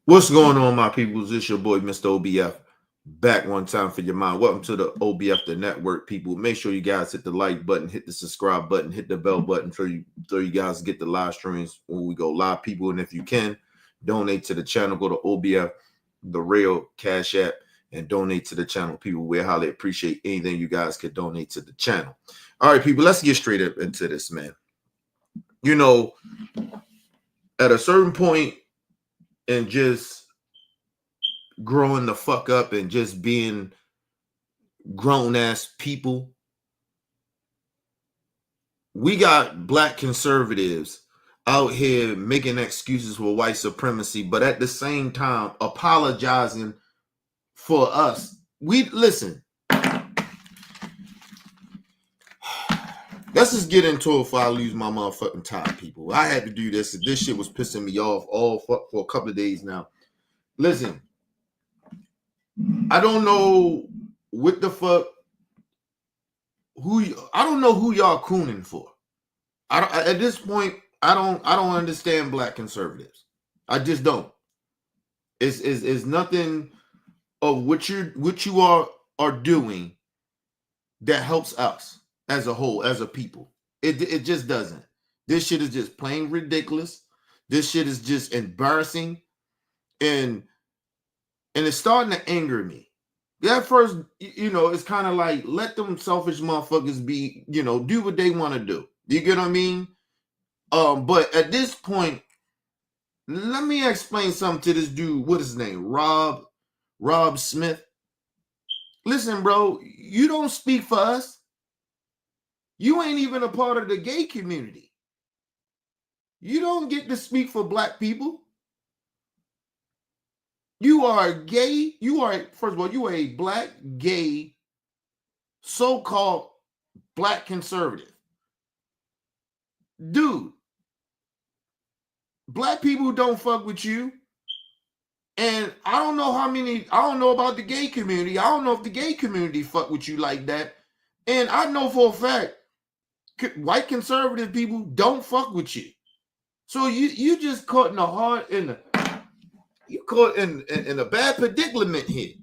What's going on, my peoples? It's your boy, Mr. OBF, back one time for your mind. Welcome to the OBF, the network, people. Make sure you guys hit the like button, hit the subscribe button, hit the bell button so you guys get the live streams when we go live, people. And if you can, donate to the channel. Go to OBF, the real Cash App, and donate to the channel, people. We highly appreciate anything you guys could donate to the channel. All right, people, let's get straight up into this, man. You know, at a certain point, and just growing the fuck up and just being grown ass people, we got black conservatives out here making excuses for white supremacy, but at the same time apologizing for us. We listen. Let's just get into it before I lose my motherfucking time, people. I had to do this. This shit was pissing me off all for a couple of days now. Listen, I don't know what the fuck. I don't know who y'all cooning for. At this point, I don't understand black conservatives. I just don't. It's nothing of what you are doing that helps us as a whole, as a people. It just doesn't. This shit is just plain ridiculous. This shit is just embarrassing, and it's starting to anger me. At first, it's kind of like, let them selfish motherfuckers be, do what they want to do. You get what I mean? But at this point, let me explain something to this dude. What is his name? Rob Smith. Listen, bro, you don't speak for us. You ain't even a part of the gay community. You don't get to speak for black people. You are gay. First of all, you are a black, gay, so-called black conservative. Dude, black people don't fuck with you. And I don't know about the gay community. I don't know if the gay community fuck with you like that. And I know for a fact, white conservative people don't fuck with you. So you just caught in a bad predicament here.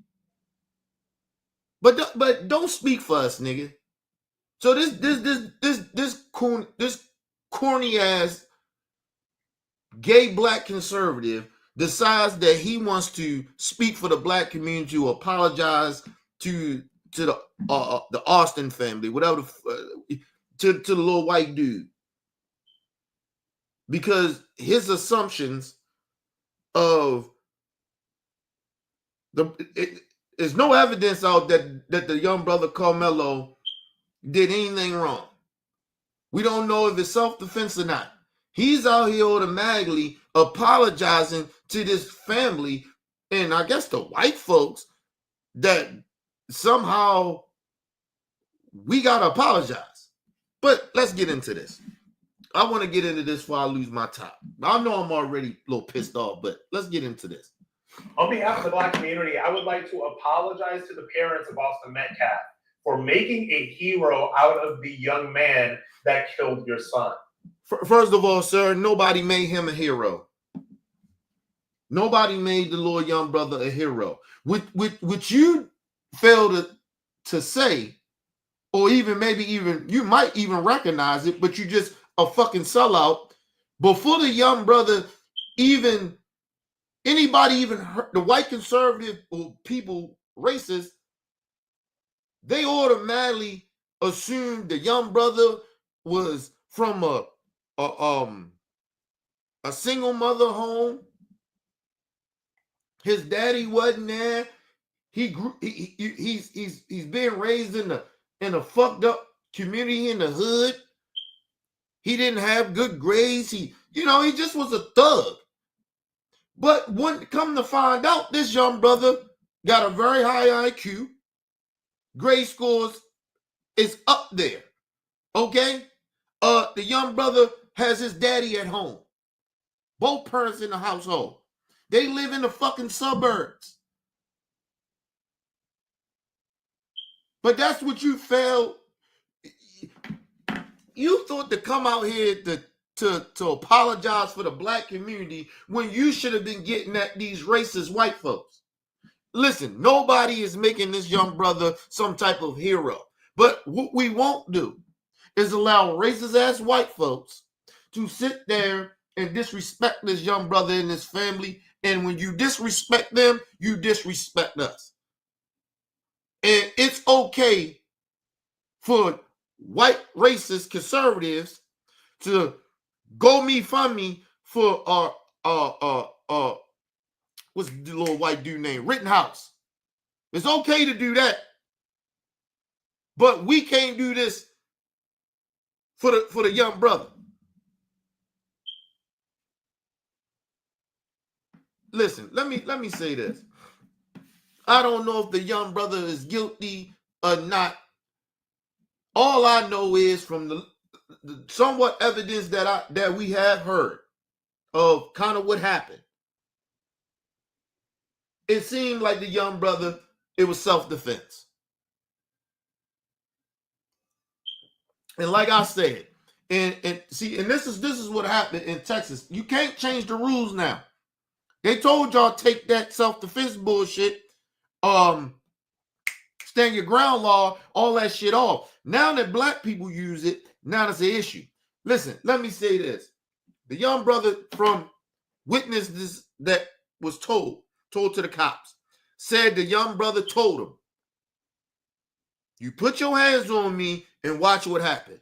But don't speak for us, nigga. So this corny ass gay black conservative decides that he wants to speak for the black community, to apologize to the Austin family, whatever, to the little white dude, because his assumptions of there's no evidence out that the young brother Carmelo did anything wrong. We don't know if it's self-defense or not. He's out here automatically apologizing to this family, and I guess the white folks, that somehow we gotta apologize. But let's get into this. I want to get into this before I lose my top. I know I'm already a little pissed off, but let's get into this. On behalf of the black community, I would like to apologize to the parents of Austin Metcalf for making a hero out of the young man that killed your son. First of all, sir, nobody made him a hero. Nobody made the little young brother a hero. Which you failed to say, or maybe you might even recognize it, but you just a fucking sellout. Before the young brother anybody even heard, the white conservative people, racists, they automatically assumed the young brother was from a single mother home. His daddy wasn't there. He's being raised in a fucked up community in the hood. He didn't have good grades. He just was a thug. But come to find out, this young brother got a very high IQ. Grade scores is up there. Okay? The young brother has his daddy at home. Both parents in the household. They live in the fucking suburbs. But that's what you failed. You thought to come out here to to apologize for the black community when you should have been getting at these racist white folks. Listen, nobody is making this young brother some type of hero. But what we won't do is allow racist ass white folks to sit there and disrespect this young brother and his family. And when you disrespect them, you disrespect us. And it's okay for white racist conservatives to go me fund me for what's the little white dude named Rittenhouse. It's okay to do that, but we can't do this for the young brother. Listen, let me say this. I don't know if the young brother is guilty or not. All I know is from the somewhat evidence that we have heard of kind of what happened. It seemed like the young brother, it was self-defense. And like I said, and see, and this is what happened in Texas. You can't change the rules now. They told y'all take that self-defense bullshit, stand your ground law, all that shit off. Now that black people use it, now that's an issue. Listen, let me say this. The young brother from witnesses that was told to the cops, said the young brother told him, you put your hands on me and watch what happened.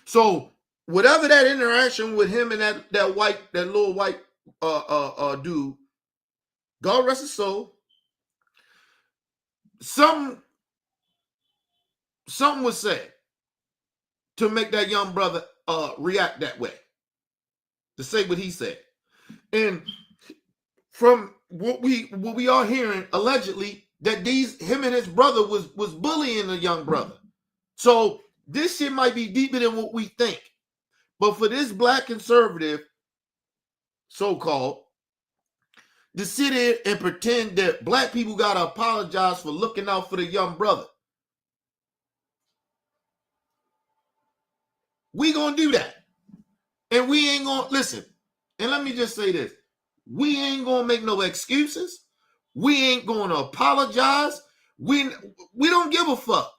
So whatever that interaction with him and that little white dude, God rest his soul, something was said to make that young brother react that way, to say what he said. And from what we are hearing, allegedly, that him and his brother was bullying the young brother. So this shit might be deeper than what we think. But for this black conservative, so-called, to sit here and pretend that black people gotta apologize for looking out for the young brother, we gonna do that. And we ain't gonna listen. And let me just say this. We ain't gonna make no excuses. We ain't gonna apologize. We don't give a fuck.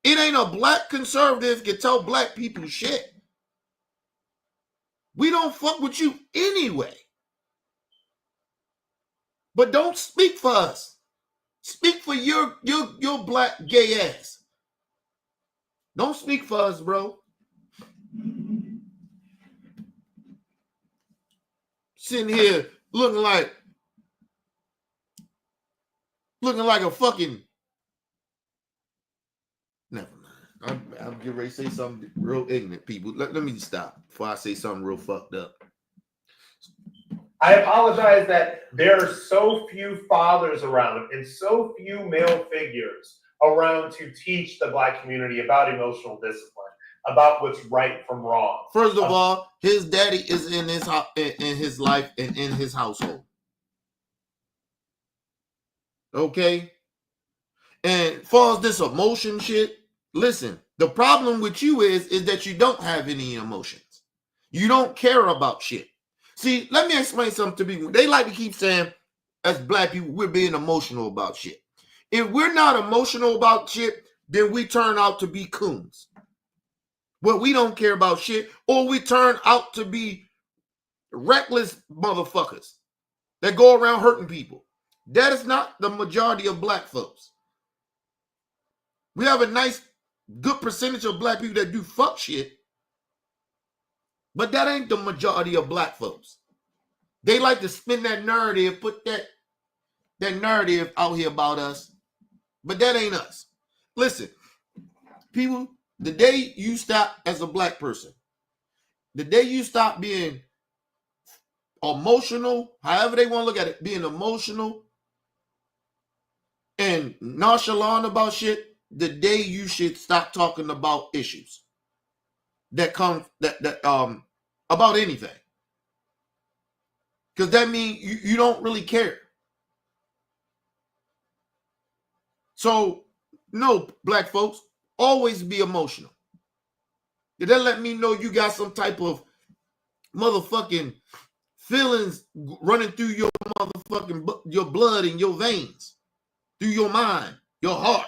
It ain't a black conservative can tell black people shit. We don't fuck with you anyway. But don't speak for us. Speak for your black gay ass. Don't speak for us, bro. Sitting here looking like a fucking. Never mind. I'm getting ready to say something real ignorant, people. Let me stop before I say something real fucked up. I apologize that there are so few fathers around and so few male figures around to teach the black community about emotional discipline, about what's right from wrong. First of all, his daddy is in his life and in his household. Okay? And as far as this emotion shit, listen, the problem with you is that you don't have any emotions. You don't care about shit. See, let me explain something to people. They like to keep saying, as black people, we're being emotional about shit. If we're not emotional about shit, then we turn out to be coons. Well, we don't care about shit, or we turn out to be reckless motherfuckers that go around hurting people. That is not the majority of black folks. We have a nice, good percentage of black people that do fuck shit, but that ain't the majority of black folks. They like to spin that narrative, put that narrative out here about us, but that ain't us. Listen, people, the day you stop as a black person, the day you stop being emotional, however they want to look at it, being emotional and nonchalant about shit, the day you should stop talking about issues that come about anything. Because that means you don't really care. So, no, black folks, always be emotional. Did that let me know you got some type of motherfucking feelings running through your motherfucking your blood and your veins, through your mind, your heart?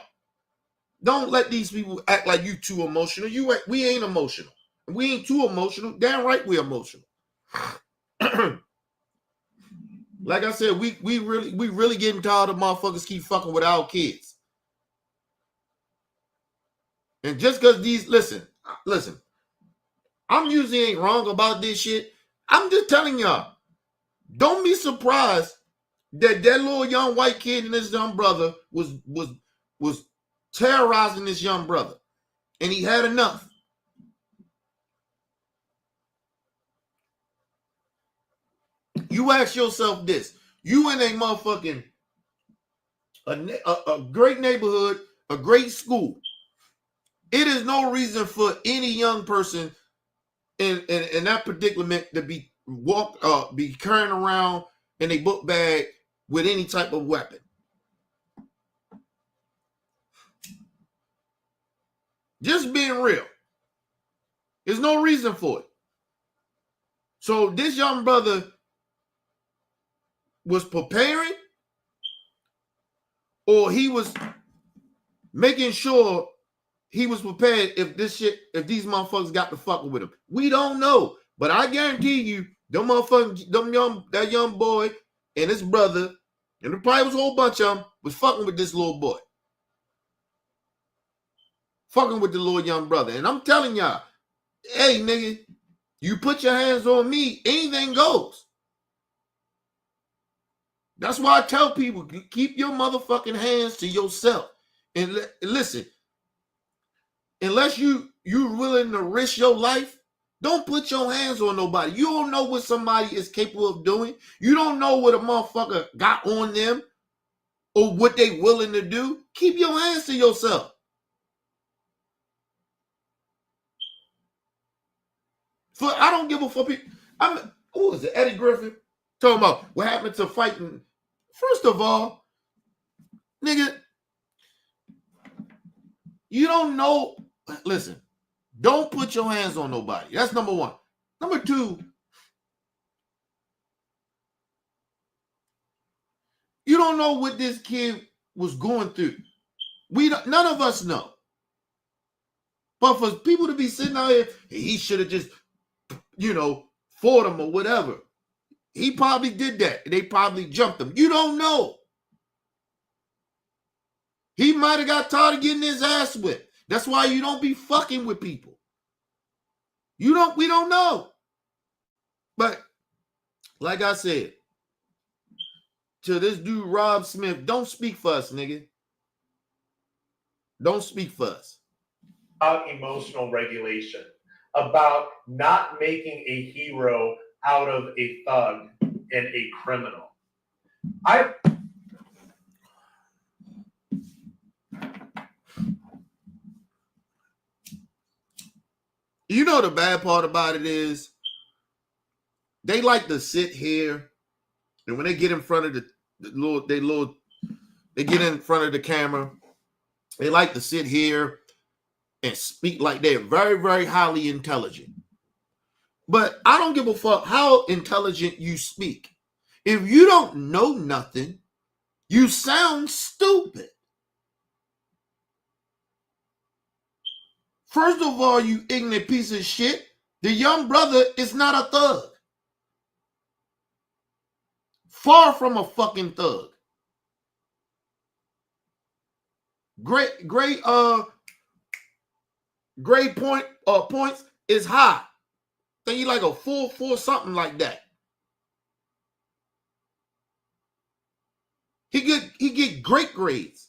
Don't let these people act like you too emotional. We ain't emotional. We ain't too emotional. Damn right we're emotional. Like I said, we really getting tired of motherfuckers keep fucking with our kids. And just because listen, I'm usually ain't wrong about this shit. I'm just telling y'all, don't be surprised that little young white kid and this young brother was terrorizing this young brother. And he had enough. You ask yourself this. You in a motherfucking a great neighborhood, a great school. It is no reason for any young person in that predicament to be carrying around in a book bag with any type of weapon. Just being real. There's no reason for it. So this young brother was preparing, or he was making sure he was prepared if these motherfuckers got to fucking with him. We don't know. But I guarantee you, that young boy and his brother, and there probably was a whole bunch of them, was fucking with this little boy. Fucking with the little young brother. And I'm telling y'all, hey, nigga, you put your hands on me, anything goes. That's why I tell people, keep your motherfucking hands to yourself. And listen, unless you're willing to risk your life, don't put your hands on nobody. You don't know what somebody is capable of doing. You don't know what a motherfucker got on them or what they willing to do. Keep your hands to yourself. I don't give a fuck. Who was it? Eddie Griffin talking about what happened to fighting. First of all, nigga, you don't know. Listen, don't put your hands on nobody. That's number one. Number two, you don't know what this kid was going through. None of us know. But for people to be sitting out here, he should have just, fought him or whatever. He probably did that. They probably jumped him. You don't know. He might have got tired of getting his ass whipped. That's why you don't be fucking with people. We don't know. But like I said, to this dude, Rob Smith, don't speak for us, nigga. Don't speak for us. About emotional regulation, about not making a hero out of a thug and a criminal. You know the bad part about it is they like to sit here, and when they get in front of they get in front of the camera, they like to sit here and speak like they're very, very highly intelligent. But I don't give a fuck how intelligent you speak. If you don't know nothing, you sound stupid. First of all, you ignorant piece of shit, the young brother is not a thug. Far from a fucking thug. Grade points is high. I think he like a 4 something like that. He get great grades.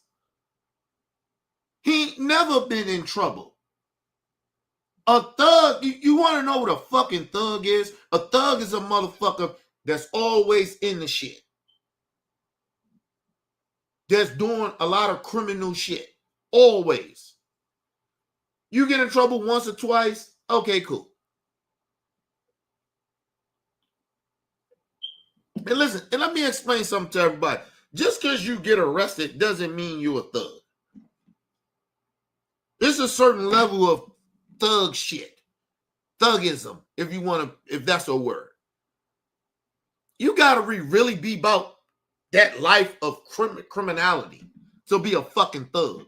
He ain't never been in trouble. A thug, you want to know what a fucking thug is? A thug is a motherfucker that's always in the shit. That's doing a lot of criminal shit. Always. You get in trouble once or twice, okay, cool. And listen, and let me explain something to everybody. Just because you get arrested doesn't mean you're a thug. There's a certain level of thug shit. thuggism, if you want to, if that's a word. You gotta really be about that life of criminality to be a fucking thug.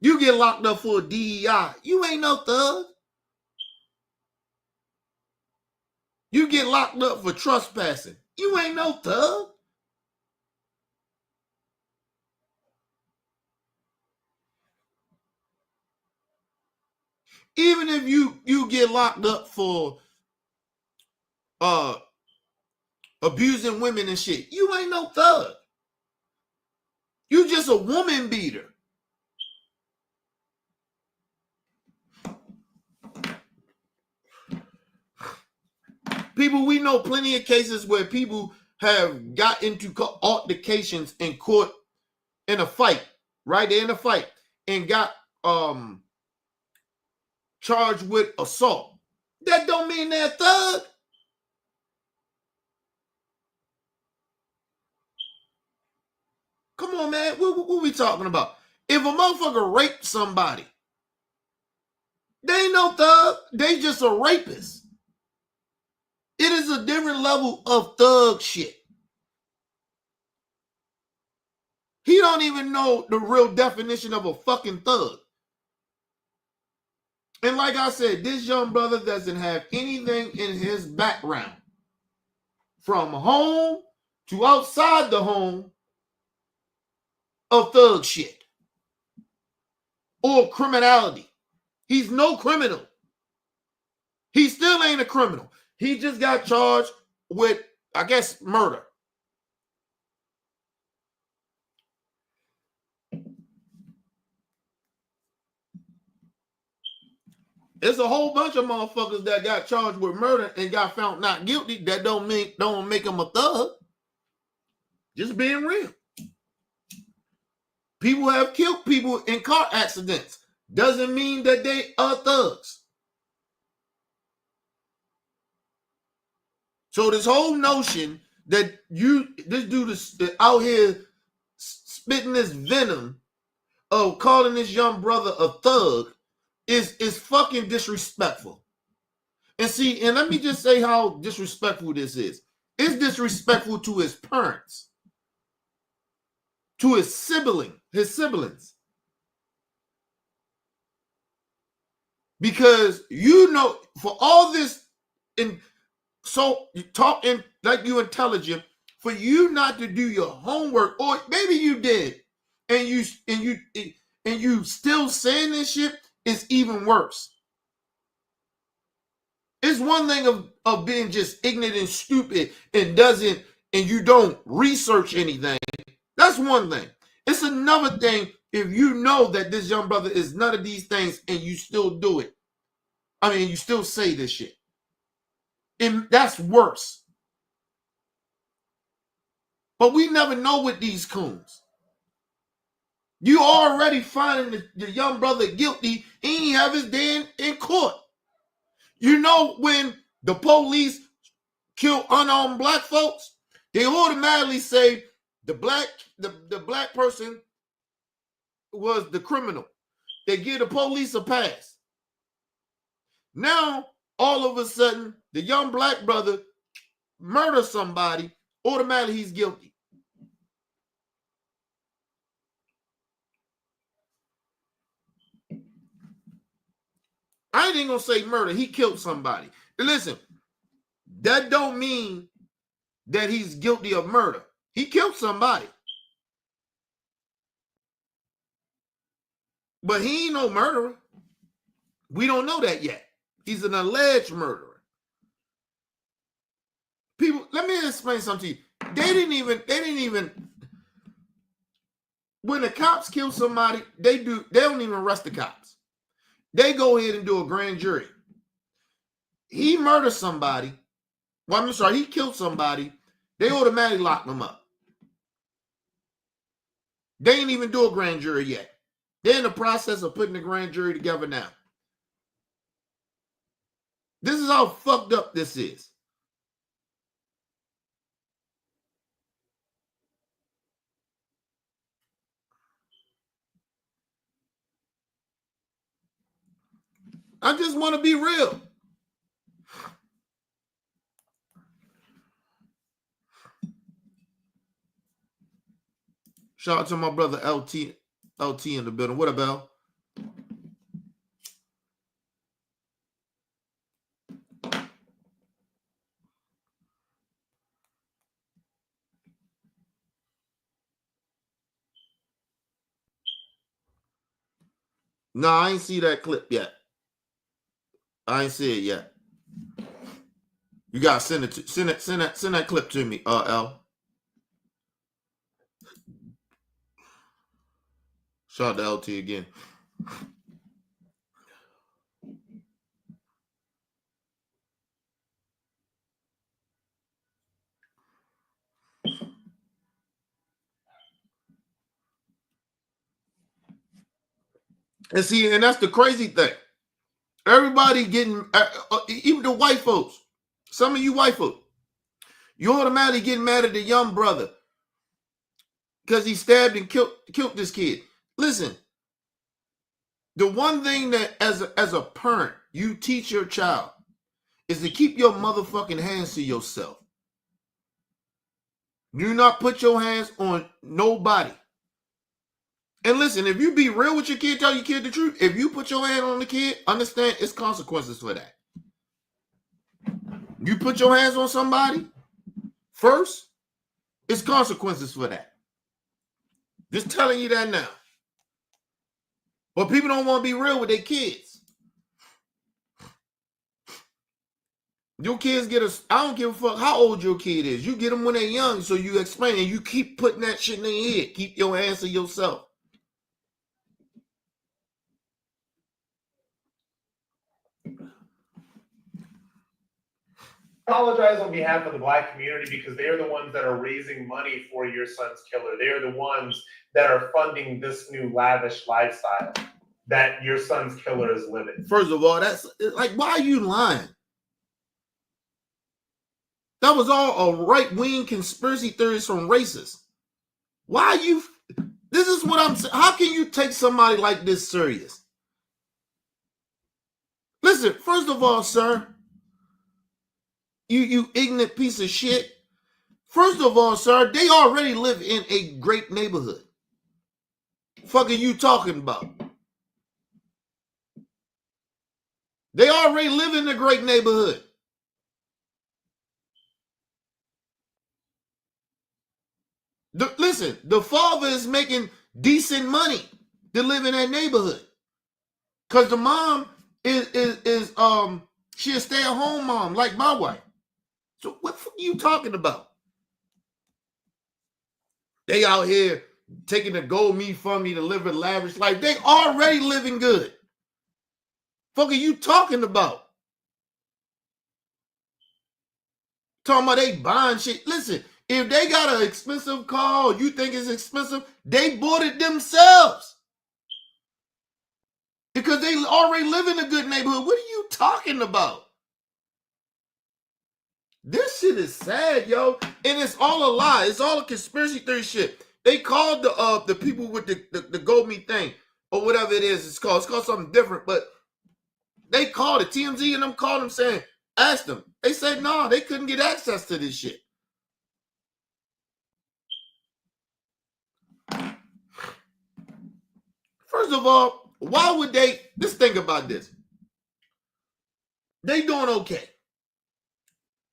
You get locked up for a DEI, you ain't no thug. You get locked up for trespassing, you ain't no thug. Even if you get locked up for abusing women and shit, you ain't no thug. You just a woman beater. People, we know plenty of cases where people have got into altercations in court in a fight, right? They're in a fight and got charged with assault. That don't mean they're a thug. Come on, man. What we talking about? If a motherfucker raped somebody, they ain't no thug. They just a rapist. It is a different level of thug shit. He don't even know the real definition of a fucking thug. And like I said, this young brother doesn't have anything in his background, from home to outside the home, of thug shit or criminality. He's no criminal. He still ain't a criminal. He just got charged with, I guess, murder. There's a whole bunch of motherfuckers that got charged with murder and got found not guilty. That don't make them a thug. Just being real. People have killed people in car accidents. Doesn't mean that they are thugs. So this whole notion that this dude is out here spitting this venom of calling this young brother a thug is fucking disrespectful. And see, and let me just say how disrespectful this is. It's disrespectful to his parents, to his siblings. Because you know, for all this, and so you talking like you intelligent, for you not to do your homework, or maybe you did, and you still saying this shit, is even worse. It's one thing of being just ignorant and stupid and you don't research anything. That's one thing. It's another thing if you know that this young brother is none of these things and you still do it. I mean, you still say this shit. And that's worse. But we never know with these coons. You already finding the young brother guilty. He ain't have his day in court. You know, when the police kill unarmed black folks, they automatically say the black person was the criminal. They give the police a pass. Now, all of a sudden, the young black brother murders somebody, automatically he's guilty. I ain't even gonna say murder. He killed somebody. And listen, that don't mean that he's guilty of murder. He killed somebody. But he ain't no murderer. We don't know that yet. He's an alleged murderer. People, let me explain something to you. They didn't even when the cops kill somebody, they don't even arrest the cops. They go ahead and do a grand jury. He murdered somebody. Well, I'm sorry, he killed somebody. They automatically lock them up. They ain't even do a grand jury yet. They're in the process of putting the grand jury together now. This is how fucked up this is. I just want to be real. Shout out to my brother LT in the building. What up, L? No, I ain't see that clip yet. I ain't see it yet. You gotta send that clip to me, L. Shout out to LT again. And see, and that's the crazy thing. Everybody getting, even the white folks, some of you white folks, you automatically getting mad at the young brother because he stabbed and killed this kid. Listen, the one thing that as a parent you teach your child is to keep your motherfucking hands to yourself. Do not put your hands on nobody. And listen, if you be real with your kid, tell your kid the truth. If you put your hand on the kid, understand it's consequences for that. You put your hands on somebody first, it's consequences for that. Just telling you that now. But people don't want to be real with their kids. Your kids I don't give a fuck how old your kid is. You get them when they're young, so you explain and you keep putting that shit in their head. Keep your hands to yourself. Apologize on behalf of the Black community because they are the ones that are raising money for your son's killer. They are the ones that are funding this new lavish lifestyle that your son's killer is living. First of all, that's like, why are you lying? That was all a right-wing conspiracy theories from racists. Why you? This is what I'm saying. How can you take somebody like this serious? Listen, first of all, sir, you ignorant piece of shit. First of all, sir, they already live in a great neighborhood. Fuck are you talking about? They already live in a great neighborhood. Listen, the father is making decent money to live in that neighborhood. Cause the mom is she a stay-at-home mom like my wife. So what the fuck are you talking about? They out here taking the gold meat from me to live a lavish life. They already living good. Fuck are you talking about? Talking about they buying shit. Listen, if they got an expensive car, you think it's expensive, they bought it themselves. Because they already live in a good neighborhood. What are you talking about? This shit is sad, yo. And it's all a lie. It's all a conspiracy theory shit. They called the people with the gold meat thing, or whatever it is it's called. It's called something different, but they called it. TMZ and them called them saying, asked them. They said no, they couldn't get access to this shit. First of all, why would they? Just think about this. They doing okay,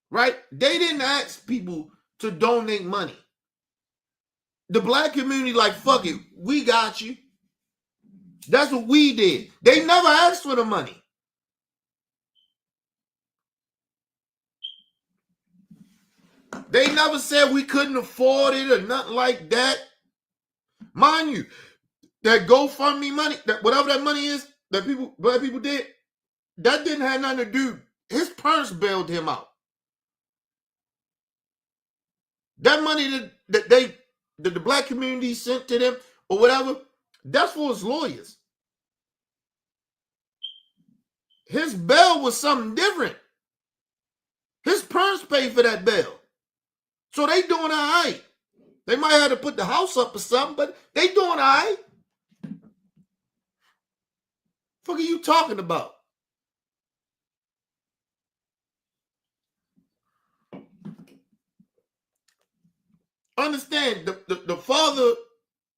right? They didn't ask people to donate money. The black community, like, fuck it, we got you. That's what we did. They never asked for the money. They never said we couldn't afford it or nothing like that. Mind you, that GoFundMe money, that whatever that money is that black people did, that didn't have nothing to do. His parents bailed him out. That money that the black community sent to them or whatever, that's for his lawyers. His bail was something different. His parents paid for that bail. So they doing all right. They might have to put the house up or something, but they doing all right. Fuck are you talking about? Understand, the father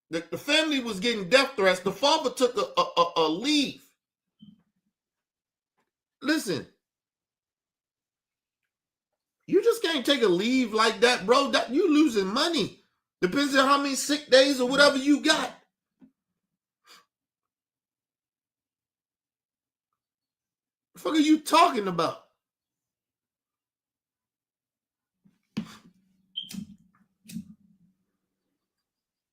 The family was getting death threats. The father took a leave. Listen, you just can't take a leave like that, bro. That you losing money. Depends on how many sick days or whatever you got. What the fuck are you talking about?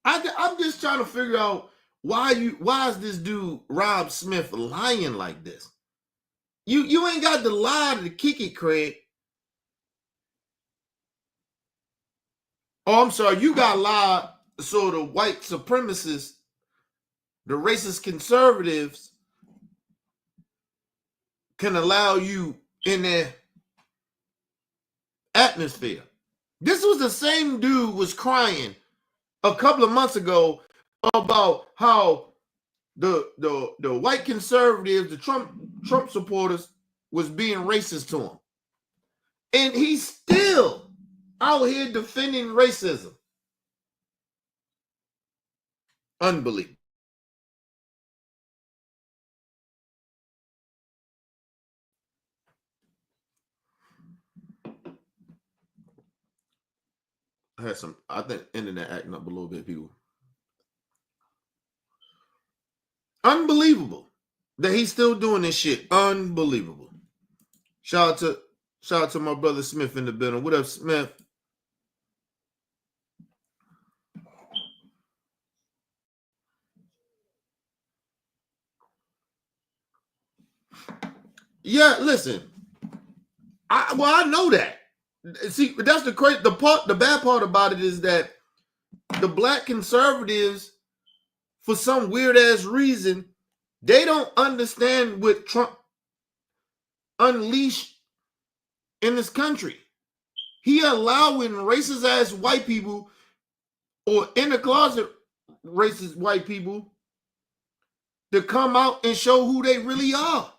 I'm just trying to figure out why is this dude Rob Smith lying like this? You ain't got the lie to kick it, Craig. Oh, I'm sorry, you got lie so the white supremacists, the racist conservatives can allow you in their atmosphere. This was the same dude was crying a couple of months ago about how the white conservatives, the Trump supporters, was being racist to him. And he's still out here defending racism. Unbelievable. I think internet acting up a little bit, people. Unbelievable that he's still doing this shit. Unbelievable. Shout out to my brother Smith in the building. What up, Smith? Yeah, listen. I know that. See, that's the bad part about it is that the black conservatives, for some weird ass reason, they don't understand what Trump unleashed in this country. He allowing racist ass white people or in the closet racist white people to come out and show who they really are.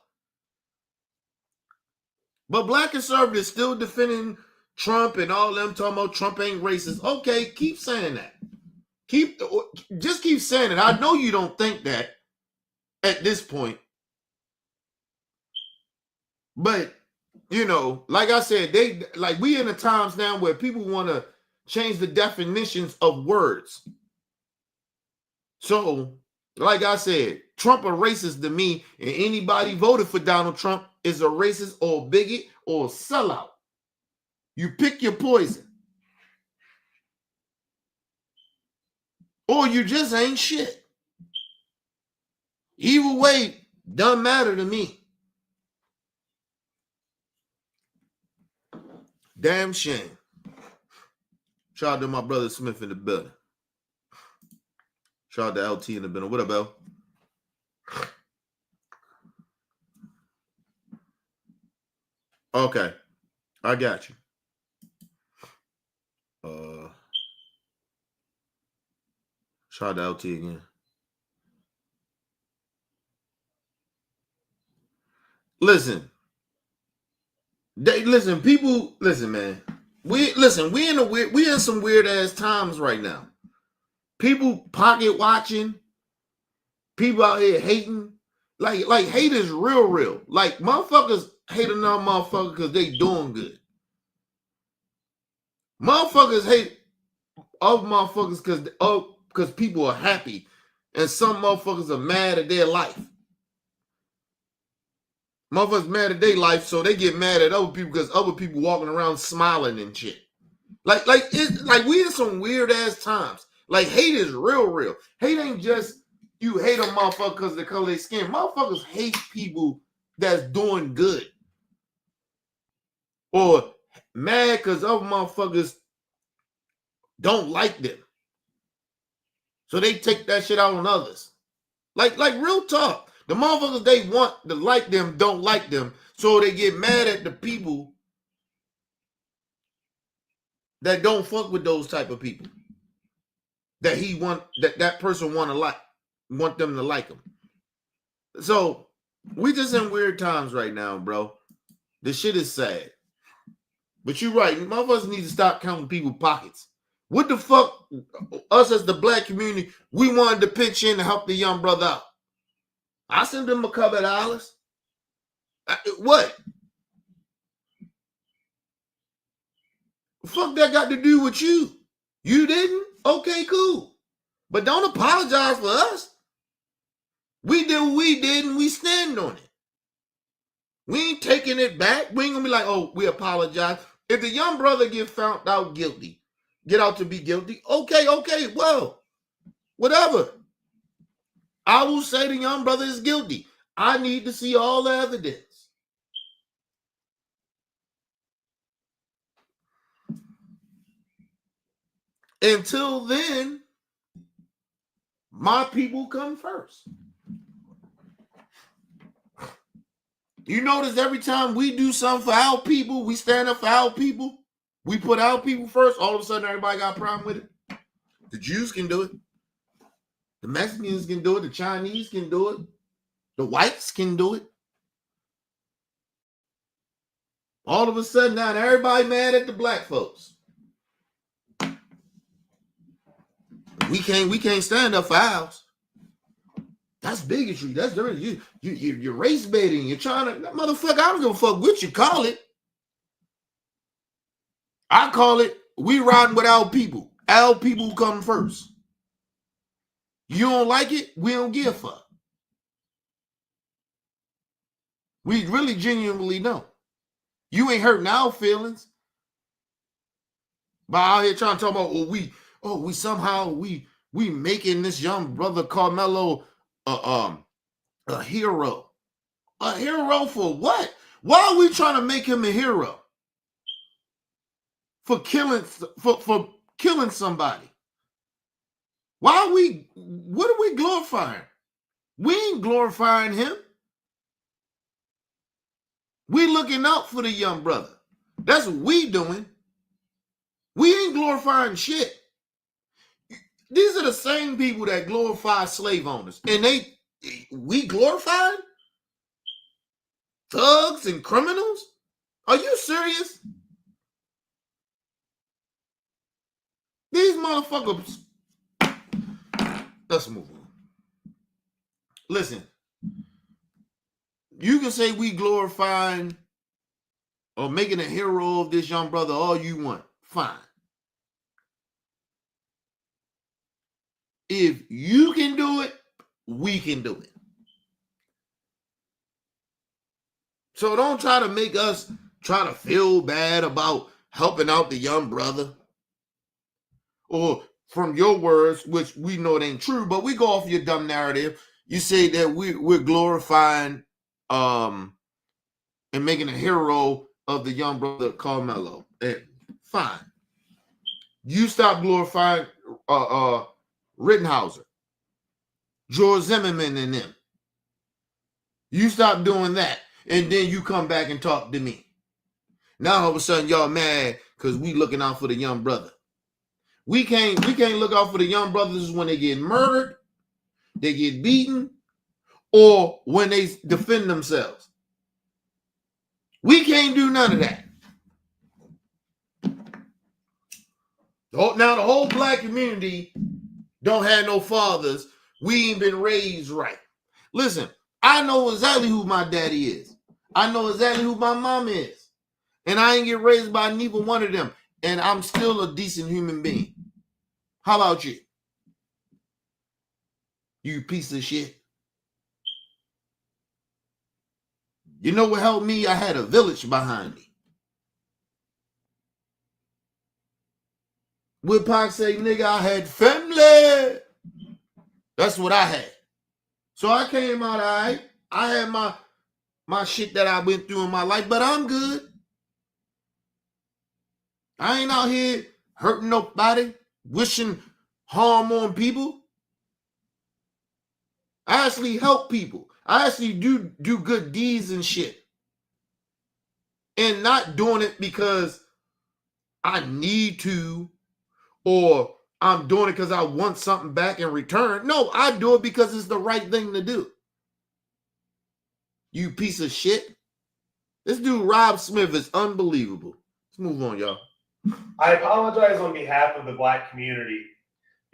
But black conservatives still defending Trump and all them talking about Trump ain't racist. Okay, keep saying that. Just keep saying it. I know you don't think that at this point. But, you know, like I said, we in the times now where people want to change the definitions of words. So, like I said, Trump a racist to me, and anybody voted for Donald Trump is a racist or a bigot or a sellout. You pick your poison. Or you just ain't shit. Either way, doesn't matter to me. Damn shame. Shout out to my brother Smith in the building. Shout out to LT in the building. What up, Bell? Okay. I got you. Shout out to LT again. Listen. People, man. We in some weird ass times right now. People pocket watching, people out here hating. Like hate is real. Like motherfuckers hate another motherfucker because they doing good. Motherfuckers hate other motherfuckers because people are happy. And some motherfuckers are mad at their life. Motherfuckers mad at their life, so they get mad at other people because other people walking around smiling and shit. Like we in some weird ass times. Like hate is real. Hate ain't just you hate a motherfucker because of the color of their skin. Motherfuckers hate people that's doing good. Or mad because other motherfuckers don't like them. So they take that shit out on others. Like real talk. The motherfuckers they want to like them don't like them. So they get mad at the people that don't fuck with those type of people. That person want them to like him. So we just in weird times right now, bro. This shit is sad. But you're right. Motherfuckers need to stop counting people's pockets. What the fuck us as the black community, we wanted to pitch in to help the young brother out. I sent him a couple of dollars. What? Fuck that got to do with you? You didn't? Okay, cool. But don't apologize for us. We did what we did and we stand on it. We ain't taking it back. We ain't gonna be like, oh, we apologize. If the young brother get found out guilty, get out to be guilty, okay, well, whatever. I will say the young brother is guilty. I need to see all the evidence. Until then, my people come first. You notice every time we do something for our people, we stand up for our people, we put our people first, all of a sudden everybody got a problem with it. The Jews can do it. The Mexicans can do it. The Chinese can do it. The whites can do it. All of a sudden now everybody mad at the black folks. We can't stand up for ours. That's bigotry. That's dirty. You're race baiting. You're trying to, motherfucker, I don't give a fuck what you call it. I call it, we riding with our people. Our people come first. You don't like it, we don't give a fuck. We really genuinely don't. You ain't hurting our feelings. But out here trying to talk about, we making this young brother Carmelo a hero. A hero for what? Why are we trying to make him a hero? For killing somebody. What are we glorifying? We ain't glorifying him. We looking out for the young brother. That's what we doing. We ain't glorifying shit. These are the same people that glorify slave owners. And we glorifying thugs and criminals? Are you serious? These motherfuckers. Let's move on. Listen, you can say we glorifying or making a hero of this young brother all you want. Fine. If you can do it, we can do it. So don't try to make us try to feel bad about helping out the young brother. Or from your words, which we know it ain't true, but we go off your dumb narrative. You say that we're glorifying and making a hero of the young brother Carmelo. Fine. You stop glorifying Rittenhauser, George Zimmerman and them. You stop doing that, and then you come back and talk to me. Now all of a sudden y'all mad because we looking out for the young brother. We can't look out for the young brothers when they get murdered, they get beaten, or when they defend themselves. We can't do none of that. Now the whole black community don't have no fathers. We ain't been raised right. Listen, I know exactly who my daddy is. I know exactly who my mom is. And I ain't get raised by neither one of them. And I'm still a decent human being. How about you? You piece of shit. You know what helped me? I had a village behind me. Would Pac say, nigga, I had family. That's what I had. So I came out all right. I had my shit that I went through in my life, but I'm good. I ain't out here hurting nobody, wishing harm on people. I actually help people. I actually do good deeds and shit. And not doing it because I need to or I'm doing it because I want something back in return. No, I do it because it's the right thing to do. You piece of shit. This dude, Rob Smith, is unbelievable. Let's move on, y'all. I apologize on behalf of the black community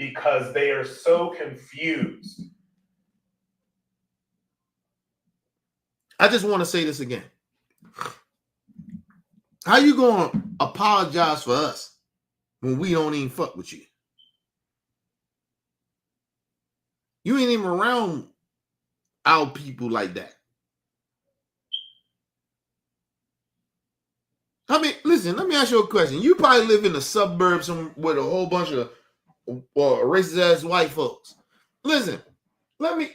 because they are so confused. I just want to say this again. How you going to apologize for us when we don't even fuck with you? You ain't even around our people like that. I mean, listen, let me ask you a question. You probably live in the suburbs with a whole bunch of racist ass white folks. Listen, let me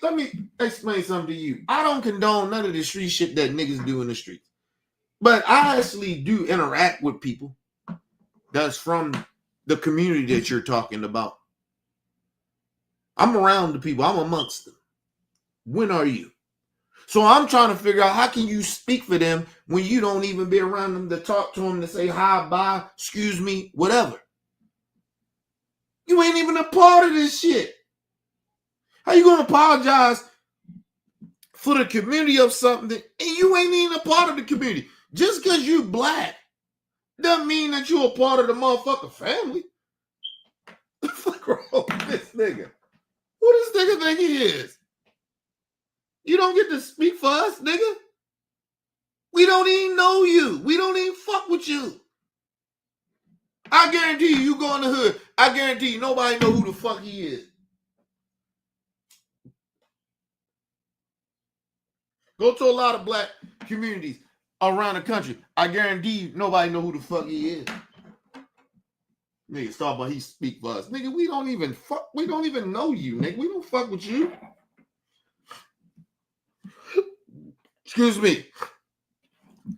explain something to you. I don't condone none of the street shit that niggas do in the streets. But I actually do interact with people that's from the community that you're talking about. I'm around the people. I'm amongst them. When are you? So I'm trying to figure out how can you speak for them when you don't even be around them to talk to them, to say hi, bye, excuse me, whatever. You ain't even a part of this shit. How you going to apologize for the community of something and you ain't even a part of the community? Just because you black doesn't mean that you're a part of the motherfucking family. What the fuck wrong with this nigga? Who does this nigga think he is? You don't get to speak for us, nigga. We don't even know you. We don't even fuck with you. I guarantee you go in the hood. I guarantee you nobody know who the fuck he is. Go to a lot of black communities around the country. I guarantee you nobody know who the fuck he is. Nigga, start about he speak for us. Nigga, we don't even know you, nigga. We don't fuck with you. Excuse me.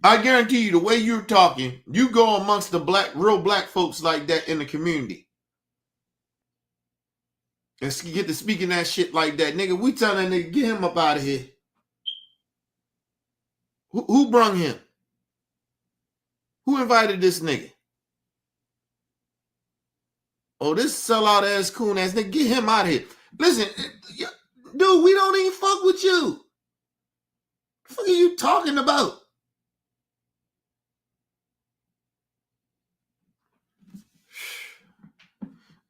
I guarantee you the way you're talking, you go amongst the real black folks like that in the community. And get to speaking that shit like that. Nigga, we tell that nigga, get him up out of here. Who brung him? Who invited this nigga? Oh, this sellout ass coon ass nigga, get him out of here. Listen, dude, we don't even fuck with you. What the fuck are you talking about?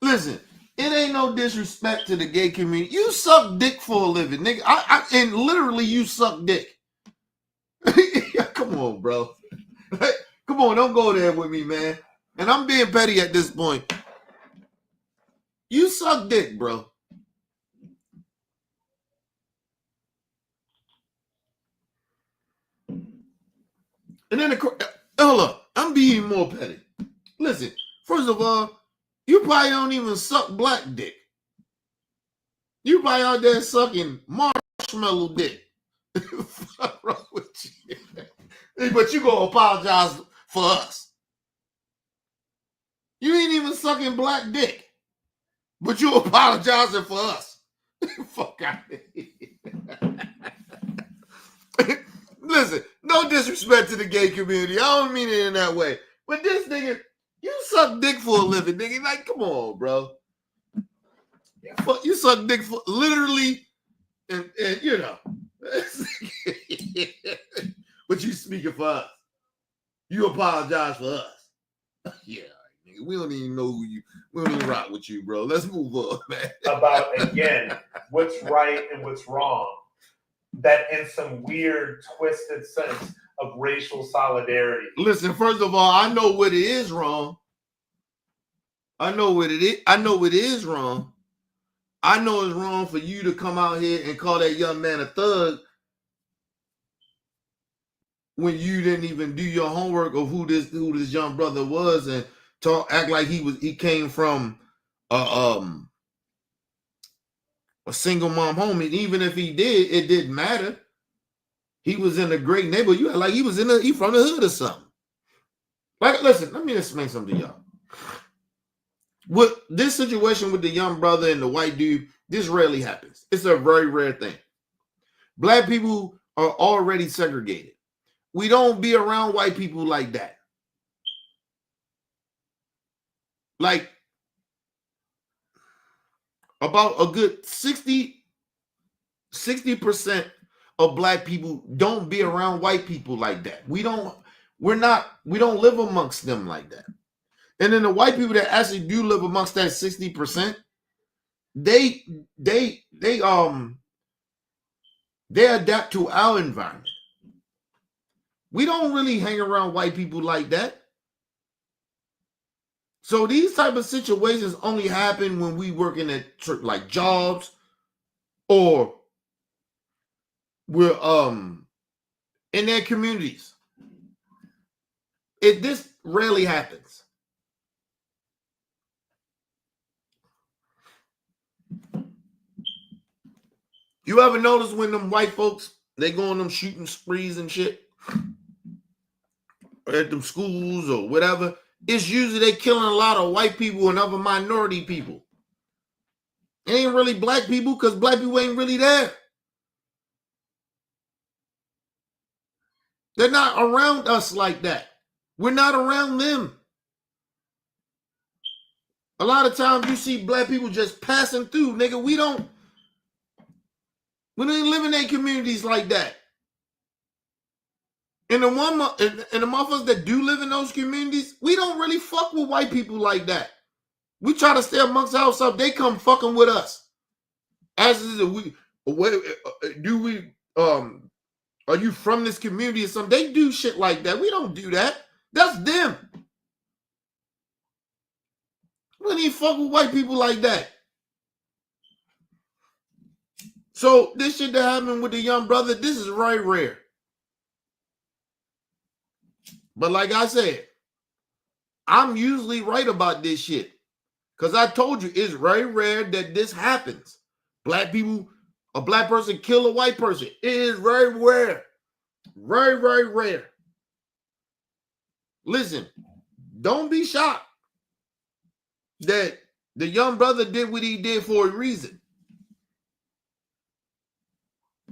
Listen, it ain't no disrespect to the gay community. You suck dick for a living, nigga. And literally you suck dick. Come on, bro. Come on, don't go there with me, man. And I'm being petty at this point. You suck dick, bro. And then hold up, I'm being more petty. Listen, first of all, you probably don't even suck black dick. You probably out there sucking marshmallow dick. What's wrong with you? But you gonna apologize for us. You ain't even sucking black dick. But you apologizing for us. Fuck out of here. Listen, no disrespect to the gay community. I don't mean it in that way. But this nigga, you suck dick for a living, nigga. Like, come on, bro. You suck dick for literally, and you know. But you speaking for us. You apologize for us. Yeah, nigga. We don't even know who you. We don't even rock with you, bro. Let's move on, man. About again, what's right and what's wrong. That in some weird, twisted sense of racial solidarity. Listen, first of all, I know what it is wrong. I know what it is. I know what is wrong. I know it's wrong for you to come out here and call that young man a thug when you didn't even do your homework of who this young brother was and act like he came from a single mom home. And even if he did, it didn't matter. He was in a great neighborhood. You like he was he from the hood or something. Like, listen, let me explain something to y'all. With this situation with the young brother and the white dude, this rarely happens. It's a very rare thing. Black people are already segregated. We don't be around white people like that. Like, about a good 60% of black people don't be around white people like that. We don't live amongst them like that. And then the white people that actually do live amongst that 60%, they adapt to our environment. We don't really hang around white people like that. So these type of situations only happen when we working at like jobs, or we're in their communities. This rarely happens. You ever notice when them white folks, they go on them shooting sprees and shit at them schools or whatever? It's usually they killing a lot of white people and other minority people. It ain't really black people, because black people ain't really there. They're not around us like that. We're not around them. A lot of times you see black people just passing through, nigga. We don't live in their communities like that. And the motherfuckers that do live in those communities, we don't really fuck with white people like that. We try to stay amongst ourselves. They come fucking with us. As is are you from this community or something? They do shit like that. We don't do that. That's them. We don't even fuck with white people like that. So this shit that happened with the young brother, this is very rare. But like I said, I'm usually right about this shit. Because I told you, it's very rare that this happens. A black person kill a white person. It is very rare. Very, very rare. Listen, don't be shocked that the young brother did what he did for a reason.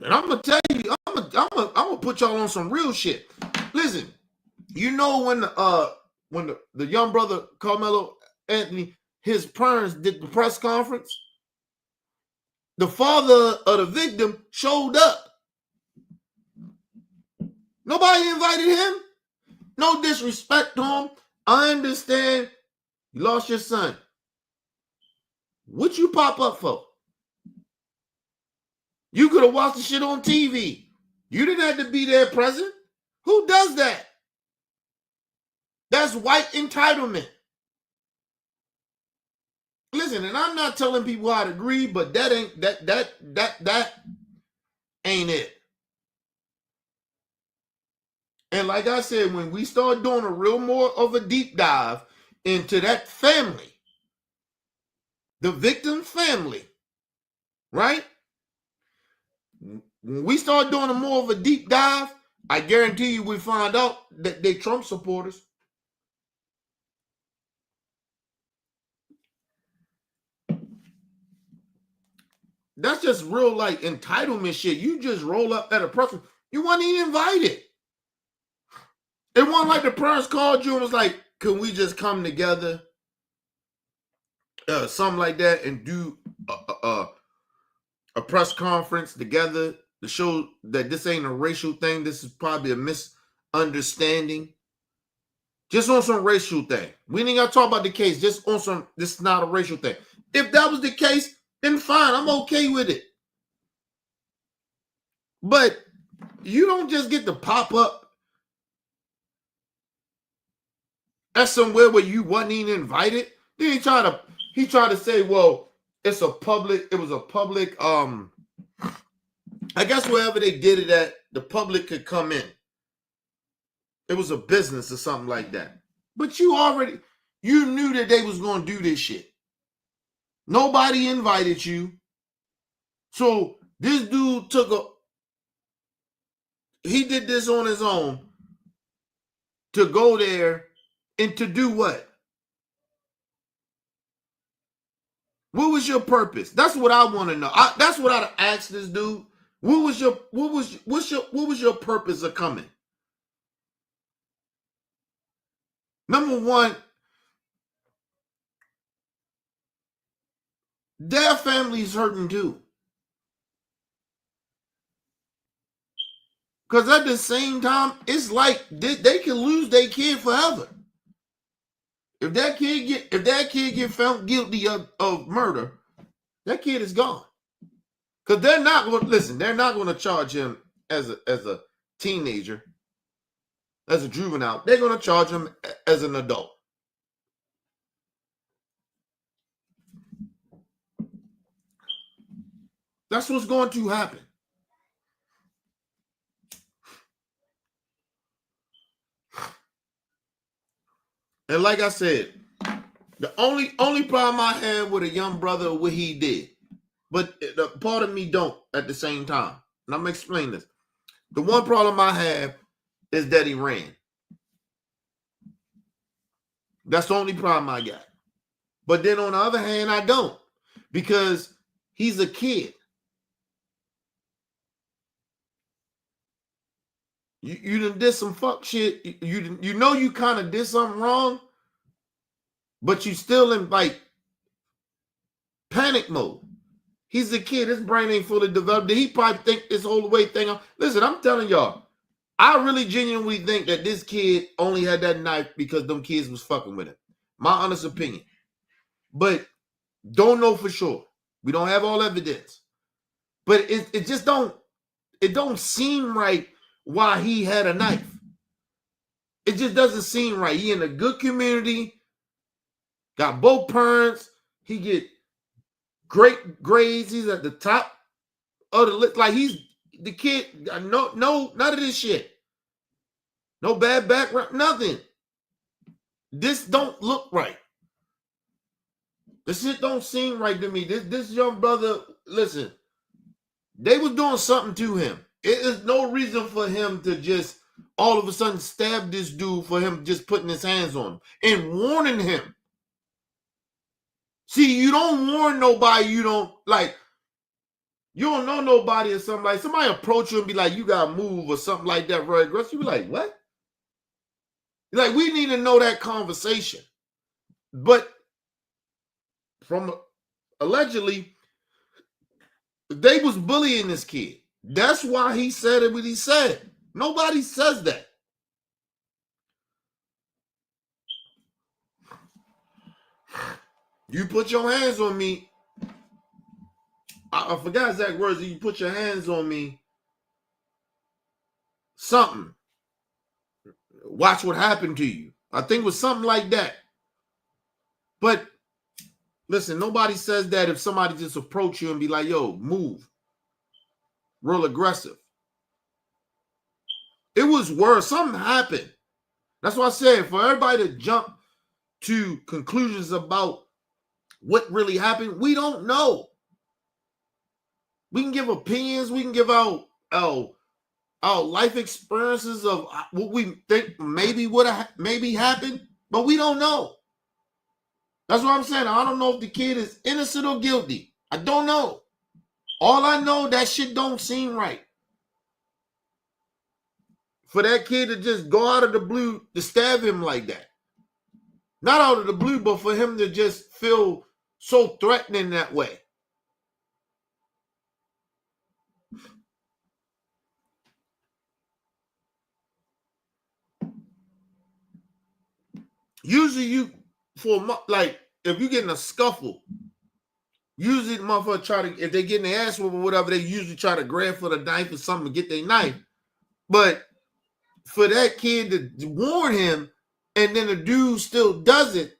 And I'm gonna tell you, I'm gonna put y'all on some real shit. Listen, you know when the young brother Carmelo Anthony, his parents did the press conference, the father of the victim showed up. Nobody invited him. No disrespect to him. I understand you lost your son. What you pop up for? You could have watched the shit on TV. You didn't have to be there present. Who does that? That's white entitlement. Listen, and I'm not telling people how to agree, but that ain't it. And like I said, when we start doing a real more of a deep dive into that family, the victim family, right? When we start doing a more of a deep dive, I guarantee you we find out that they Trump supporters. That's just real like entitlement shit. You just roll up at a person. You weren't even invited. It wasn't like the parents called you and was like, can we just come together? Something like that, and do a press conference together to show that this ain't a racial thing. This is probably a misunderstanding. Just on some racial thing. We ain't got to talk about the case. Just on some, this is not a racial thing. If that was the case, then fine. I'm okay with it. But you don't just get to pop up at somewhere where you wasn't even invited. Then he tried to say, well, it was a public, I guess wherever they did it at, the public could come in. It was a business or something like that. But you knew that they was going to do this shit. Nobody invited you. So this dude he did this on his own to go there and to do what? What was your purpose? That's what I want to know. That's what I'd ask this dude. What was your purpose of coming? Number one, their family's hurting too. Because at the same time, it's like they can lose their kid forever. If that kid get found guilty of murder, That kid is gone. Because they're not going to listen, they're not going to charge him as a teenager, as a juvenile. They're going to charge him as an adult. That's what's going to happen. And like I said, the only problem I had with a young brother, what he did, but the part of me don't at the same time. And I'm going to explain this. The one problem I have is that he ran. That's the only problem I got. But then on the other hand, I don't. Because he's a kid. You done did some fuck shit. You know you kind of did something wrong, but you still in like panic mode. He's a kid. His brain ain't fully developed. Did he probably think this whole way thing? Listen, I'm telling y'all, I really genuinely think that this kid only had that knife because them kids was fucking with him. My honest opinion. But don't know for sure. We don't have all evidence. But it just don't seem right why he had a knife. It just doesn't seem right. He in a good community, got both parents. He get great grades. He's at the top of the list. Like he's the kid. No, none of this shit. No bad background, nothing. This don't look right. This shit don't seem right to me. This young brother, listen, they was doing something to him. It is no reason for him to just all of a sudden stab this dude for him just putting his hands on him and warning him. See, you don't warn nobody, you don't know nobody or something like somebody approach you and be like, you gotta move or something like that, very aggressive. You be like, what? Like, we need to know that conversation. But from allegedly, they was bullying this kid. That's why he said it what he said. Nobody says that. You put your hands on me. I forgot exact words. You put your hands on me. Something. Watch what happened to you. I think it was something like that. But listen, nobody says that if somebody just approach you and be like, yo, move. Real aggressive. It was worse. Something happened. That's why I said for everybody to jump to conclusions about what really happened, we don't know. We can give opinions. We can give out our life experiences of what we think maybe would have maybe happened, but we don't know. That's what I'm saying. I don't know if the kid is innocent or guilty. I don't know. All I know, that shit don't seem right. For that kid to just go out of the blue to stab him like that. Not out of the blue, but for him to just feel so threatening that way. Usually if you get in a scuffle, usually the motherfucker try to, if they get in their ass whoop or whatever, they usually try to grab for the knife or something to get their knife. But for that kid to warn him and then the dude still does it,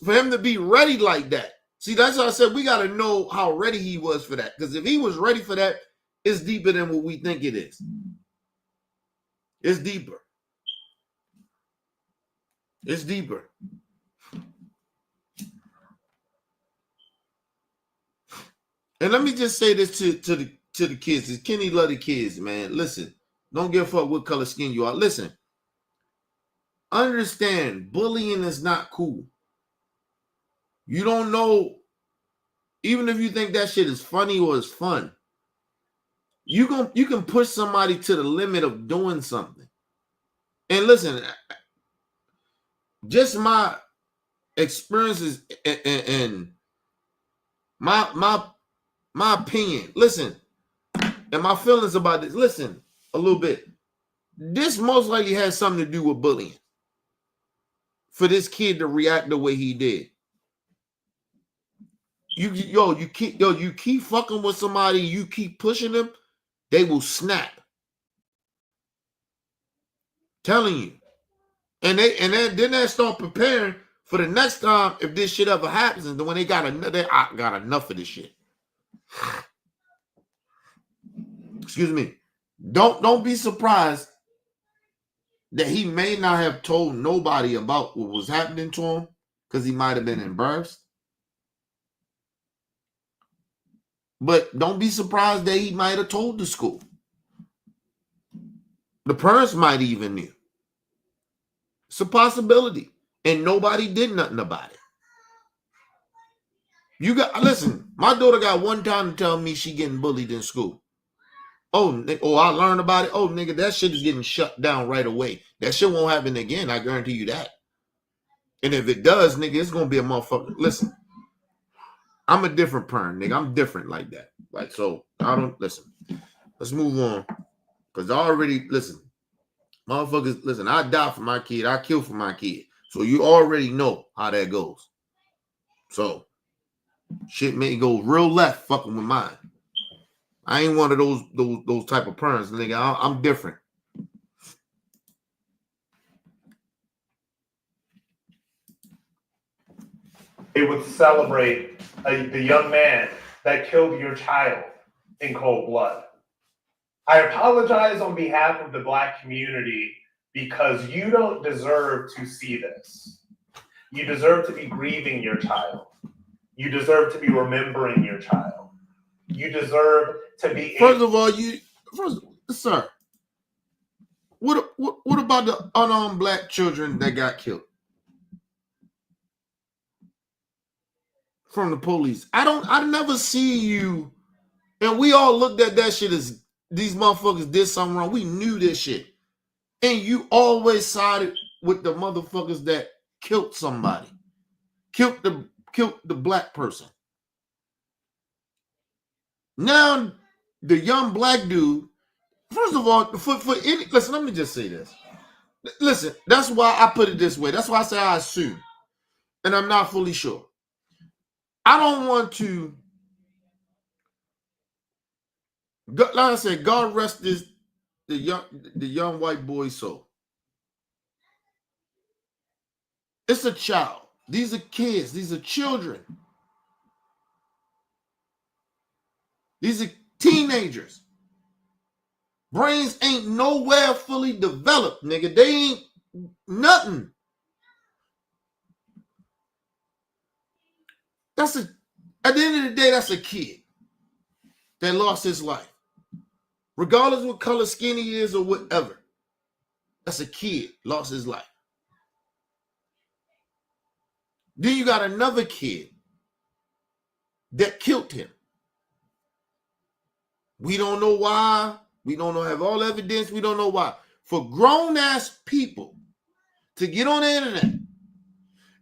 for him to be ready like that. See, that's why I said we got to know how ready he was for that. Because if he was ready for that, it's deeper than what we think it is. It's deeper. It's deeper. And let me just say this to the kids. Is Kenny love the kids, man. Listen, don't give a fuck what color skin you are. Listen, understand bullying is not cool. You don't know, even if you think that shit is funny or is fun, you can push somebody to the limit of doing something. And listen, just my experiences and my opinion. Listen, and my feelings about this. Listen, a little bit. This most likely has something to do with bullying. For this kid to react the way he did. you keep fucking with somebody, you keep pushing them, they will snap. Telling you. And then they start preparing for the next time if this shit ever happens. And then when they got enough of this shit. Excuse me. Don't be surprised that he may not have told nobody about what was happening to him because he might have been embarrassed. But don't be surprised that he might have told the school. The parents might even knew. It's a possibility. And nobody did nothing about it. Listen, my daughter got one time to tell me she getting bullied in school. I learned about it. Oh, nigga, that shit is getting shut down right away. That shit won't happen again. I guarantee you that. And if it does, nigga, it's going to be a motherfucker. Listen, I'm a different parent, nigga. I'm different like that. Like, so, I don't, listen. Let's move on. Because motherfuckers, listen, I die for my kid. I kill for my kid. So you already know how that goes. So, shit may go real left fucking with mine. I ain't one of those type of parents, nigga. I'm different. They would celebrate the young man that killed your child in cold blood. I apologize on behalf of the Black community because you don't deserve to see this. You deserve to be grieving your child. You deserve to be remembering your child. You deserve to be. First of all, sir, what about the unarmed Black children that got killed from the police? I never see you, and we all looked at that shit as these motherfuckers did something wrong. We knew this shit, and you always sided with the motherfuckers that killed somebody, killed the Black person. Now, the young Black dude, first of all, listen, let me just say this. Listen, that's why I put it this way. That's why I say I assume. And I'm not fully sure. I don't want to, like I said, God rest the young white boy's soul. It's a child. These are kids. These are children. These are teenagers. Brains ain't nowhere fully developed, nigga. They ain't nothing. At the end of the day, that's a kid that lost his life. Regardless of what color skin he is or whatever. That's a kid lost his life. Then you got another kid that killed him. We don't know why. We don't have all evidence. We don't know why. For grown-ass people to get on the internet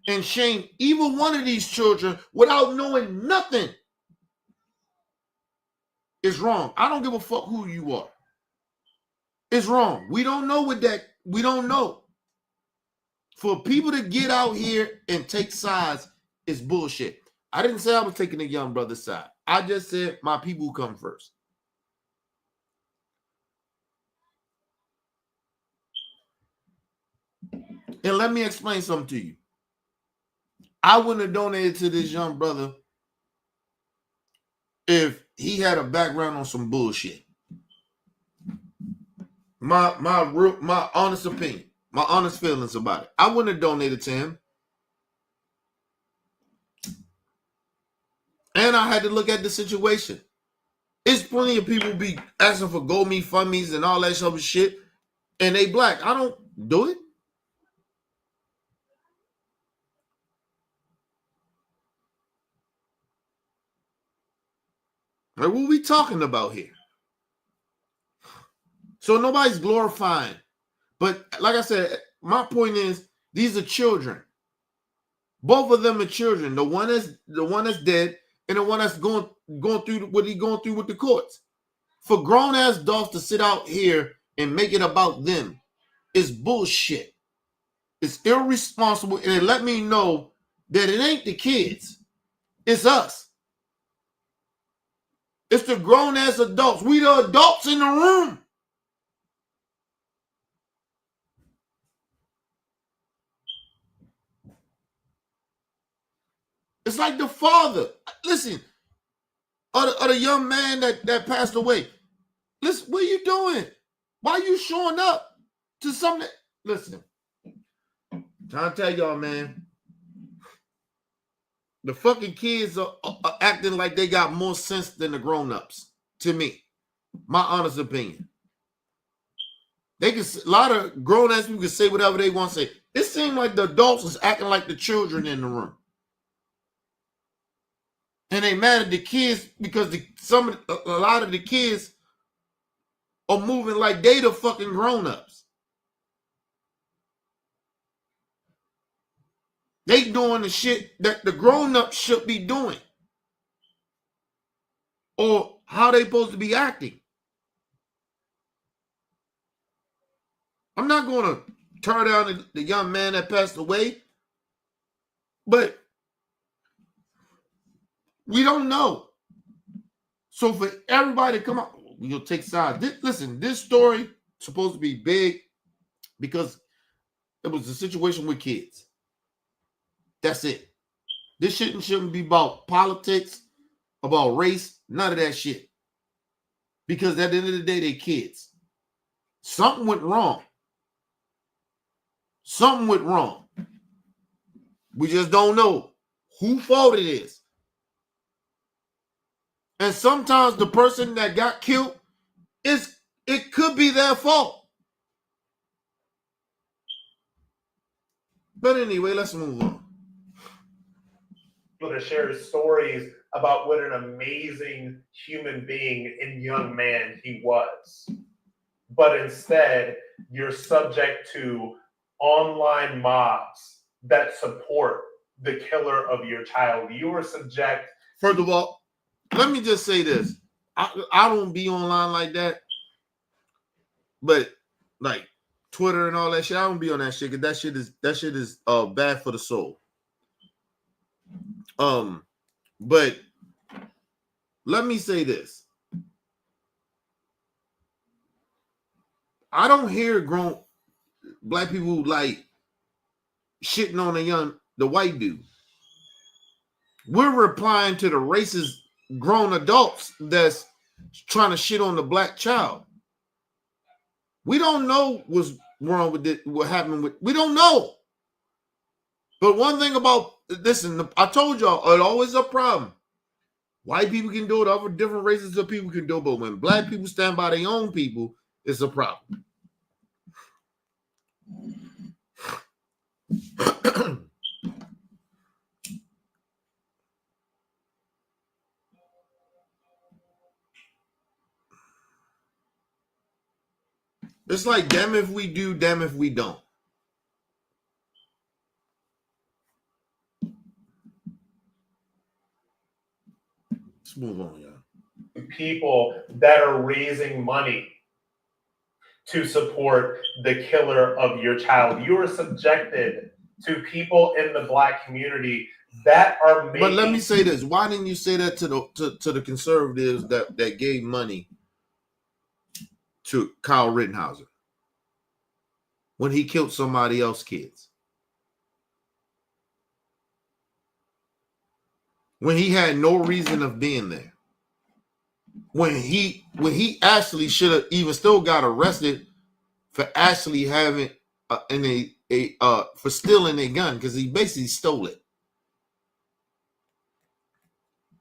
and shame either one of these children without knowing nothing is wrong. I don't give a fuck who you are. It's wrong. We don't know we don't know. For people to get out here and take sides is bullshit. I didn't say I was taking the young brother's side. I just said my people come first. And let me explain something to you. I wouldn't have donated to this young brother if he had a background on some bullshit. My honest opinion, my honest feelings about it. I wouldn't have donated to him. And I had to look at the situation. There's plenty of people be asking for GoMeFundMes and all that sort of shit, and they Black. I don't do it. Like, what are we talking about here? So nobody's glorifying. But like I said, my point is these are children. Both of them are children. The one that's dead and the one that's going through what he's going through with the courts. For grown ass dogs to sit out here and make it about them is bullshit. It's irresponsible, and it let me know that it ain't the kids. It's us. It's the grown-ass adults. We the adults in the room. It's like the father. Listen, or the young man that passed away. Listen, what are you doing? Why are you showing up to something? Listen, trying to tell y'all, man. The fucking kids are acting like they got more sense than the grown-ups, to me. My honest opinion. They can, a lot of grown-ass people can say whatever they want to say. It seems like the adults is acting like the children in the room. And they mad at the kids because a lot of the kids are moving like they the fucking grown-ups. They doing the shit that the grown-ups should be doing. Or how they supposed to be acting. I'm not going to tear down the young man that passed away, but we don't know. So for everybody to come out, we'll take sides. Listen, this story is supposed to be big because it was a situation with kids. That's it. This shouldn't be about politics, about race, none of that shit. Because at the end of the day, they kids. Something went wrong. Something went wrong. We just don't know whose fault it is. And sometimes the person that got killed, it could be their fault. But anyway, let's move on. To share stories about what an amazing human being and young man he was. But instead, you're subject to online mobs that support the killer of your child. You are subject. First of all, let me just say this. I don't be online like that. But like Twitter and all that shit, I don't be on that shit because that shit is bad for the soul. But let me say this. I don't hear grown black people like shitting on the white dude. We're replying to the racist grown adults that's trying to shit on the black child. We don't know what's wrong with it, what happened with, we don't know. But one thing about, listen, I told y'all, it's always a problem. White people can do it, other different races of people can do it, but when black people stand by their own people, it's a problem. It's like, damn if we do, damn if we don't. Let's move on, y'all. People that are raising money to support the killer of your child. You are subjected to people in the black community that are making. But let me say this: why didn't you say that to the conservatives that gave money to Kyle Rittenhouse when he killed somebody else's kids? When he had no reason of being there. When he actually should have even still got arrested for actually having for stealing a gun, because he basically stole it.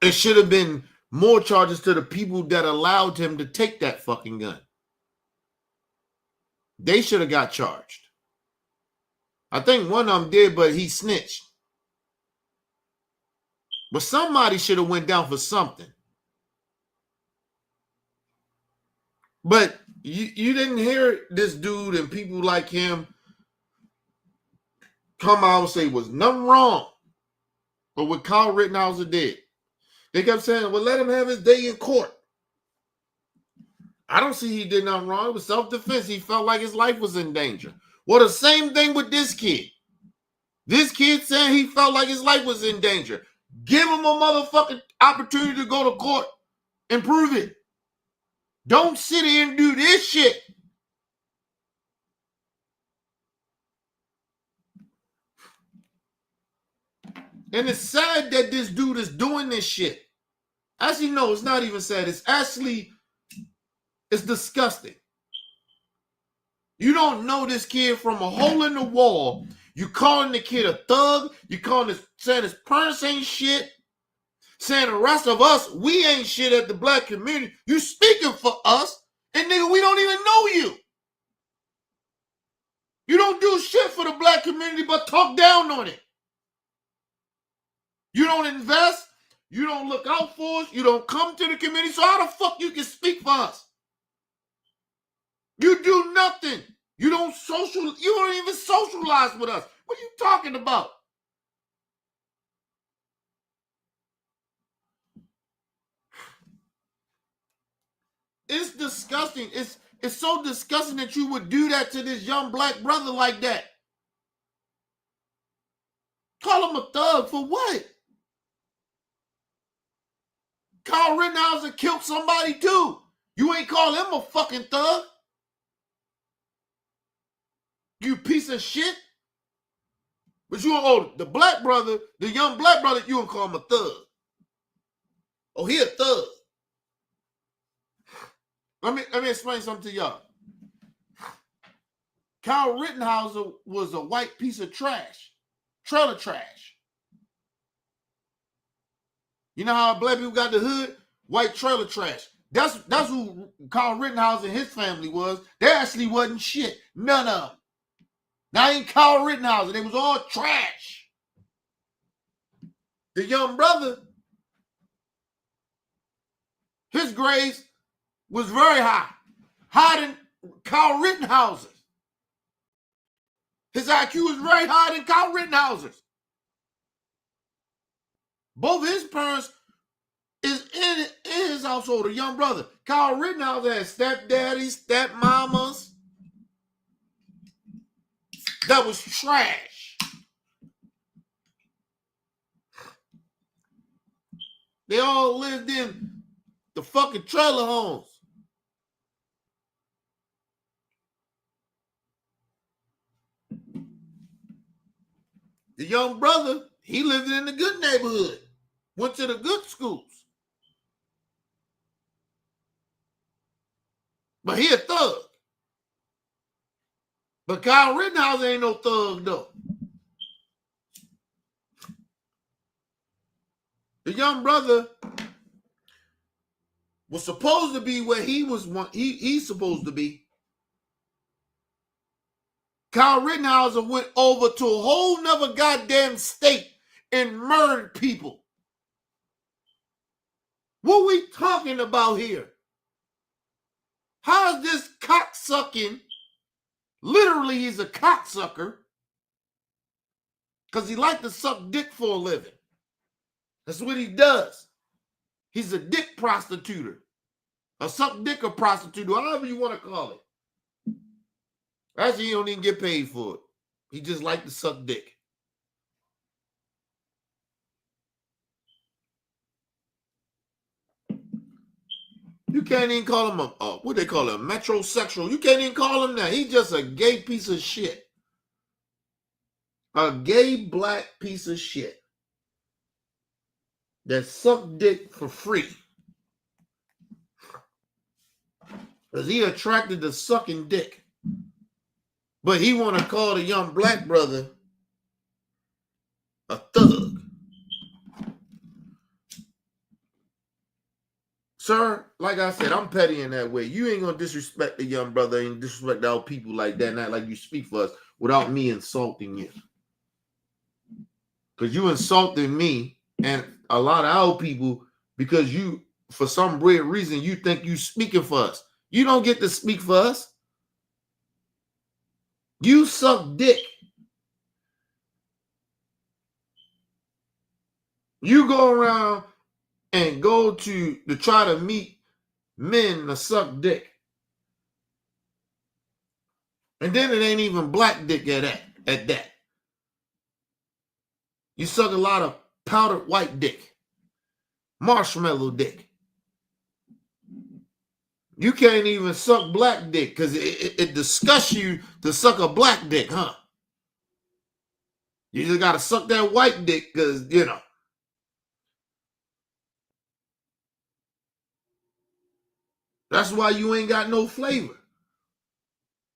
It should have been more charges to the people that allowed him to take that fucking gun. They should have got charged. I think one of them did, but he snitched. But somebody should have went down for something. But you didn't hear this dude and people like him come out and say was nothing wrong with what Kyle Rittenhouse did. They kept saying, well, let him have his day in court. I don't see he did nothing wrong. It was self-defense. He felt like his life was in danger. Well, the same thing with this kid. This kid saying he felt like his life was in danger. Give him a motherfucking opportunity to go to court and prove it. Don't sit here and do this shit. And it's sad that this dude is doing this shit. Actually, no, it's not even sad. It's disgusting. You don't know this kid from a hole in the wall. You calling the kid a thug. You saying his parents ain't shit. Saying the rest of us, we ain't shit at the black community. You speaking for us, and nigga, we don't even know you. You don't do shit for the black community but talk down on it. You don't invest. You don't look out for us. You don't come to the community. So how the fuck you can speak for us? You do nothing. You don't even socialize with us. What are you talking about? It's disgusting. It's so disgusting that you would do that to this young black brother like that. Call him a thug for what? Kyle Rittenhouse killed somebody too. You ain't call him a fucking thug. You piece of shit. But the black brother, the young black brother, you don't call him a thug. Oh, he a thug. Let me explain something to y'all. Kyle Rittenhouse was a white piece of trash. Trailer trash. You know how black people got the hood? White trailer trash. That's who Kyle Rittenhouse and his family was. They actually wasn't shit. None of them. Now ain't Kyle Rittenhouse. They was all trash. The young brother, his grades was very high. Higher than Kyle Rittenhouse's. His IQ was very higher than Kyle Rittenhouse's. Both his parents is in his household, a young brother. Kyle Rittenhouse had stepdaddies, stepmamas. That was trash. They all lived in the fucking trailer homes. The young brother, he lived in the good neighborhood. Went to the good schools. But he a thug. But Kyle Rittenhouse ain't no thug, though. The young brother was supposed to be where he's supposed to be. Kyle Rittenhouse went over to a whole nother goddamn state and murdered people. What we talking about here? How is this cocksucking? Literally, he's a cocksucker because he likes to suck dick for a living. That's what he does. He's a dick prostituter. A suck dick or prostitute, however you want to call it. Actually, he don't even get paid for it. He just like to suck dick. You can't even call him what they call him, metrosexual. You can't even call him that. He's just a gay piece of shit. A gay black piece of shit that suck dick for free. Because he attracted to sucking dick. But he want to call the young black brother a thug. Sir, like I said, I'm petty in that way. You ain't going to disrespect the young brother and disrespect our people like that, not like you speak for us without me insulting you. Because you insulted me and a lot of our people because you, for some weird reason, you think you speaking for us. You don't get to speak for us. You suck dick. You go around and go to try to meet men to suck dick. And then it ain't even black dick at that. You suck a lot of powdered white dick. Marshmallow dick. You can't even suck black dick because it disgusts you to suck a black dick, huh? You just got to suck that white dick because, you know. That's why you ain't got no flavor.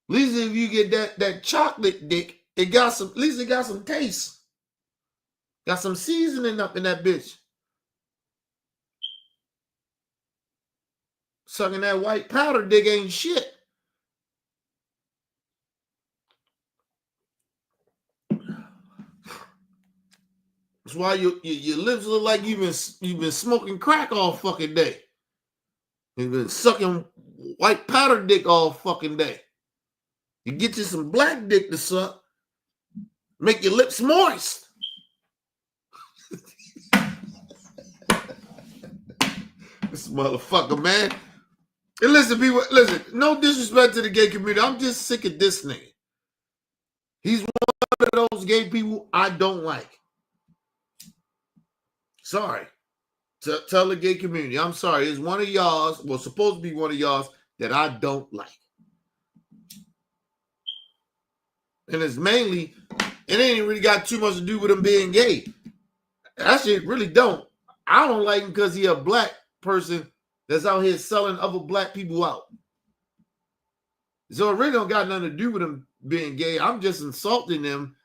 At least if you get that chocolate dick, it got some, at least it got some taste. Got some seasoning up in that bitch. Sucking that white powder dick ain't shit. That's why your lips look like you've been smoking crack all fucking day. You've been sucking white powder dick all fucking day. You get you some black dick to suck, make your lips moist. This motherfucker, man. And listen, people, listen, no disrespect to the gay community. I'm just sick of this nigga. He's one of those gay people I don't like. Sorry. Tell the gay community. I'm sorry. It's one of y'all's, well, supposed to be one of y'all's that I don't like. And it's mainly, it ain't really got too much to do with him being gay. That shit really don't. I don't like him because he a black person that's out here selling other black people out. So it really don't got nothing to do with him being gay. I'm just insulting him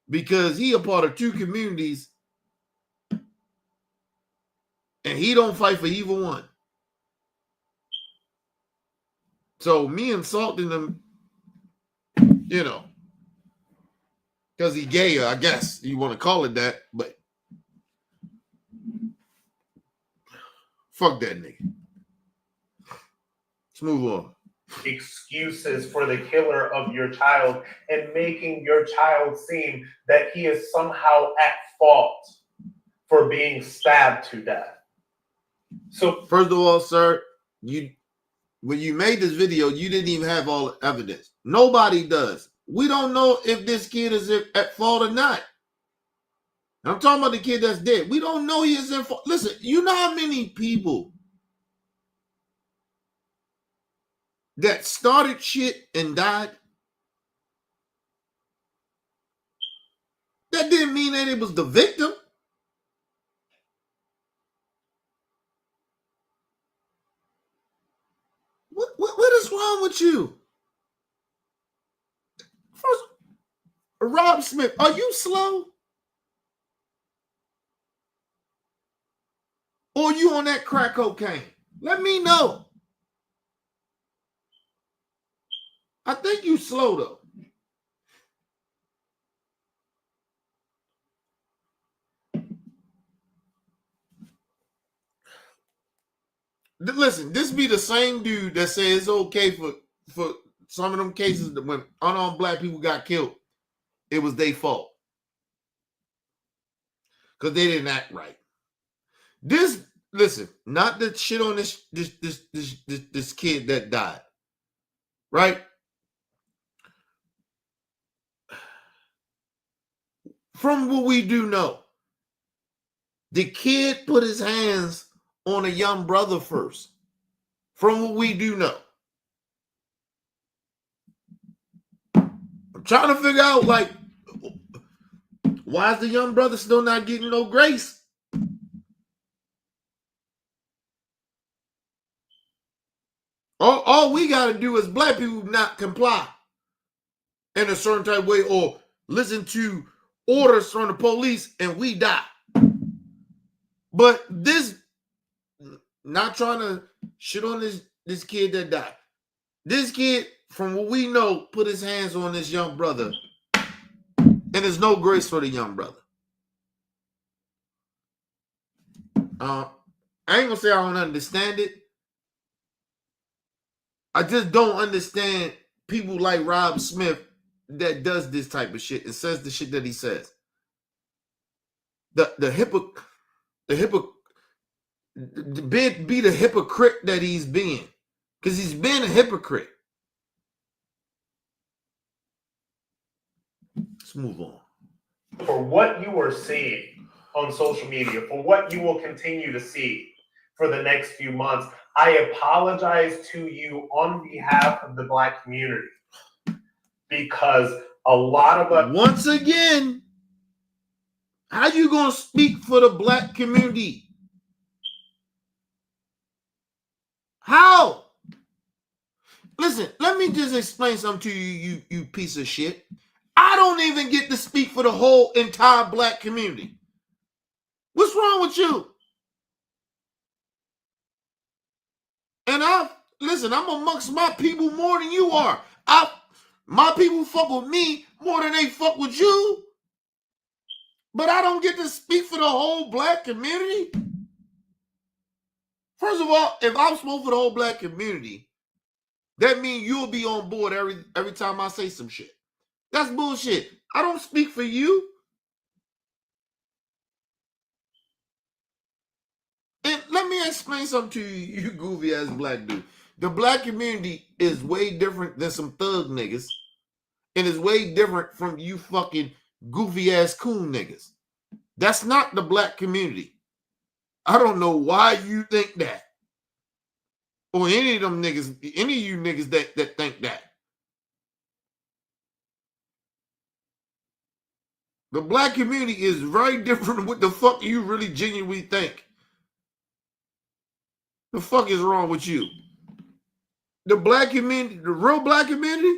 because he a part of two communities and he don't fight for either one. So me insulting him, you know, because he gay, I guess you want to call it that, but fuck that nigga. Let's move on. Excuses for the killer of your child and making your child seem that he is somehow at fault for being stabbed to death. So first of all, sir, when you made this video, you didn't even have all the evidence. Nobody does. We don't know if this kid is at fault or not. I'm talking about the kid that's dead. We don't know he is at fault. Listen, you know how many people that started shit and died? That didn't mean that it was the victim. What is wrong with you? First, Rob Smith, are you slow? Or you on that crack cocaine? Let me know. I think you slow though. Listen, this be the same dude that says it's okay for some of them cases that when unarmed black people got killed, it was their fault. Because they didn't act right. This, listen, not the shit on this kid that died. Right? From what we do know, the kid put his hands on a young brother first. From what we do know. I'm trying to figure out, like, why is the young brother still not getting no grace? All we got to do as black people not comply in a certain type of way or listen to orders from the police and we die. But this, not trying to shit on this kid that died. This kid, from what we know, put his hands on this young brother and there's no grace for the young brother. I ain't gonna say I don't understand it. I just don't understand people like Rob Smith that does this type of shit and says the shit that he says. Be the hypocrite that he's being, because he's been a hypocrite. Let's move on. For what you are seeing on social media, for what you will continue to see for the next few months, I apologize to you on behalf of the Black community, because a lot of us. Once again, how you gonna speak for the Black community? How? Listen, let me just explain something to you, you piece of shit. I don't even get to speak for the whole entire Black community. What's wrong with you? And I'm amongst my people more than you are. My people fuck with me more than they fuck with you. But I don't get to speak for the whole Black community. First of all, if I'm spoke for the whole Black community, that means you'll be on board every time I say some shit. That's bullshit. I don't speak for you. And let me explain something to you, you goofy ass Black dude. The Black community is way different than some thug niggas. And is way different from you fucking goofy ass coon niggas. That's not the Black community. I don't know why you think that. Or any of them niggas, any of you niggas that think that. The Black community is very different from what the fuck you really genuinely think. The fuck is wrong with you? The Black community, the real Black community,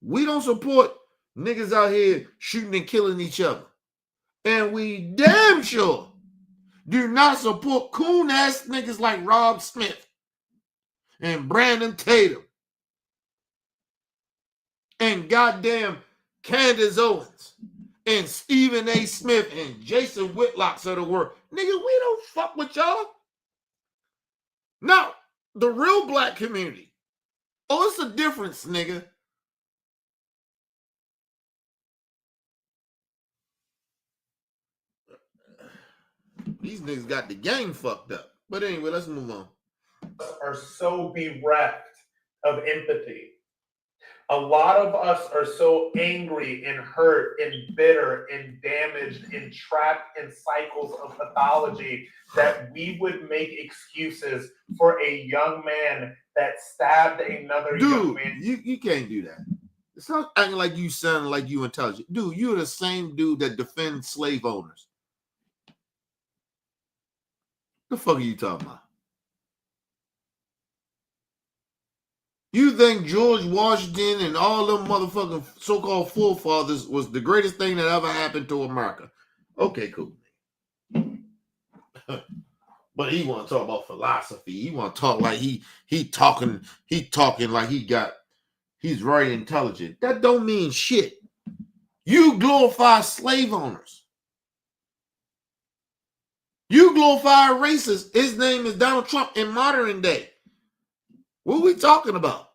we don't support niggas out here shooting and killing each other. And we damn sure do not support coon ass niggas like Rob Smith and Brandon Tatum and goddamn Candace Owens and Stephen A. Smith and Jason Whitlocks of the world. Nigga, we don't fuck with y'all. No, the real Black community. Oh, it's a difference, nigga. These niggas got the game fucked up. But anyway, let's move on. Are so bereft of empathy. A lot of us are so angry and hurt and bitter and damaged and trapped in cycles of pathology that we would make excuses for a young man that stabbed another young man. Dude, you can't do that. It's not acting like you sound like you intelligent. Dude, you're the same dude that defends slave owners. The fuck are you talking about? You think George Washington and all them motherfucking so-called forefathers was the greatest thing that ever happened to America? Okay, cool. But he want to talk about philosophy. He want to talk like he talking like he's very intelligent. That don't mean shit. You glorify slave owners. You glorify racists. His name is Donald Trump in modern day. What are we talking about?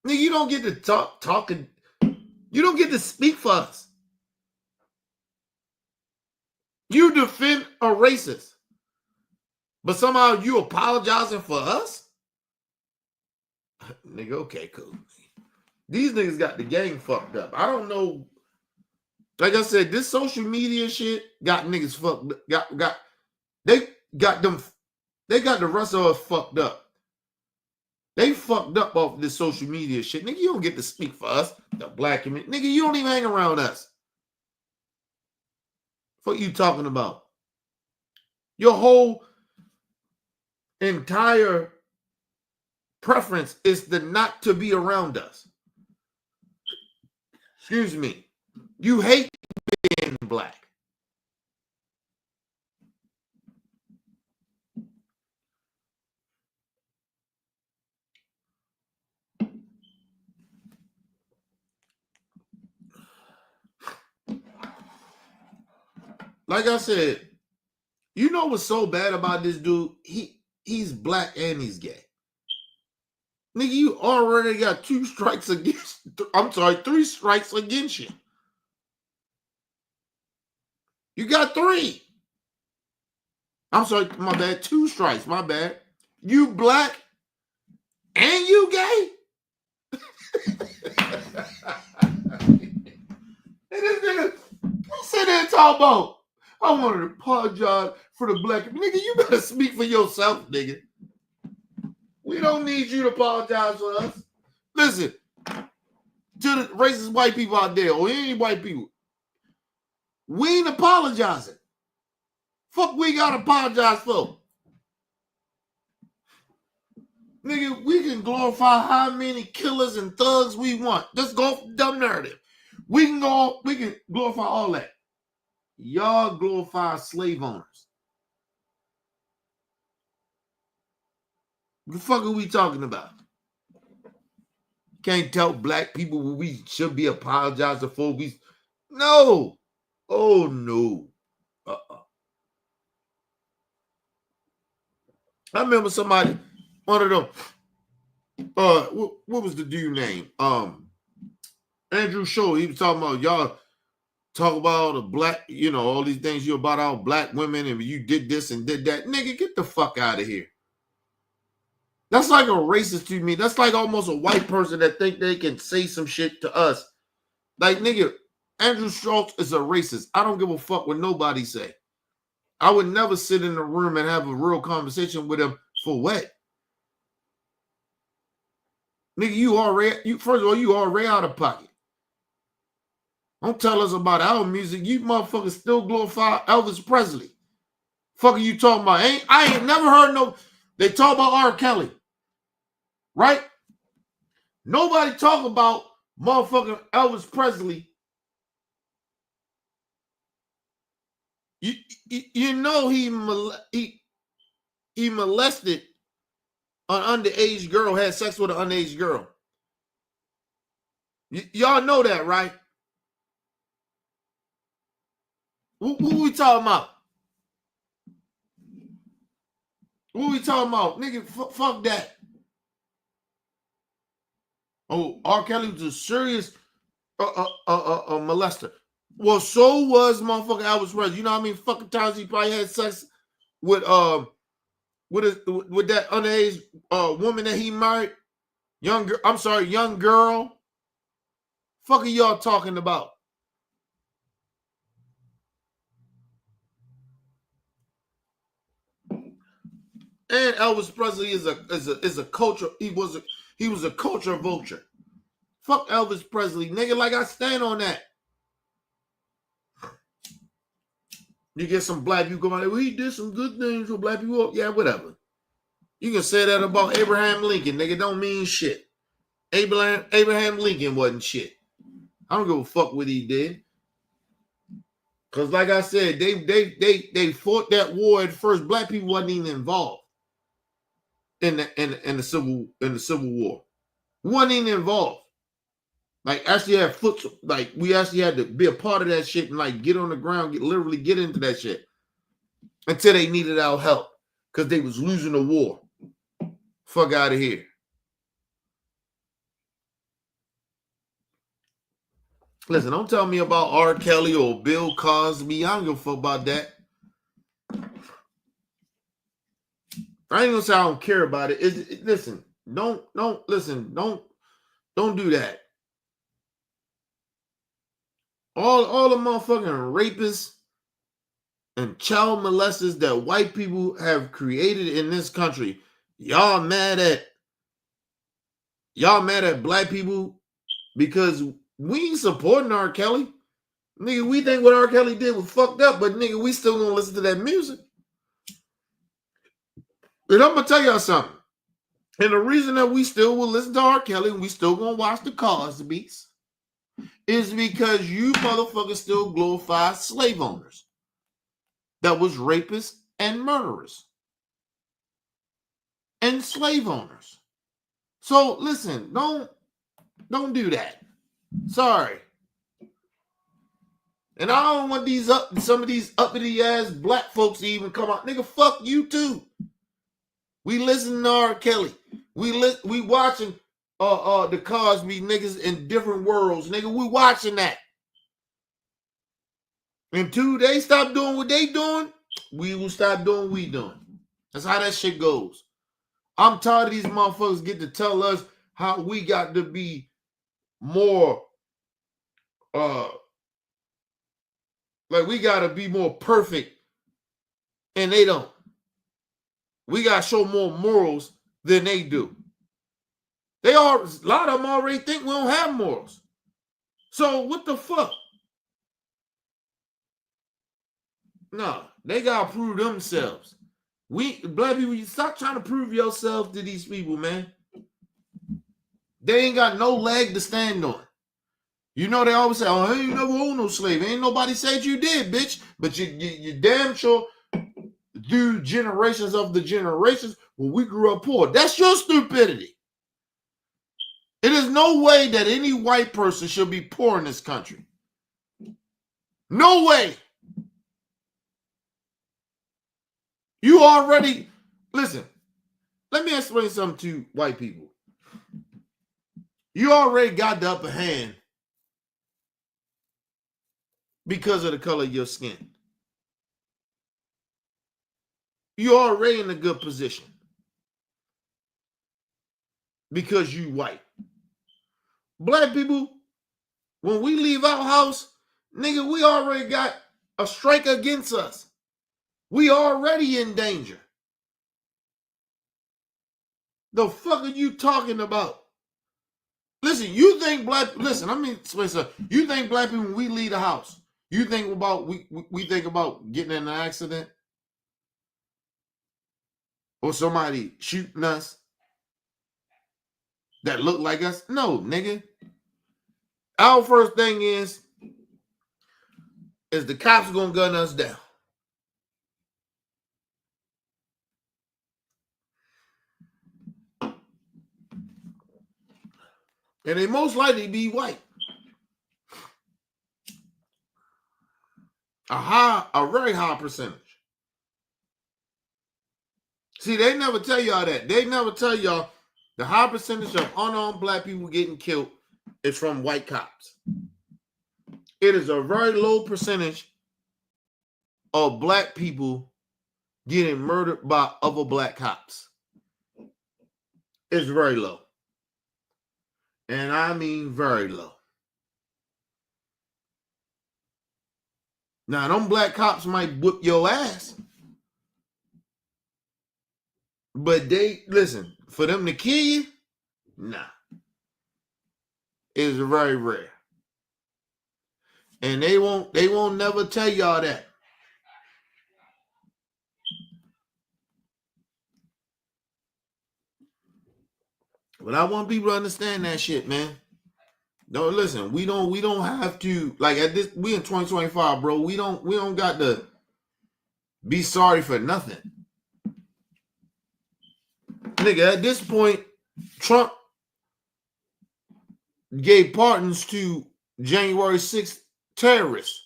Nigga, you don't get to talking. You don't get to speak for us. You defend a racist. But somehow you apologizing for us? Nigga, okay, cool. These niggas got the game fucked up. I don't know. Like I said, this social media shit got niggas fucked up. They got the rest of us fucked up. They fucked up off this social media shit. Nigga, you don't get to speak for us, the Black community. Nigga, you don't even hang around us. What you talking about? Your whole entire preference is not to be around us. Excuse me. You hate being Black. Like I said, you know what's so bad about this dude? He's Black and he's gay. Nigga, you already got 3 strikes against you. You got 3. I'm sorry, my bad. 2 strikes, my bad. You Black and you gay? And this nigga sit there and talk about, I want to apologize for the Black. Nigga, you better speak for yourself, nigga. We don't need you to apologize for us. Listen, to the racist white people out there, or any white people, we ain't apologizing. Fuck, we gotta apologize for. Nigga, we can glorify how many killers and thugs we want. Just go for the dumb narrative. We can glorify all that. Y'all glorify slave owners. What the fuck are we talking about? Can't tell black people what we should be apologizing for. No. Oh no. I remember somebody, one of them, what was the dude name? Andrew Shaw. He was talking about y'all talk about the black, all these things you about all black women and you did this and did that. Nigga, get the fuck out of here. That's like a racist to me. That's like almost a white person that think they can say some shit to us. Like, nigga, Andrew Schultz is a racist. I don't give a fuck what nobody say. I would never sit in a room and have a real conversation with him for what? Nigga, first of all, you already out of pocket. Don't tell us about our music. You motherfuckers still glorify Elvis Presley. Fuck are you talking about? I ain't never heard no. They talk about R. Kelly, right? Nobody talk about motherfucking Elvis Presley. You know he molested an underage girl, had sex with an underage girl. Y'all know that, right? Who we talking about? Who we talking about? Nigga, fuck that. Oh, R. Kelly was a serious molester. Well, so was motherfucking Elvis Presley. You know how many fucking times he probably had sex with that underage woman that he married? Young girl. Fuck are y'all talking about? And Elvis Presley is a culture. He was a culture vulture. Fuck Elvis Presley, nigga. Like, I stand on that. You get some black people going, well, he did some good things for black people. Yeah, whatever. You can say that about Abraham Lincoln, nigga. Don't mean shit. Abraham Lincoln wasn't shit. I don't give a fuck what he did. Cause like I said, they fought that war at first. Black people wasn't even involved in the civil war. We wasn't even involved. Like, actually had we actually had to be a part of that shit and like get on the ground, literally get into that shit until they needed our help because they was losing the war. Fuck out of here. Listen, don't tell me about R. Kelly or Bill Cosby. I don't give a fuck about that. I ain't gonna say I don't care about it. Listen, don't do that. All the motherfucking rapists and child molesters that white people have created in this country, y'all mad at black people because we ain't supporting R. Kelly. Nigga, we think what R. Kelly did was fucked up, but nigga, we still gonna listen to that music. And I'm gonna tell y'all something. And the reason that we still will listen to R. Kelly and we still gonna watch the Cosby's is because you motherfuckers still glorify slave owners that was rapists and murderers and slave owners. So listen, don't do that. Sorry. And I don't want some of these uppity ass black folks to even come out. Nigga, fuck you too. We listen to R. Kelly. We watching the Cosby niggas in different worlds. Nigga, we watching that. Until they stop doing what they doing, we will stop doing what we doing. That's how that shit goes. I'm tired of these motherfuckers get to tell us how we got to be more like we got to be more perfect, and they don't. We got to show more morals, than they do. A lot of them already think we don't have morals. So what the fuck? No, they gotta prove themselves. We black people, you stop trying to prove yourself to these people, man. They ain't got no leg to stand on. You know, they always say, oh, you never owned no slave. Ain't nobody said you did, bitch. But you damn sure through generations of the generations when we grew up poor. That's your stupidity. It is no way that any white person should be poor in this country. No way. You already, listen, let me explain something to white people. You already got the upper hand because of the color of your skin. You're already in a good position because you white. Black people, when we leave our house, nigga, we already got a strike against us. We already in danger. The fuck are you talking about? Listen, you think let me explain something. You think black people, when we leave the house, you think about, we think about getting in an accident? Or somebody shooting us that look like us? No, nigga. Our first thing is the cops gonna gun us down. And they most likely be white. A very high percentage. See, they never tell y'all that. They never tell y'all the high percentage of unarmed black people getting killed is from white cops. It is a very low percentage of black people getting murdered by other black cops. It's very low. And I mean very low. Now, them black cops might whip your ass. But listen, for them to kill you, nah. It's very rare. And they won't never tell y'all that. But I want people to understand that shit, man. No, listen, we don't have to, like, at this, we in 2025, bro. We don't got to be sorry for nothing. Nigga, at this point, Trump gave pardons to January 6th terrorists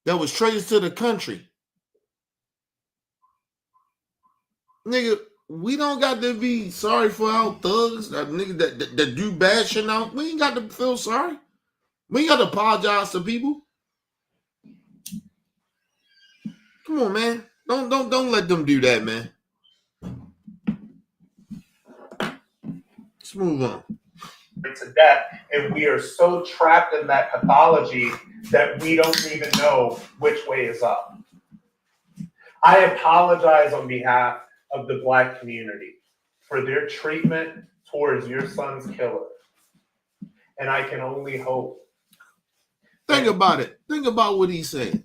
that was traitors to the country. Nigga, we don't got to be sorry for our thugs, that nigga that do bad shit now. We ain't got to feel sorry. We ain't got to apologize to people. Come on, man. Don't let them do that, man. Let's move on. To death, and we are so trapped in that pathology that we don't even know which way is up. I apologize on behalf of the black community for their treatment towards your son's killer. And I can only hope. Think about it. Think about what he's saying.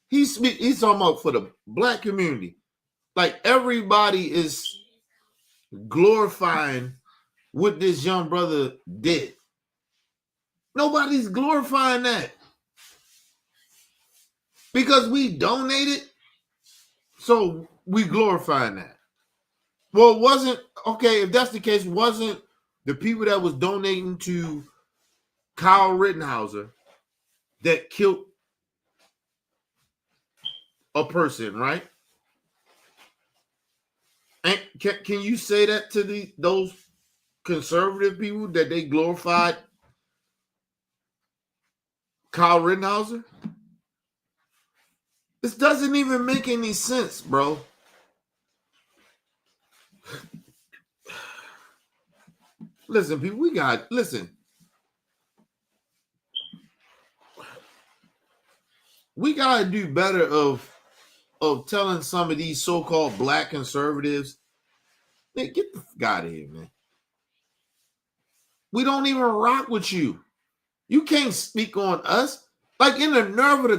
He's talking about for the black community. Like, everybody is glorifying what this young brother did. Nobody's glorifying that. Because we donated, so we glorifying that. Well, it wasn't, okay, if that's the case, wasn't the people that was donating to Kyle Rittenhauser that killed a person, right? And can you say that to those conservative people that they glorified Kyle Rittenhauser? This doesn't even make any sense, bro. Listen, people, listen. We gotta do better of telling some of these so-called black conservatives Nigga, get the fuck out of here, man. We don't even rock with you. You can't speak on us. Like, in the nerve of the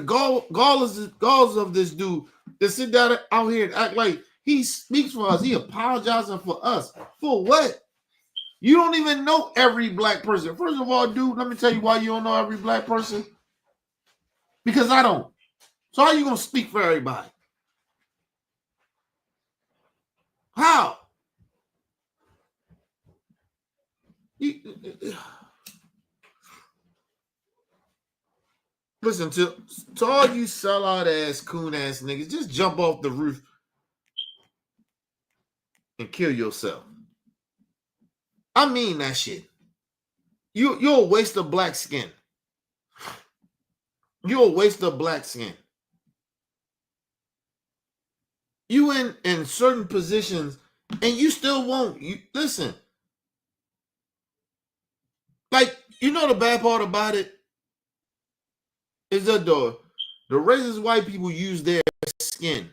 galls of this dude to sit down out here and act like he speaks for us. He apologizing for us. For what? You don't even know every black person. First of all, dude, let me tell you why you don't know every black person. Because I don't. So how are you going to speak for everybody? How? Listen, to all you sellout ass, coon ass niggas, just jump off the roof and kill yourself. I mean that shit. You're a waste of black skin. You're a waste of black skin. You in certain positions and you still won't. You listen. Like, you know the bad part about it is that the racist white people use their skin,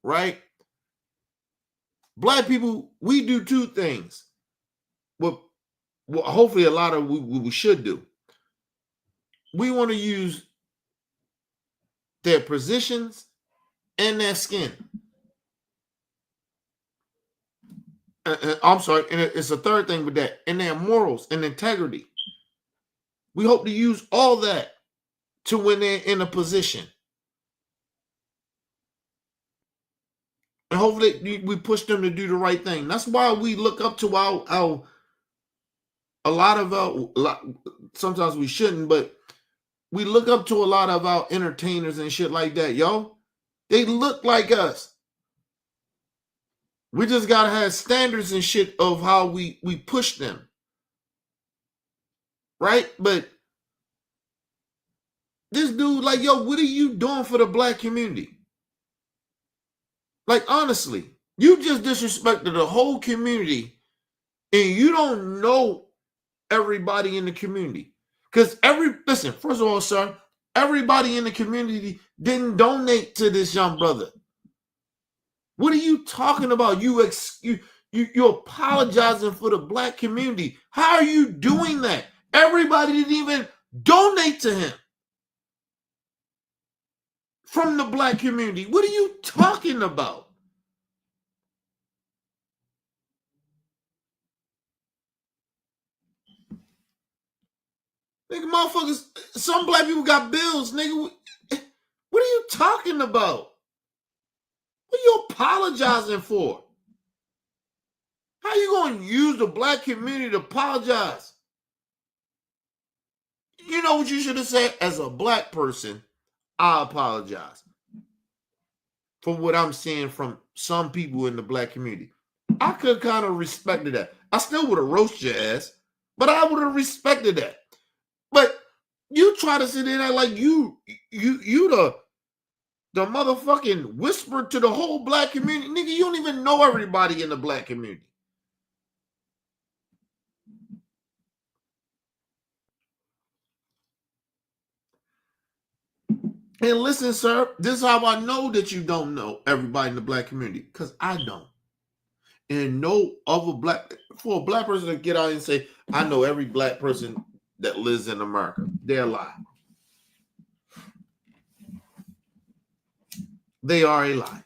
right? Black people, we do two things. Well, hopefully a lot of we should do. We want to use their positions and their skin. I'm sorry, and it's a third thing with that, and their morals and integrity. We hope to use all that to when they're in a position. And hopefully we push them to do the right thing. That's why we look up to sometimes we shouldn't, but we look up to a lot of our entertainers and shit like that, yo. They look like us. We just gotta have standards and shit of how we push them. Right? But this dude, like, yo, what are you doing for the black community? Like, honestly, you just disrespected the whole community and you don't know everybody in the community. Because listen, first of all, sir, everybody in the community didn't donate to this young brother. What are you talking about? You're apologizing for the black community. How are you doing that? Everybody didn't even donate to him from the black community. What are you talking about? Nigga, motherfuckers, some black people got bills, nigga. What are you talking about? What are you apologizing for? How you going to use the black community to apologize? You know what you should have said? As a black person, I apologize for what I'm seeing from some people in the black community. I could kind of respected that. I still would have roasted your ass, but I would have respected that. But you try to sit in there like you the motherfucking whisper to the whole black community. Nigga, you don't even know everybody in the black community. And listen, sir, this is how I know that you don't know everybody in the black community, because I don't. And no other for a black person to get out and say, I know every black person that lives in America, they're a lie. They are a lie.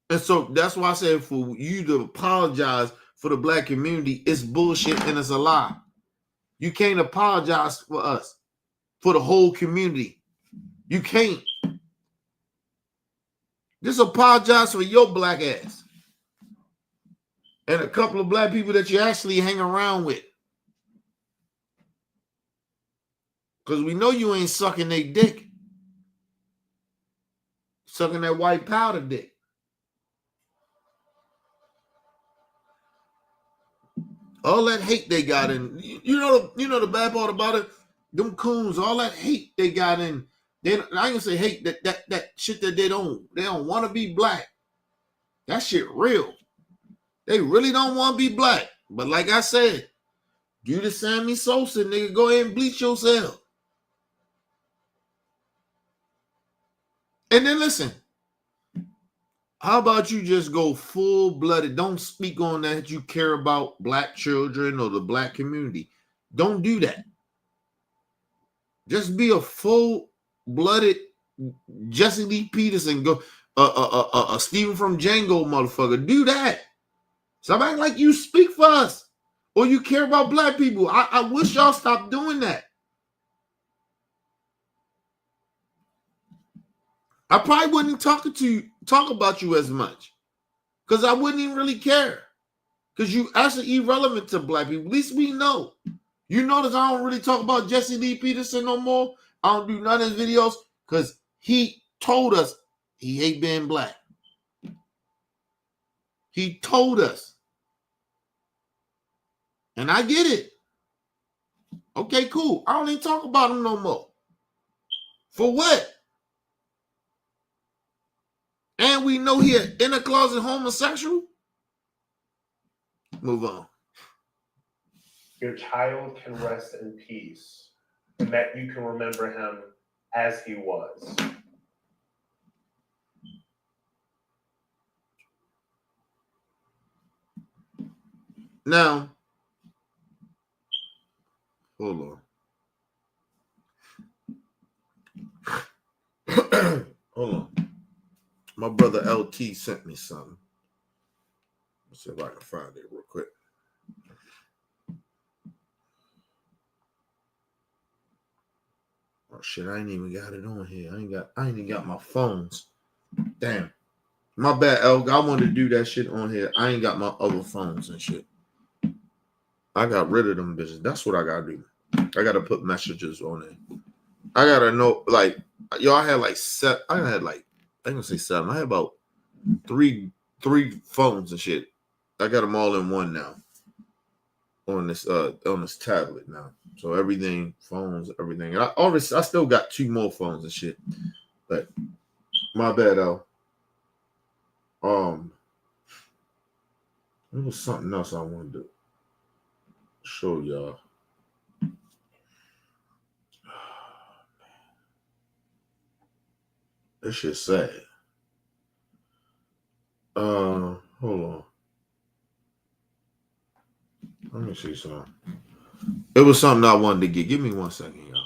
And so that's why I said for you to apologize for the black community, it's bullshit and it's a lie. You can't apologize for us, for the whole community. You can't. Just apologize for your black ass and a couple of black people that you actually hang around with. Because we know you ain't sucking their dick. Sucking that white powder dick. All that hate they got in. You know the bad part about it? Them coons, all that hate they got in. I ain't gonna say hate, that shit that they don't want to be black. That shit real. They really don't want to be black. But like I said, you the Sammy Sosa, nigga, go ahead and bleach yourself. And then listen, How about you just go full-blooded? Don't speak on that you care about black children or the black community. Don't do that. Just be a full-blooded Jesse Lee Peterson, go Stephen from Django motherfucker. Do that. Stop acting like you speak for us or you care about black people. I wish y'all stopped doing that. I probably wouldn't talk about you as much because I wouldn't even really care because you actually irrelevant to black people. At least we know. You notice I don't really talk about Jesse Lee Peterson no more. I don't do none of his videos because he told us he hate being black. He told us. And I get it. Okay, cool. I don't even talk about him no more. For what? And we know he an inner closet homosexual? Move on. Your child can rest in peace, and that you can remember him as he was. Now, hold on. Hold on. My brother LT sent me something. Let's see if I can find it real quick. Oh shit, I ain't even got it on here. I ain't even got my phones. Damn. My bad, Elg. I wanted to do that shit on here. I ain't got my other phones and shit. I got rid of them bitches. That's what I gotta do. I gotta put messages on it. I gotta know, like, y'all had like set. I had like, I ain't gonna say 7. I had about three phones and shit. I got them all in one now. On this tablet now. So everything, phones, everything. And I still got 2 more phones and shit. But my bad, though. There was something else I wanted to show y'all. This shit sad. Hold on. Let me see something. It was something I wanted to get. Give me 1 second, y'all.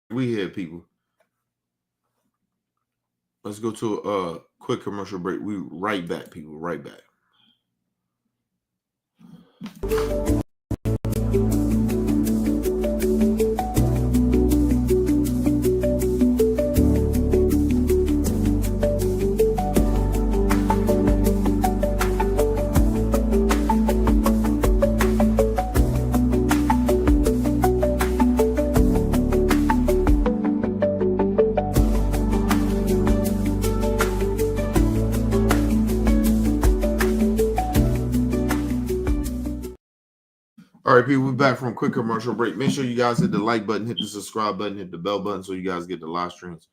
We here, people. Let's go to a quick commercial break. We right back, people. Right back. All right, people, we're back from a quick commercial break. Make sure you guys hit the like button, hit the subscribe button, hit the bell button so you guys get the live streams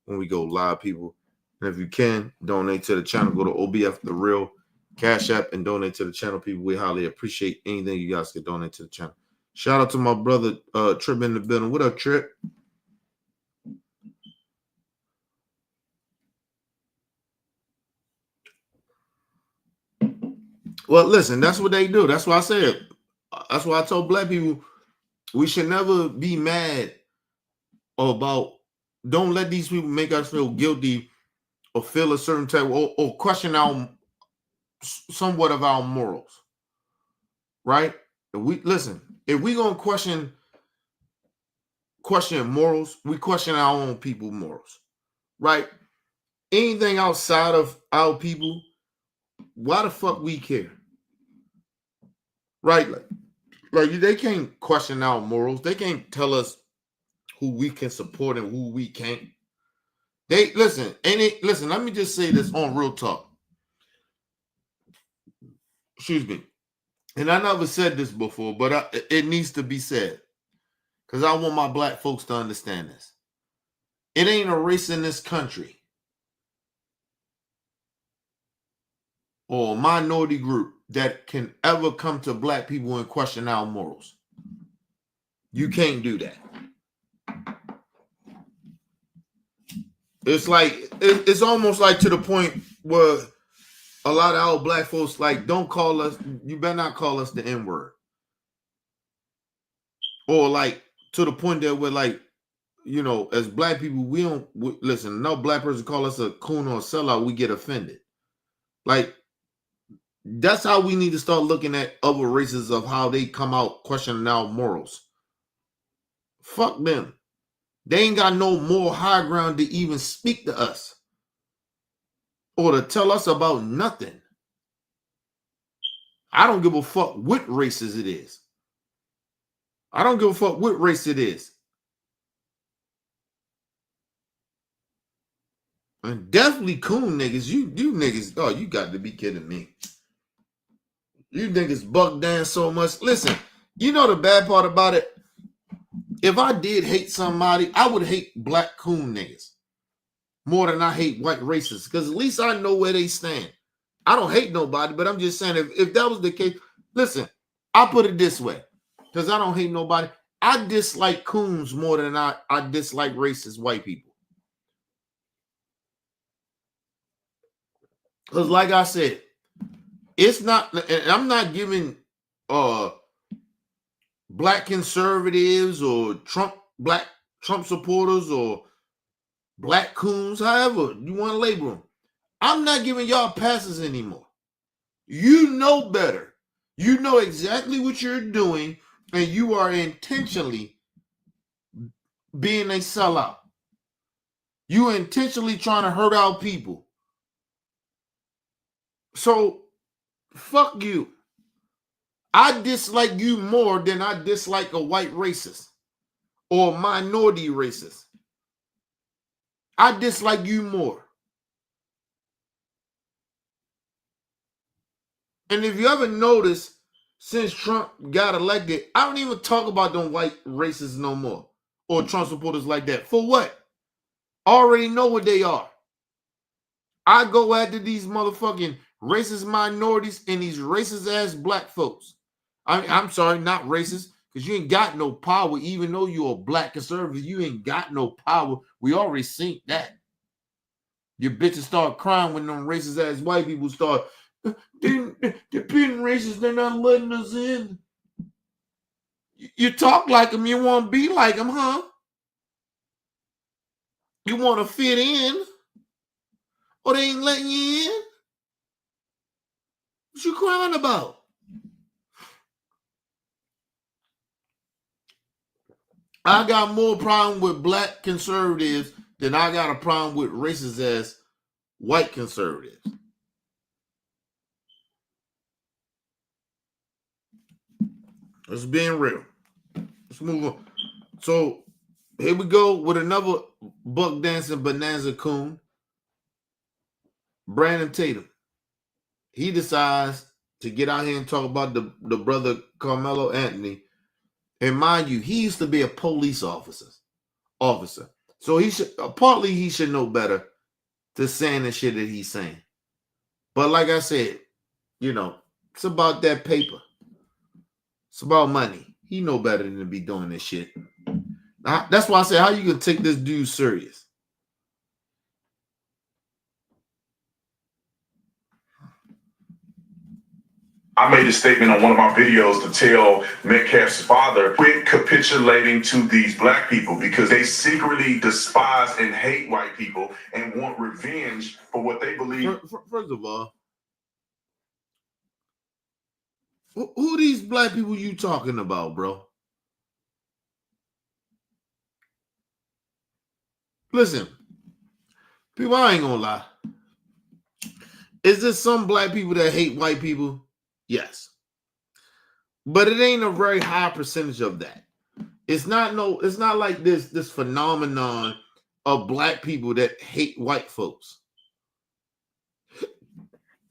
when we go live, people. And if you can, donate to the channel. Go to OBF The Real Cash App and donate to the channel, people. We highly appreciate anything you guys can donate to the channel. Shout out to my brother Trip in the building. What up, Trip? Well, listen, that's what they do. That's why I said. That's why I told black people we should never be mad about. Don't let these people make us feel guilty or feel a certain type or question our somewhat of our morals. Right? If we gonna question morals, we question our own people morals. Right? Anything outside of our people, why the fuck we care? Right? Like they can't question our morals. They can't tell us who we can support and who we can't. Listen, let me just say this on real talk. Excuse me. And I never said this before, but it needs to be said. Because I want my black folks to understand this. It ain't a race in this country or a minority group that can ever come to black people and question our morals. You can't do that. It's like, it's almost like to the point where a lot of our black folks like, don't call us, you better not call us the N-word. Or like to the point that we're like, you know, as black people, listen, no black person call us a coon or a sellout, we get offended. Like, that's how we need to start looking at other races of how they come out questioning our morals. Fuck them. They ain't got no more high ground to even speak to us or to tell us about nothing. I don't give a fuck what races it is. I don't give a fuck what race it is. And definitely coon niggas. You niggas, oh, you got to be kidding me. You niggas buck down so much. Listen, you know the bad part about it? If I did hate somebody, I would hate black coon niggas more than I hate white racists, because at least I know where they stand. I don't hate nobody, but I'm just saying, if that was the case, listen, I'll put it this way, because I don't hate nobody. I dislike coons more than I dislike racist white people. Because like I said, it's not, and I'm not giving black conservatives or black Trump supporters or black coons, however you want to label them. I'm not giving y'all passes anymore. You know better. You know exactly what you're doing, and you are intentionally being a sellout. You are intentionally trying to hurt our people. So, fuck you. I dislike you more than I dislike a white racist or minority racist. I dislike you more. And if you ever notice, since Trump got elected, I don't even talk about them white racists no more or Trump supporters like that. For what? I already know what they are. I go after these motherfucking racist minorities and these racist ass black folks. I'm sorry, not racist, because you ain't got no power. Even though you're a black conservative, you ain't got no power. We already seen that. Your bitches start crying when them racist ass white people start. They're being racist. They're not letting us in. You talk like them. You want to be like them, huh? You want to fit in, or they ain't letting you in? What you crying about? I got more problem with black conservatives than I got a problem with racist ass white conservatives. Let's being real. Let's move on. So here we go with another buck dancing bonanza coon. Brandon Tatum. He decides to get out here and talk about the brother Carmelo Anthony. And mind you, he used to be a police officer. So he should know better to saying the shit that he's saying. But like I said, You know, it's about that paper. It's about money. He know better than to be doing this shit. That's why I say, how you gonna take this dude serious? I made a statement on one of my videos to tell Metcalf's father, quit capitulating to these black people because they secretly despise and hate white people and want revenge for what they believe. First of all, who these black people you talking about, bro? Listen, people, I ain't gonna lie. Is there some black people that hate white people? Yes. But it ain't a very high percentage of that. It's not like this phenomenon of black people that hate white folks.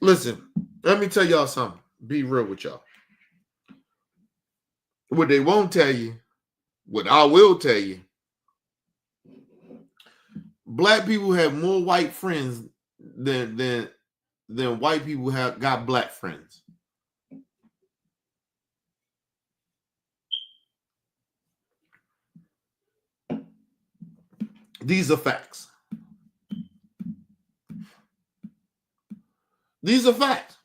Listen, let me tell y'all something. Be real with y'all. What they won't tell you, what I will tell you, black people have more white friends than white people have got black friends. These are facts. These are facts.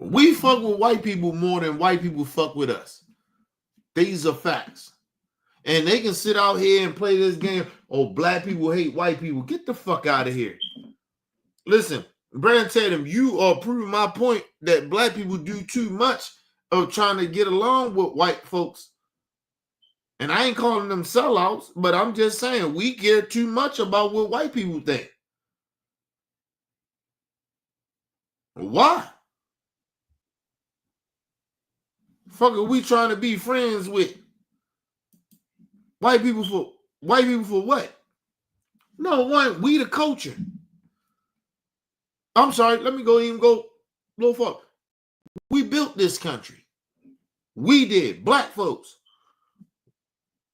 We fuck with white people more than white people fuck with us. These are facts. And they can sit out here and play this game. Oh, black people hate white people. Get the fuck out of here. Listen, Brandon Tatum, you are proving my point that black people do too much of trying to get along with white folks. And I ain't calling them sellouts, but I'm just saying we care too much about what white people think. Why? Fuck are we trying to be friends with? White people for what? No, one, we the culture. I'm sorry, let me go a little far. We built this country. We did, black folks.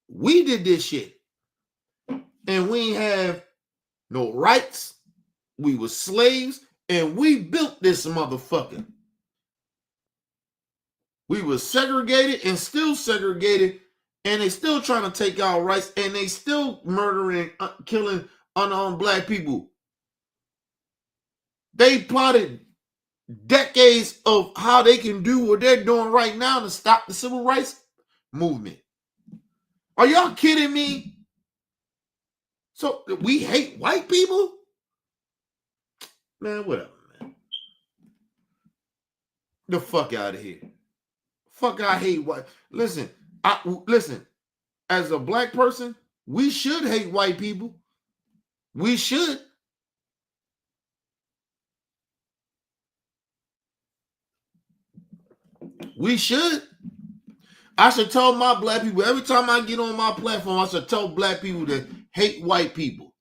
We did this shit. And we ain't have no rights. We were slaves, and we built this motherfucker. We were segregated and still segregated, and they still trying to take our rights, and they still murdering, killing unarmed black people. They plotted decades of how they can do what they're doing right now to stop the civil rights movement. Are y'all kidding me? So we hate white people? Man, whatever, man. The fuck out of here. Fuck, I hate white. Listen, as a black person, we should hate white people. We should. We should. I should tell my black people, every time I get on my platform, I should tell black people to hate white people.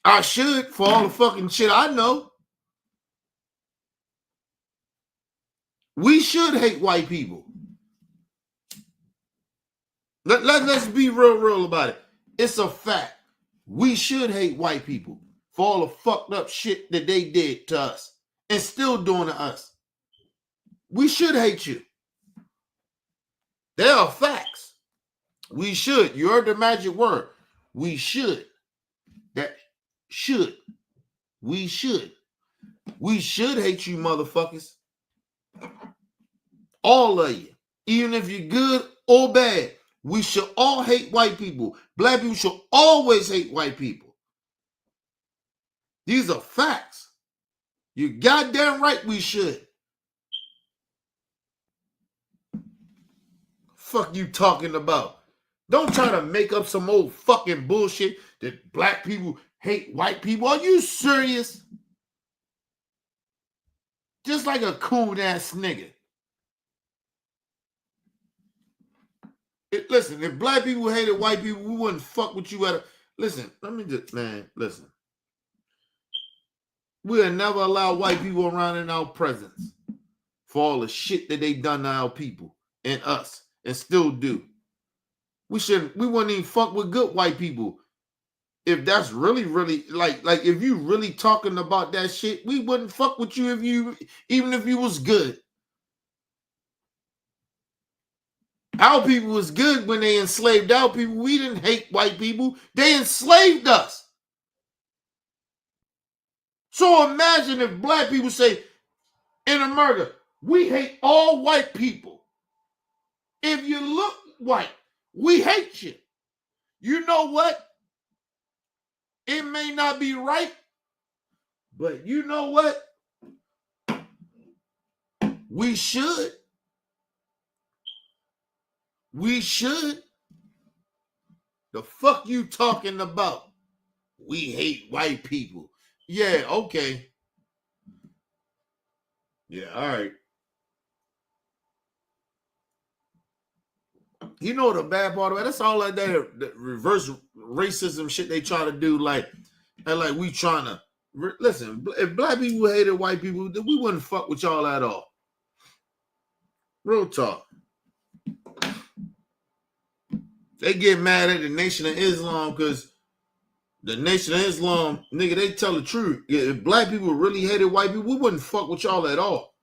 I should, for all the fucking shit I know. We should hate white people. Let's be real about it. It's a fact. We should hate white people for all the fucked up shit that they did to us and still doing to us. We should hate you. There are facts. We should. You heard the magic word. We should. That should. We should. We should hate you motherfuckers. All of you. Even if you're good or bad. We should all hate white people. Black people should always hate white people. These are facts. You're goddamn right we should. Fuck you talking about? Don't try to make up some old fucking bullshit that black people hate white people. Are you serious? Just like a cool ass nigga. Listen, if black people hated white people, we wouldn't fuck with you at a... Listen, listen. We'll never allow white people around in our presence for all the shit that they done to our people and us and still do. We wouldn't even fuck with good white people if that's really like if you really talking about that shit, we wouldn't fuck with you even if you was good. Our people was good when they enslaved our people. We didn't hate white people. They enslaved us. So imagine if black people say in America, we hate all white people. If you look white, we hate you. You know what? It may not be right, but you know what? We should. We should. The fuck you talking about? We hate white people. Yeah, okay. Yeah, all right. You know the bad part of it? That's all like that reverse racism shit they try to do. Like we trying to listen. If black people hated white people, then we wouldn't fuck with y'all at all. Real talk. They get mad at the Nation of Islam because the Nation of Islam, nigga, they tell the truth. If black people really hated white people, we wouldn't fuck with y'all at all.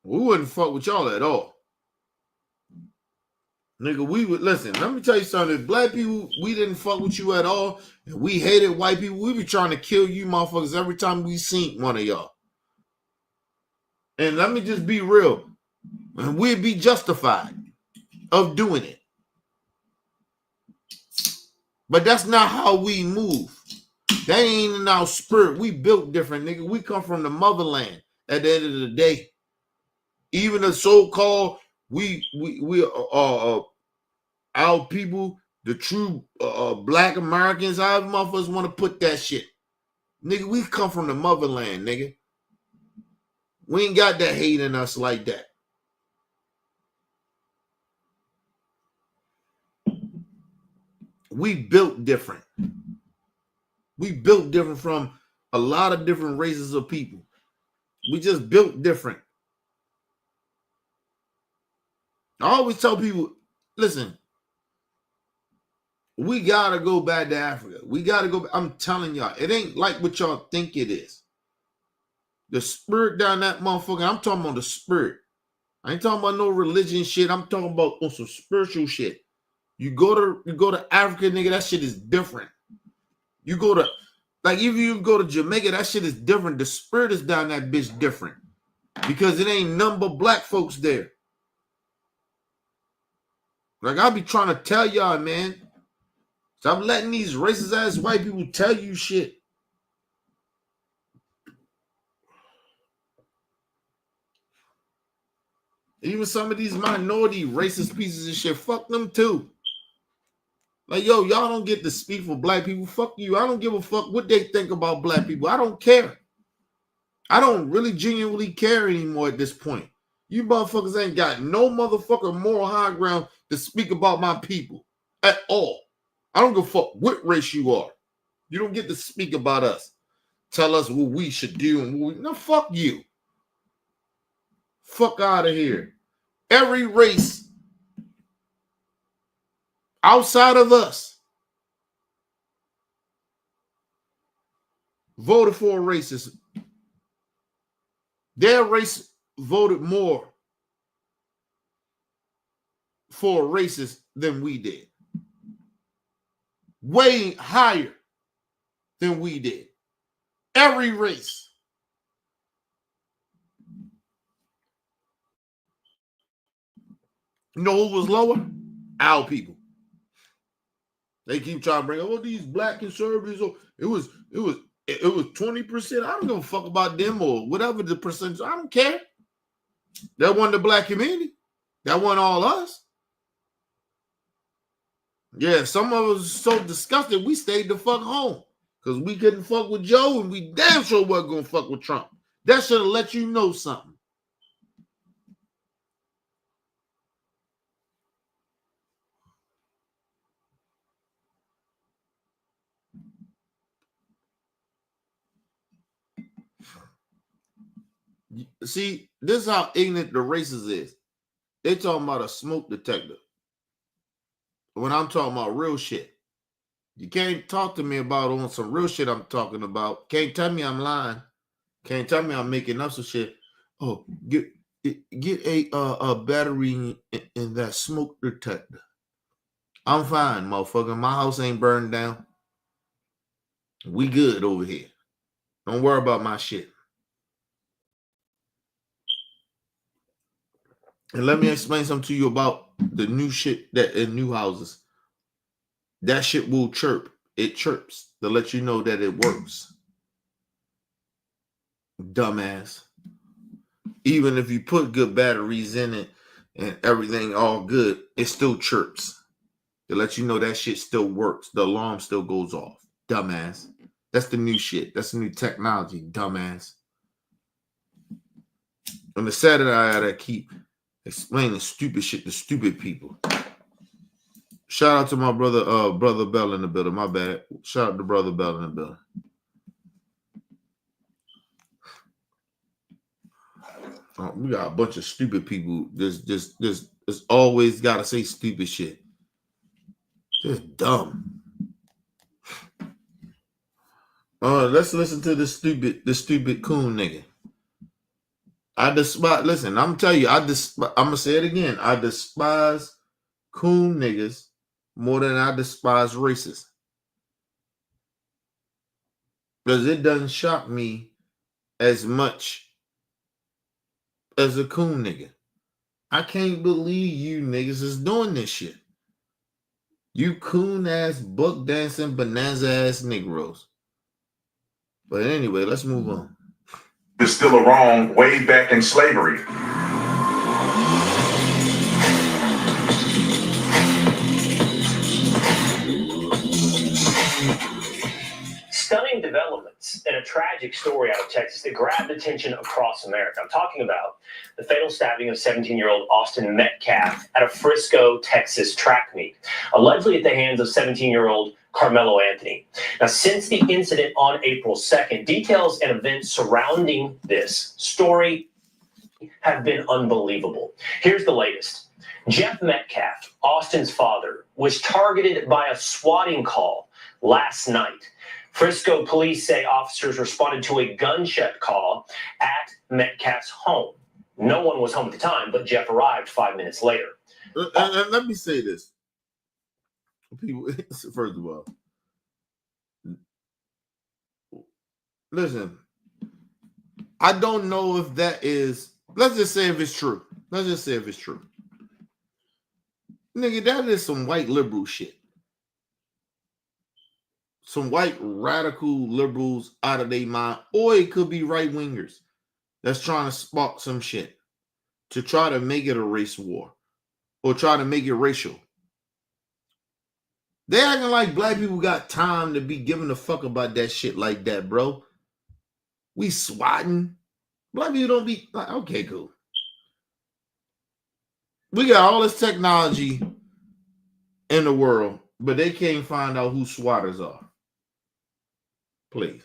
We wouldn't fuck with y'all at all. Nigga, we would listen. Let me tell you something. If black people, we didn't fuck with you at all, and we hated white people, we be trying to kill you motherfuckers every time we seen one of y'all. And let me just be real. And we'd be justified of doing it. But that's not how we move. That ain't in our spirit. We built different, nigga. We come from the motherland at the end of the day. Even the so-called our people, the true black Americans, however motherfuckers want to put that shit. Nigga, we come from the motherland, nigga. We ain't got that hate in us like that. We built different. We built different from a lot of different races of people. We just built different. I always tell people, listen, we gotta go back to Africa. We gotta go. I'm telling y'all, it ain't like what y'all think it is. The spirit down that motherfucker. I'm talking about the spirit. I ain't talking about no religion shit. I'm talking about on some spiritual shit. You go to Africa, nigga. That shit is different. You go to like if you go to Jamaica, that shit is different. The spirit is down that bitch different because it ain't none but black folks there. Like I be trying to tell y'all, man. Stop letting these racist ass white people tell you shit. Even some of these minority racist pieces of shit, fuck them too. Like, yo, y'all don't get to speak for black people. Fuck you. I don't give a fuck what they think about black people. I don't care. I don't really genuinely care anymore at this point. You motherfuckers ain't got no motherfucking moral high ground to speak about my people at all. I don't give a fuck what race you are. You don't get to speak about us. Tell us what we should do. And no, fuck you. Fuck out of here. Every race outside of us voted for a racist. Their race voted more for a racist than we did. Way higher than we did. Every race. You know who was lower? Our people. They keep trying to bring up, these black conservatives. It was 20%. I don't give a fuck about them or whatever the percentage. I don't care. That wasn't the black community. That wasn't all us. Yeah, some of us so disgusted we stayed the fuck home because we couldn't fuck with Joe and we damn sure wasn't gonna fuck with Trump. That should have let you know something. See, this is how ignorant the racist is. They talking about a smoke detector. when I'm talking about real shit. You can't talk to me about on some real shit I'm talking about. Can't tell me I'm lying. Can't tell me I'm making up some shit. Oh, get a battery in that smoke detector. I'm fine, motherfucker. My house ain't burned down. We good over here. Don't worry about my shit. And let me explain something to you about the new shit that in new houses. That shit will chirp. It chirps to let you know that it works. Dumbass. Even if you put good batteries in it and everything all good, it still chirps to let you know that shit still works. The alarm still goes off. Dumbass. That's the new shit. That's the new technology. Dumbass. On the Saturday, I gotta keep explaining stupid shit to stupid people. Shout out to my brother, Brother Bell in the building. My bad. Shout out to Brother Bell in the building. We got a bunch of stupid people. There's always gotta say stupid shit. Just dumb. Let's listen to the stupid coon nigga. I despise. Listen, I'm telling you, I'm gonna say it again. I despise coon niggas more than I despise racists. Because it doesn't shock me as much as a coon nigga. I can't believe you niggas is doing this shit. You coon ass, buck dancing, bonanza ass Negroes. But anyway, let's move on. It's still a wrong way back in slavery. Stunning developments and a tragic story out of Texas that grabbed attention across America. I'm talking about the fatal stabbing of 17-year-old Austin Metcalf at a Frisco, Texas track meet, allegedly at the hands of 17-year-old Carmelo Anthony. Now, since the incident on April 2nd, details and events surrounding this story have been unbelievable. Here's the latest. Jeff Metcalf, Austin's father, was targeted by a swatting call last night. Frisco police say officers responded to a gunshot call at Metcalf's home. No one was home at the time, but Jeff arrived 5 minutes later. And let me say this. People, first of all, listen, I don't know if that is, let's just say if it's true. Let's just say if it's true. Nigga, that is some white liberal shit. Some white radical liberals out of their mind, or it could be right wingers that's trying to spark some shit to try to make it a race war or try to make it racial. They acting like black people got time to be giving a fuck about that shit like that, bro. We swatting. Black people don't be like, okay, cool. We got all this technology in the world, but they can't find out who swatters are. Please.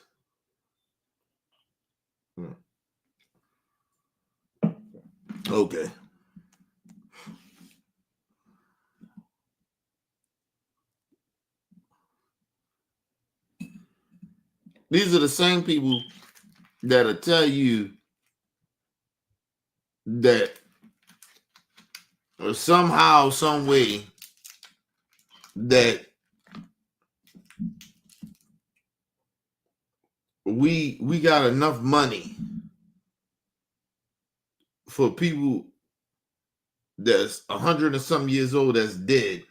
Okay. These are the same people that'll tell you that somehow, some way, that we got enough money for people that's 100 and some years old that's dead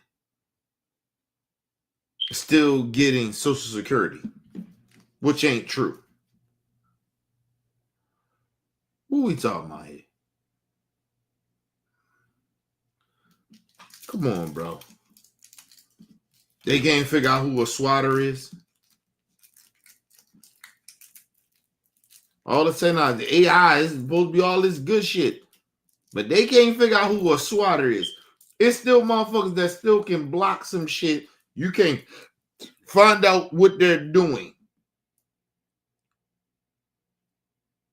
still getting Social Security, which ain't true. Who we talking about here? Come on, bro. They can't figure out who a swatter is. All of a sudden, the AI is supposed to be all this good shit, but they can't figure out who a swatter is. It's still motherfuckers that still can block some shit. You can't find out what they're doing.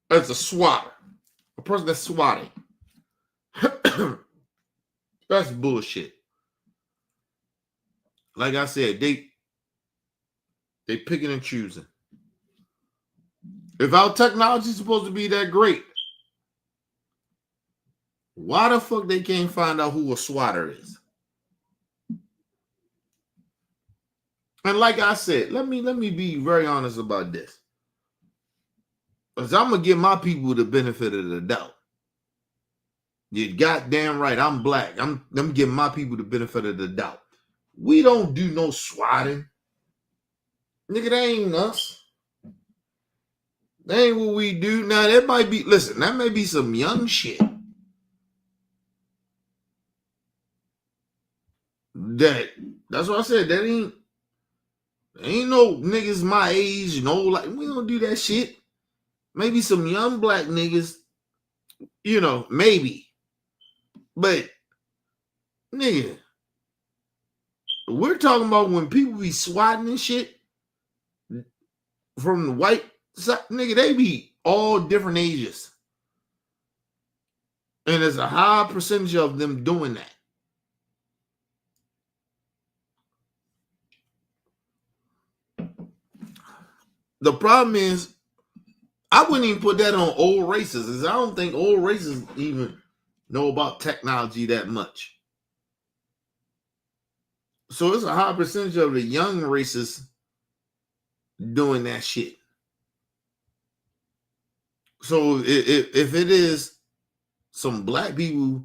That's a swatter. A person that's swatting. That's bullshit. like I said, they picking and choosing. If our technology is supposed to be that great, why the fuck they can't find out who a swatter is? And like I said, let me be very honest about this. Because I'm gonna give my people the benefit of the doubt. You're goddamn right. I'm black. I'm giving my people the benefit of the doubt. We don't do no swatting. Nigga, that ain't us. That ain't what we do. Now, that might be, listen, that may be some young shit. That's what I said. That ain't no niggas my age, you know, like, we don't do that shit. Maybe some young black niggas, you know, maybe. But, nigga, we're talking about when people be swatting and shit from the white side, nigga, they be all different ages. And there's a high percentage of them doing that. The problem is, I wouldn't even put that on old races, because I don't think old races even know about technology that much. So it's a high percentage of the young races doing that shit. So if it is some black people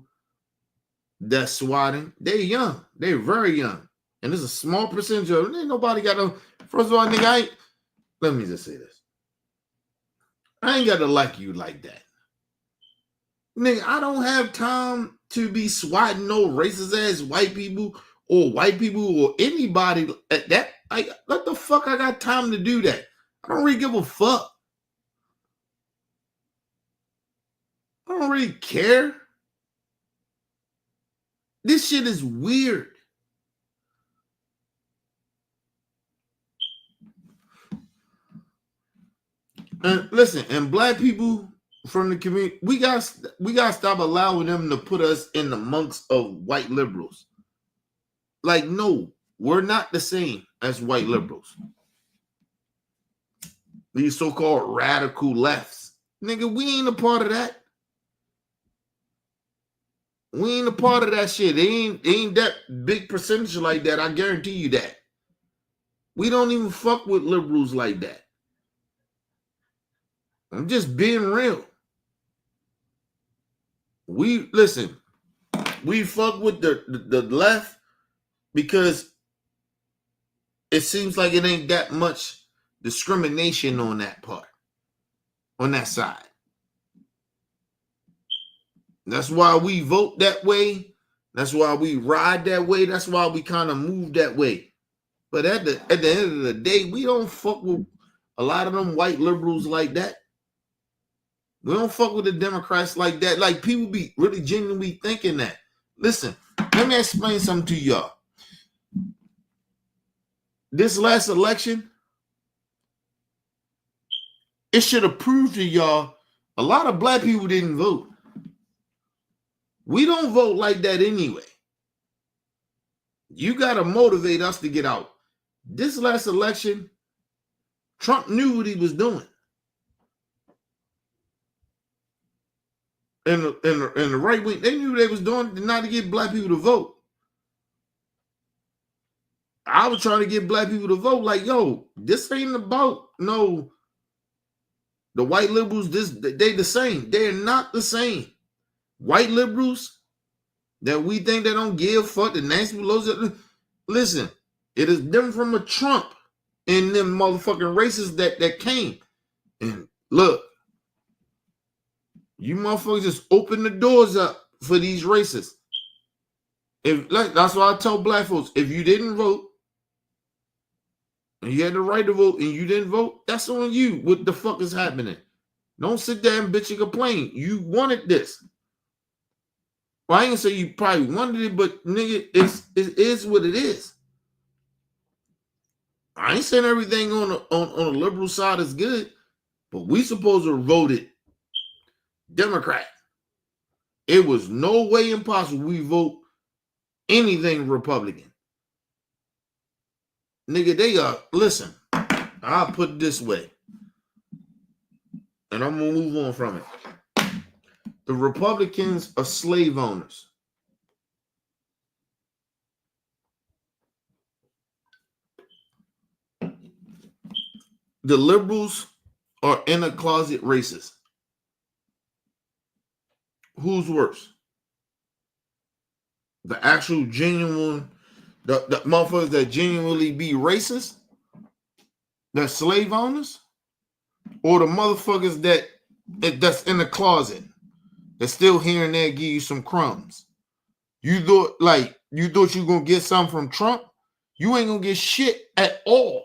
that's swatting, they're young. They're very young. And there's a small percentage of them. Ain't nobody got to, first of all, nigga, let me just say this. I ain't got to like you like that. Nigga, I don't have time to be swatting no racist ass white people or anybody at that. What the fuck I got time to do that? I don't really give a fuck. I don't really care. This shit is weird. And listen, and black people from the community, we got to stop allowing them to put us in the monks of white liberals. Like, no, we're not the same as white liberals. These so-called radical lefts. Nigga, we ain't a part of that. We ain't a part of that shit. They ain't that big percentage like that. I guarantee you that. We don't even fuck with liberals like that. I'm just being real. We fuck with the left because it seems like it ain't that much discrimination on that part, on that side. That's why we vote that way. That's why we ride that way. That's why we kind of move that way. But at the end of the day, we don't fuck with a lot of them white liberals like that. We don't fuck with the Democrats like that. Like, people be really genuinely thinking that. Listen, let me explain something to y'all. This last election, it should have proved to y'all a lot of black people didn't vote. We don't vote like that anyway. You got to motivate us to get out. This last election, Trump knew what he was doing. And the right wing, they knew what they was doing not to get black people to vote. I was trying to get black people to vote like, yo, this ain't about the white liberals, they the same. They're not the same. White liberals that we think they don't give fuck, the Nancy Pelosi, listen, it is different from a Trump and them motherfucking racists that came. And look, you motherfuckers just open the doors up for these racists. That's why I tell black folks, if you didn't vote, and you had the right to vote, and you didn't vote, that's on you. What the fuck is happening? Don't sit there and bitch and complain. You wanted this. Well, I ain't gonna say you probably wanted it, but nigga, it is what it is. I ain't saying everything on the liberal side is good, but we supposed to have voted Democrat. It was no way impossible we vote anything Republican. nigga, they are, listen, I'll put it this way, and I'm gonna move on from it. The Republicans are slave owners. The liberals are in a closet racist. Who's worse? The actual genuine, the motherfuckers that genuinely be racist, that slave owners, or the motherfuckers that's in the closet, that's still here and there give you some crumbs. You thought you were gonna get something from Trump? You ain't gonna get shit at all.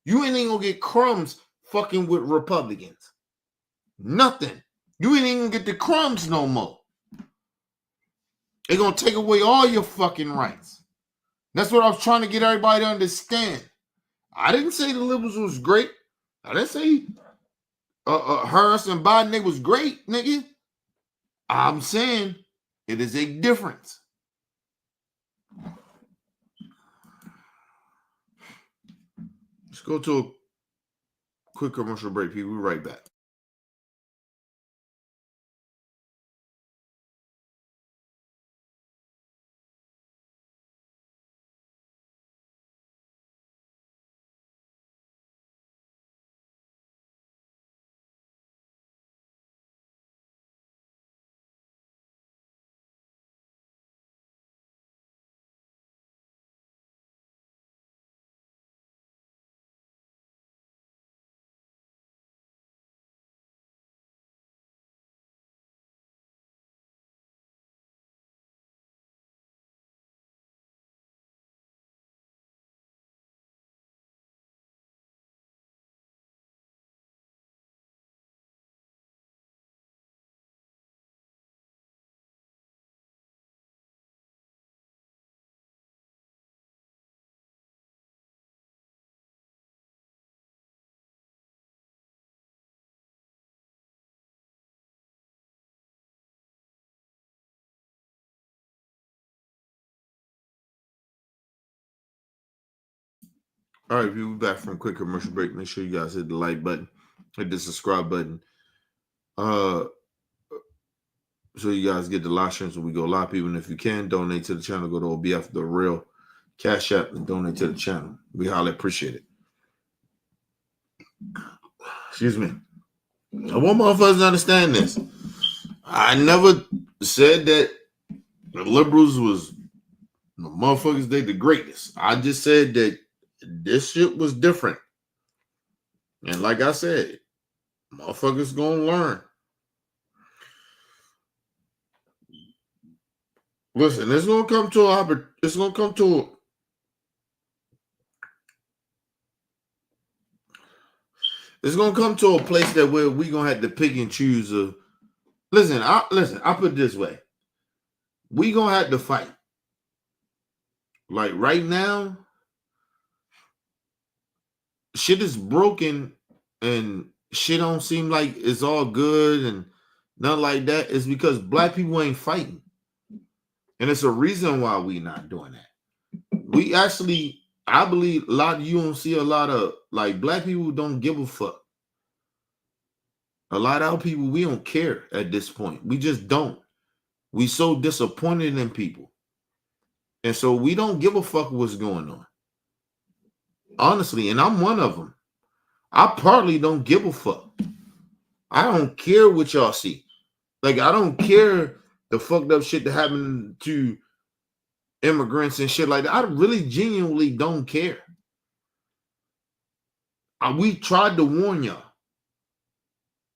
You ain't even gonna get crumbs fucking with Republicans. Nothing. You ain't even gonna get the crumbs no more. They're gonna take away all your fucking rights. That's what I was trying to get everybody to understand. I didn't say the liberals was great. I didn't say Harris and Biden, they was great, nigga. I'm saying it is a difference. Let's go to a quick commercial break, people. We'll be right back. All right, we'll be back from a quick commercial break. Make sure you guys hit the like button, hit the subscribe button. So you guys get the live streams when we go live. Even if you can, donate to the channel. Go to OBF The Real Cash App and donate to the channel. We highly appreciate it. Excuse me. I want motherfuckers to understand this. I never said that the liberals was the motherfuckers, they the greatest. I just said that this shit was different. And like I said, motherfuckers gonna learn. Listen, it's gonna come to a place that where we gonna have to pick and choose. Listen, I put it this way. We gonna have to fight. Like right now, shit is broken and shit don't seem like it's all good and nothing like that. It's because black people ain't fighting. And it's a reason why we not doing that. We actually, I believe you don't see a lot of like black people don't give a fuck. A lot of our people, we don't care at this point. We just don't. We so disappointed in people. And so we don't give a fuck what's going on. Honestly, and I'm one of them. I partly don't give a fuck. I don't care what y'all see. Like, I don't care the fucked up shit that happened to immigrants and shit like that. I really genuinely don't care. We tried to warn y'all.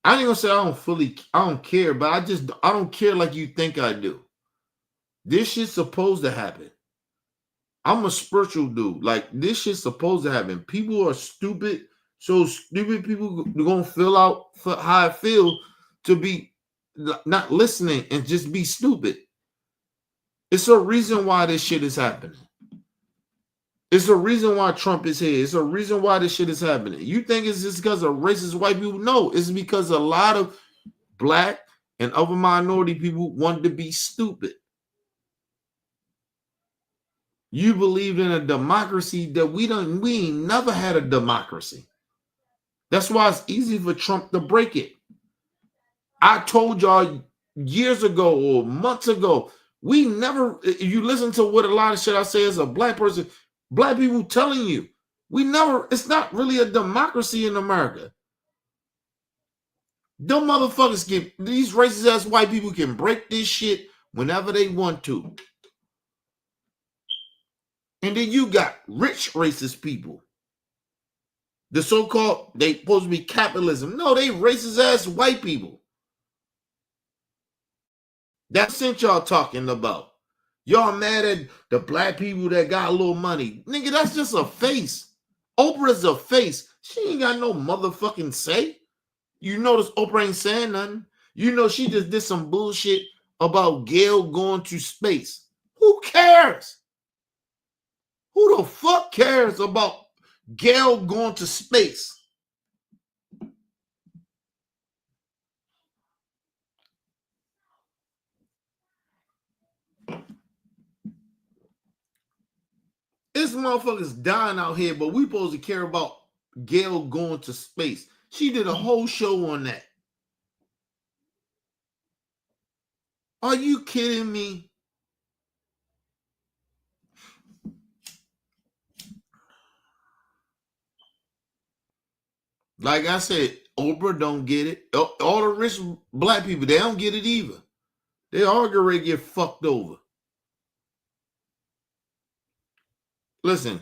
I ain't gonna say I don't care, but I don't care like you think I do. This shit's supposed to happen. I'm a spiritual dude. Like, this shit's supposed to happen. People are stupid. So stupid people are gonna feel out how I feel to be not listening and just be stupid. It's a reason why this shit is happening. It's a reason why Trump is here. It's a reason why this shit is happening. You think it's just because of racist white people? No, it's because a lot of black and other minority people want to be stupid. You believed in a democracy that we ain't never had a democracy. That's why it's easy for Trump to break it. I told y'all years ago or months ago, we never, if you listen to what a lot of shit I say as a black person, black people telling you, it's not really a democracy in America. Them motherfuckers these racist ass white people can break this shit whenever they want to. And then you got rich racist people. The so-called, they supposed to be capitalism. No, they racist ass white people. That's what y'all talking about. Y'all mad at the black people that got a little money. Nigga, that's just a face. Oprah's a face. She ain't got no motherfucking say. You notice Oprah ain't saying nothing. You know she just did some bullshit about Gail going to space. Who cares? Who the fuck cares about Gail going to space? This motherfucker's dying out here, but we supposed to care about Gail going to space. She did a whole show on that. Are you kidding me? Like I said, Oprah don't get it. All the rich black people, they don't get it either. They all gonna get fucked over. Listen,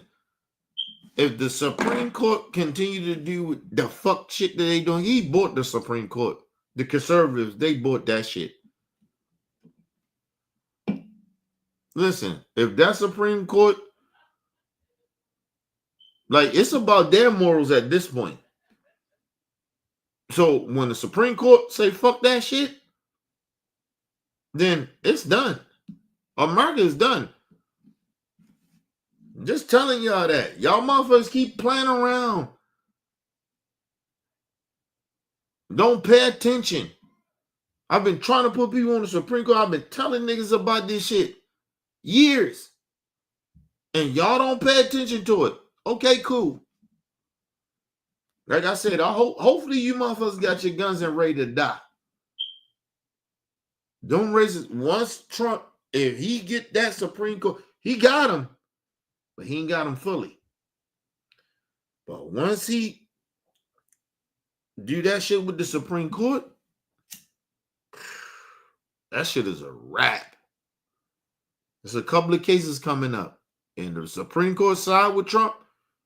if the Supreme Court continue to do the fuck shit that they doing, he bought the Supreme Court. The conservatives, they bought that shit. Listen, if that Supreme Court, like, it's about their morals at this point. So when the Supreme Court say fuck that shit, then it's done. America is done. Just telling y'all that. Y'all motherfuckers keep playing around. Don't pay attention. I've been trying to put people on the Supreme Court. I've been telling niggas about this shit years. And y'all don't pay attention to it. Okay, cool. Like I said, hopefully you motherfuckers got your guns and ready to die. Don't raise it. Once Trump, if he get that Supreme Court, he got him. But he ain't got him fully. But once he do that shit with the Supreme Court, that shit is a wrap. There's a couple of cases coming up. And the Supreme Court side with Trump,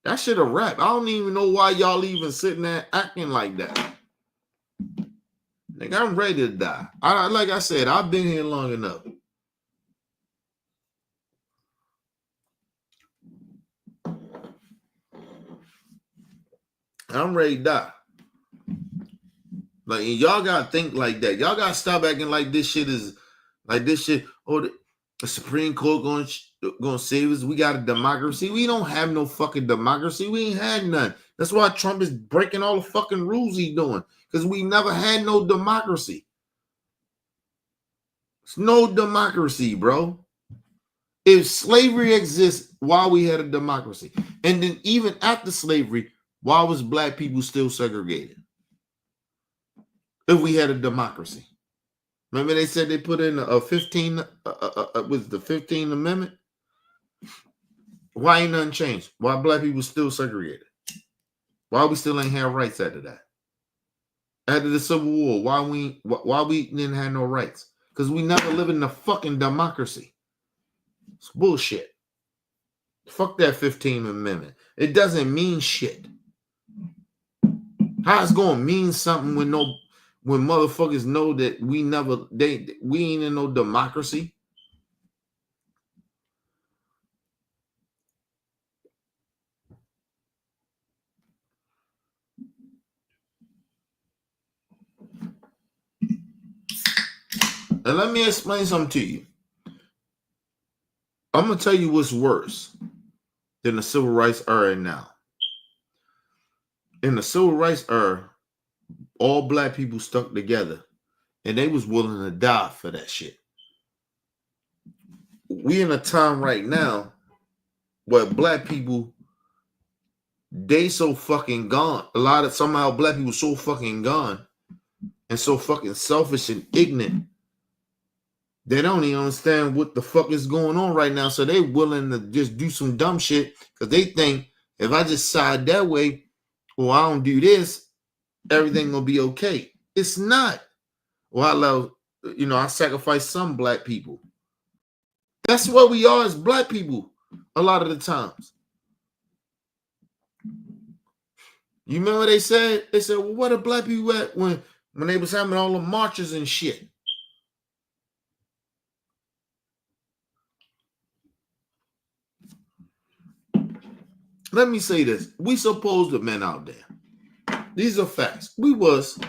that shit a wrap. I don't even know why y'all even sitting there acting like that. Nigga, I'm ready to die. Like I said, I've been here long enough. I'm ready to die. Like, y'all gotta think like that. Y'all gotta stop acting like this shit is like this shit. Oh, the Supreme Court gonna save us. We got a democracy. We don't have no fucking democracy. We ain't had none. That's why Trump is breaking all the fucking rules he's doing. Because we never had no democracy. It's no democracy, bro. If slavery exists, why we had a democracy? And then even after slavery, why was black people still segregated? If we had a democracy. Remember they said they put in a 15, was the 15th Amendment? Why ain't nothing changed? Why black people still segregated? Why we still ain't have rights after that? After the Civil War, why we didn't have no rights? Because we never lived in a fucking democracy. It's bullshit. Fuck that 15th Amendment. It doesn't mean shit. How it's gonna mean something when motherfuckers know that we ain't in no democracy? And let me explain something to you. I'm gonna tell you what's worse than the civil rights era now. In the civil rights era, all black people stuck together and they was willing to die for that shit. We in a time right now what black people, they so fucking gone. Somehow black people so fucking gone and so fucking selfish and ignorant. They don't even understand what the fuck is going on right now. So they willing to just do some dumb shit because they think if I just side that way or I don't do this, everything gonna be okay. It's not. Well, I sacrifice some black people. That's what we are as black people a lot of the times. You remember they said, well, what are black people at when they was having all the marches and shit? Let me say this. We supposed to men out there. These are facts. We was.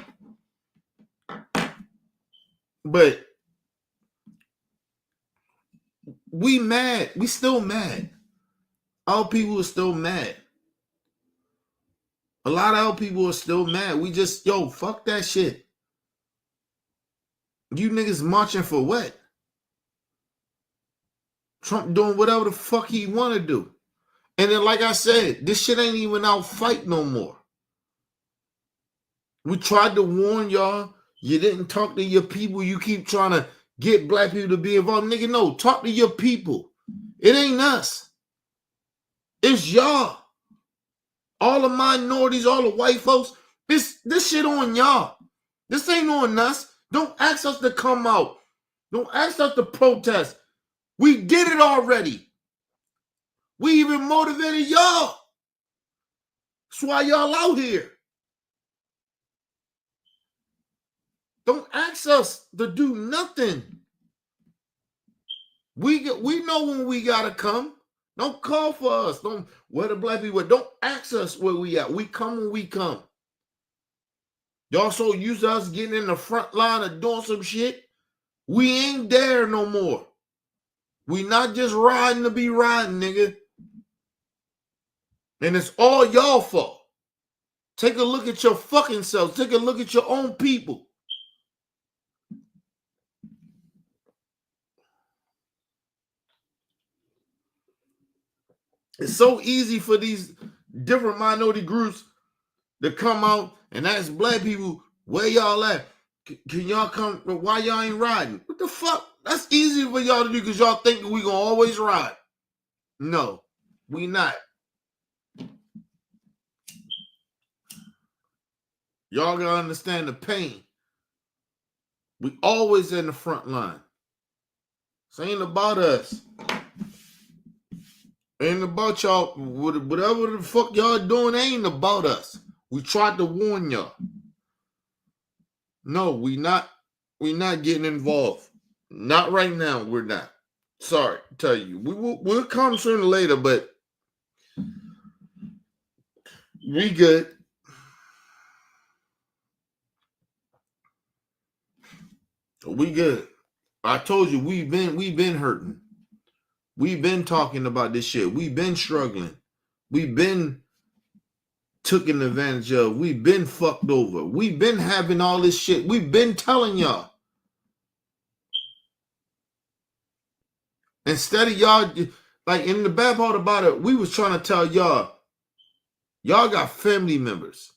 But we mad. We still mad. Our people are still mad. A lot of our people are still mad. We just, fuck that shit. You niggas marching for what? Trump doing whatever the fuck he want to do. And then, like I said, this shit ain't even out fight no more. We tried to warn y'all. You didn't talk to your people. You keep trying to get black people to be involved. Nigga, no. Talk to your people. It ain't us. It's y'all. All the minorities, all the white folks. This shit on y'all. This ain't on us. Don't ask us to come out. Don't ask us to protest. We did it already. We even motivated y'all. That's why y'all out here. Don't ask us to do nothing. We know when we gotta come. Don't call for us. Don't where the black people. Don't ask us where we at. We come when we come. Y'all so used to us getting in the front line of doing some shit. We ain't there no more. We not just riding to be riding, nigga. And it's all y'all fault. Take a look at your fucking selves. Take a look at your own people. It's so easy for these different minority groups to come out and ask black people, where y'all at? Can y'all come? Why y'all ain't riding? What the fuck? That's easy for y'all to do because y'all think we gonna always ride. No, we not. Y'all gotta understand the pain. We always in the front line. This ain't about us. Ain't about y'all. Whatever the fuck y'all doing ain't about us. We tried to warn y'all. No, we not getting involved. Not right now. We're not. Sorry to tell you. We'll come sooner or later, but we good. We good. I told you we've been hurting. We've been talking about this shit. We've been struggling. We've been taken advantage of. We've been fucked over. We've been having all this shit. We've been telling y'all. Instead of y'all, like in the bad part about it, we was trying to tell y'all got family members.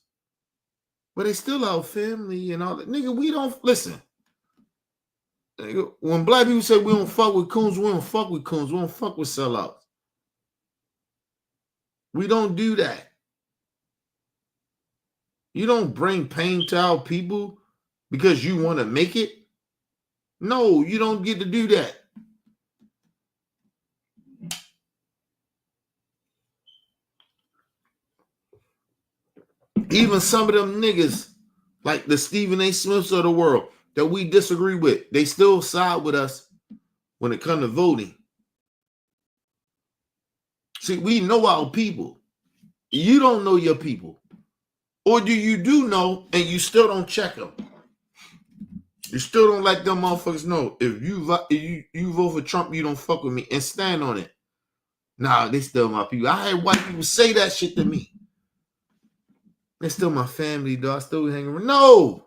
But they still our family and all that. Nigga, we don't listen. Nigga, when black people say we don't fuck with coons, we don't fuck with coons. We don't fuck with sellouts. We don't do that. You don't bring pain to our people because you want to make it. No, you don't get to do that. Even some of them niggas, like the Stephen A. Smiths of the world, that we disagree with, they still side with us when it comes to voting. See, we know our people. You don't know your people. Or do you know and you still don't check them? You still don't let them motherfuckers know. If you vote for Trump, you don't fuck with me and stand on it. Nah, they still my people. I had white people say that shit to me. They're still my family, though. I still hang around. No.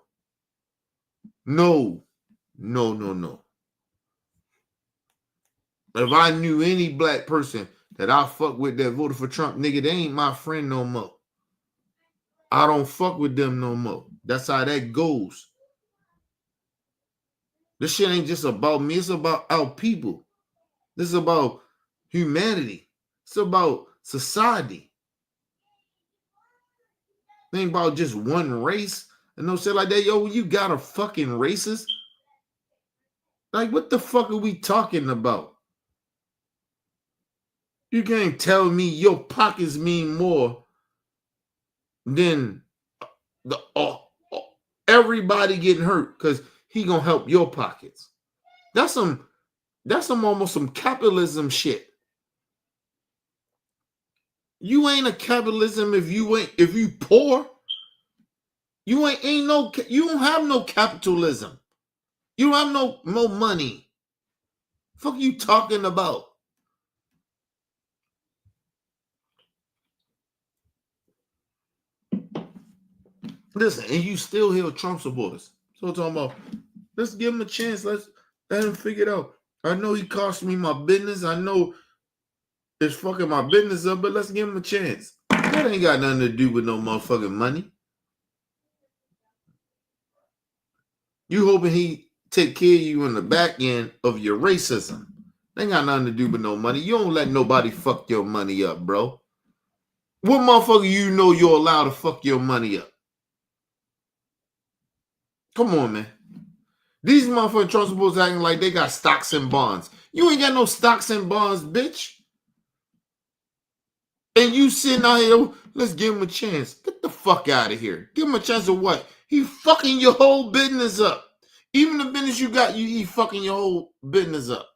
If I knew any black person that I fuck with that voted for Trump, nigga, they ain't my friend no more. I don't fuck with them no more. That's how that goes. This shit ain't just about me. It's about our people. This is about humanity. It's about society. It ain't about just one race and no shit like that. Yo, you got a fucking racist? Like, what the fuck are we talking about? You can't tell me your pockets mean more than the everybody getting hurt because he gonna help your pockets. That's some almost some capitalism shit. You ain't a capitalism if you poor. You don't have no capitalism. You don't have no money. Fuck you talking about? Listen, and you still hear Trump supporters. So I'm talking about, let's give him a chance. Let's let him figure it out. I know he cost me my business. I know it's fucking my business up, but let's give him a chance. That ain't got nothing to do with no motherfucking money. You hoping he take care of you in the back end of your racism. That ain't got nothing to do with no money. You don't let nobody fuck your money up, bro. What motherfucker you know you're allowed to fuck your money up? Come on, man. These motherfucking Trump supporters acting like they got stocks and bonds. You ain't got no stocks and bonds, bitch. And you sitting out here, let's give him a chance. Get the fuck out of here. Give him a chance of what? He fucking your whole business up. Even the business you got, he fucking your whole business up.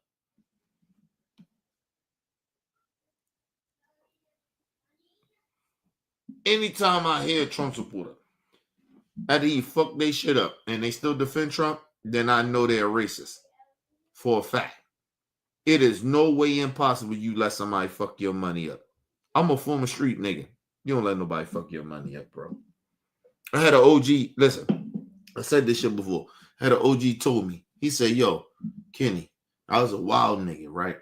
Anytime I hear a Trump supporter, after he fuck they shit up and they still defend Trump, then I know they're racist. For a fact. It is no way impossible you let somebody fuck your money up. I'm a former street nigga. You don't let nobody fuck your money up, bro. I had an OG, listen, I said this shit before. I had an OG told me, he said, yo, Kenny, I was a wild nigga, right?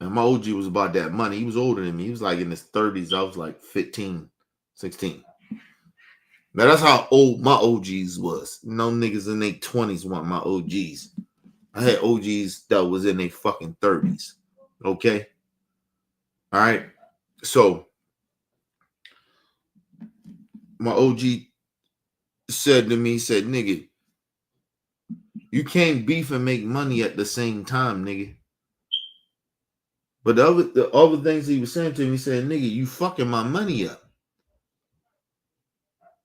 And my OG was about that money. He was older than me. He was like in his 30s. I was like 15, 16. Now that's how old my OGs was. No niggas in their 20s want my OGs. I had OGs that was in their fucking 30s. Okay? All right? So, my OG said to me, he said, nigga, you can't beef and make money at the same time, nigga. But the other things he was saying to me, he said, nigga, you fucking my money up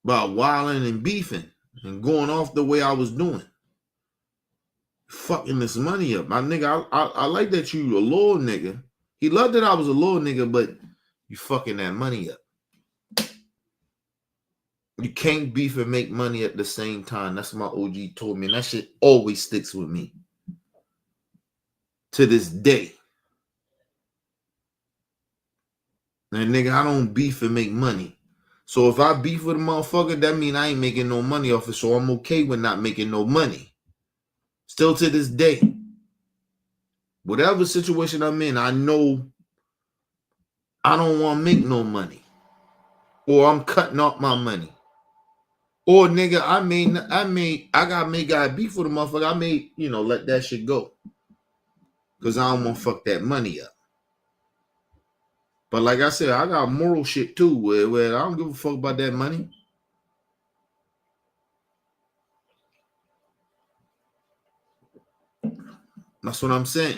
by wilding and beefing and going off the way I was doing. Fucking this money up. My nigga, I like that you a little nigga. He loved that I was a little nigga, but you fucking that money up. You can't beef and make money at the same time. That's what my OG told me. And that shit always sticks with me. To this day. And nigga, I don't beef and make money. So if I beef with a motherfucker, that mean I ain't making no money off it. So I'm okay with not making no money. Still to this day. Whatever situation I'm in, I know I don't want to make no money. Or I'm cutting off my money. Or nigga, I got beef with a motherfucker. I may, let that shit go. Cause I don't want to fuck that money up. But like I said, I got moral shit too, where I don't give a fuck about that money. That's what I'm saying.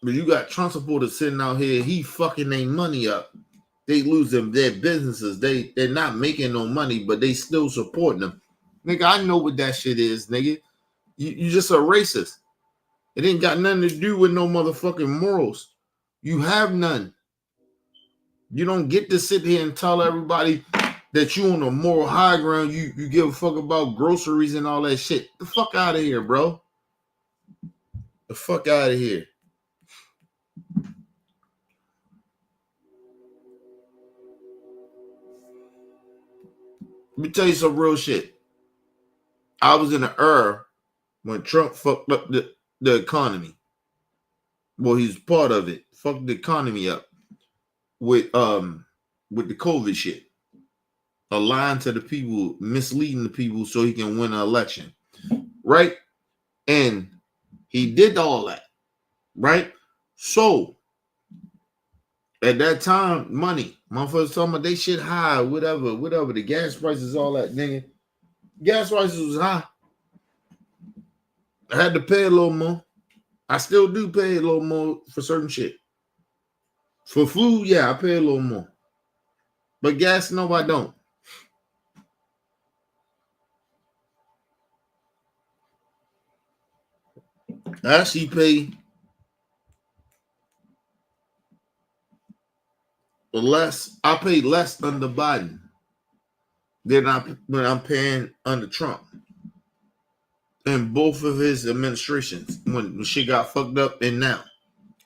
But you got Trump supporters sitting out here, he fucking their money up. They losing their businesses. They're not making no money, but they still supporting them. Nigga, I know what that shit is, nigga. You just a racist. It ain't got nothing to do with no motherfucking morals. You have none. You don't get to sit here and tell everybody that you on a moral high ground. You give a fuck about groceries and all that shit. The fuck out of here, bro. The fuck out of here. Let me tell you some real shit. I was in the era when Trump fucked up the economy. Well, he's part of it. Fucked the economy up with the COVID shit. Lying to the people, misleading the people so he can win an election. Right? And he did all that. Right? So at that time, money. Motherfuckers talking about they shit high, whatever. The gas prices, all that, nigga. Gas prices was high. I had to pay a little more. I still do pay a little more for certain shit. For food, yeah, I pay a little more. But gas, no, I don't. I actually pay less. I pay less under Biden than when I'm paying under Trump. In both of his administrations, when shit got fucked up, and now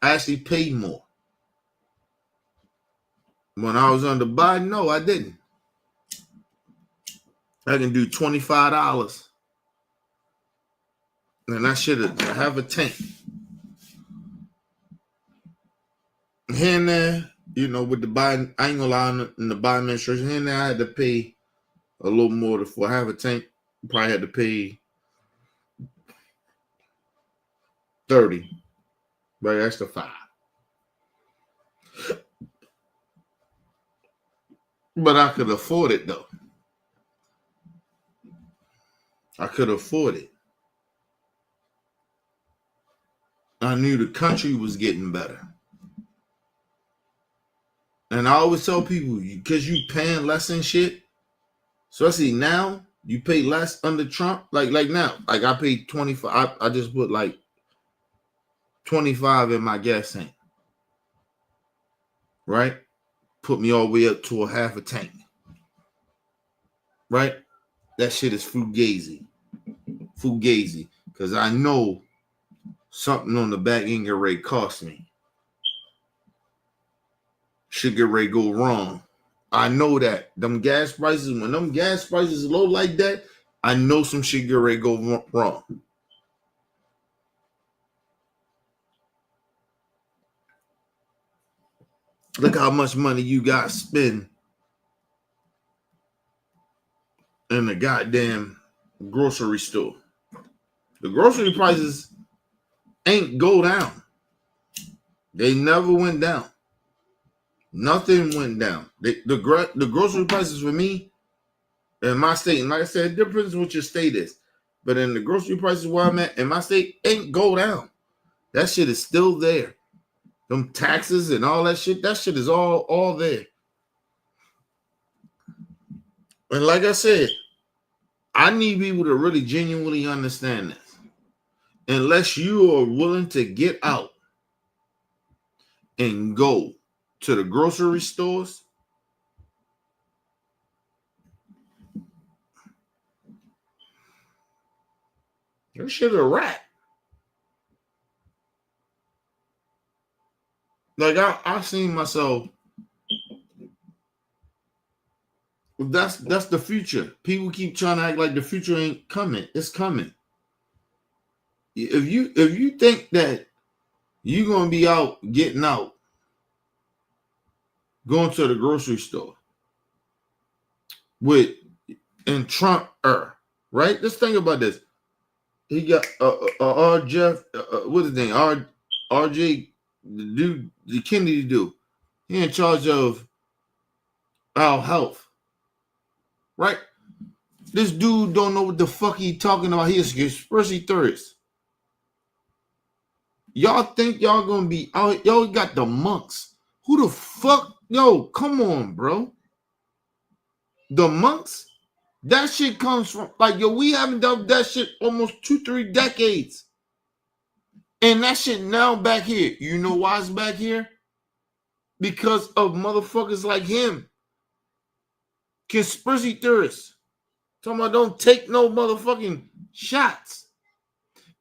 I actually paid more. When I was under Biden, no, I didn't. I can do $25, and I should have a tank. Here and there, you know, with the Biden, I ain't gonna lie, in the Biden administration, here and there, I had to pay a little more for have a tank. Probably had to pay $30, but that's the $5. But I could afford it though. I could afford it. I knew the country was getting better. And I always tell people, because you paying less and shit, especially now, you pay less under Trump. Like now, like I paid 25. I just put like 25 in my gas tank. Right? Put me all the way up to a half a tank. Right? That shit is fugazi. Fugazi. Because I know something on the back end get ready to cost me. Should get ready to go wrong. I know that. Them gas prices, when them gas prices low like that, I know some shit get ready to go wrong. Look how much money you got spent in the goddamn grocery store. The grocery prices ain't go down. They never went down. Nothing went down. The grocery prices for me in my state, and like I said, it depends what your state is. But in the grocery prices where I'm at in my state ain't go down. That shit is still there. Them taxes and all that shit is all there. And like I said, I need people to really genuinely understand this. Unless you are willing to get out and go to the grocery stores, that shit a rat. Like I seen myself. That's the future. People keep trying to act like the future ain't coming. It's coming. If you think that you're gonna be out getting out, going to the grocery store with and Trump, right? Let's think about this. He got Jeff, what's his name? RJ, the dude, the Kennedy dude. He in charge of our health, right? This dude don't know what the fuck he talking about. He is conspiracy theorist. Y'all think y'all gonna be out? Y'all got the monks. Who the fuck? Yo, come on, bro. The monks? That shit comes from, like, yo, we haven't done that shit almost 2-3 decades. And that shit now back here. You know why it's back here? Because of motherfuckers like him. Conspiracy theorists. Talking about don't take no motherfucking shots.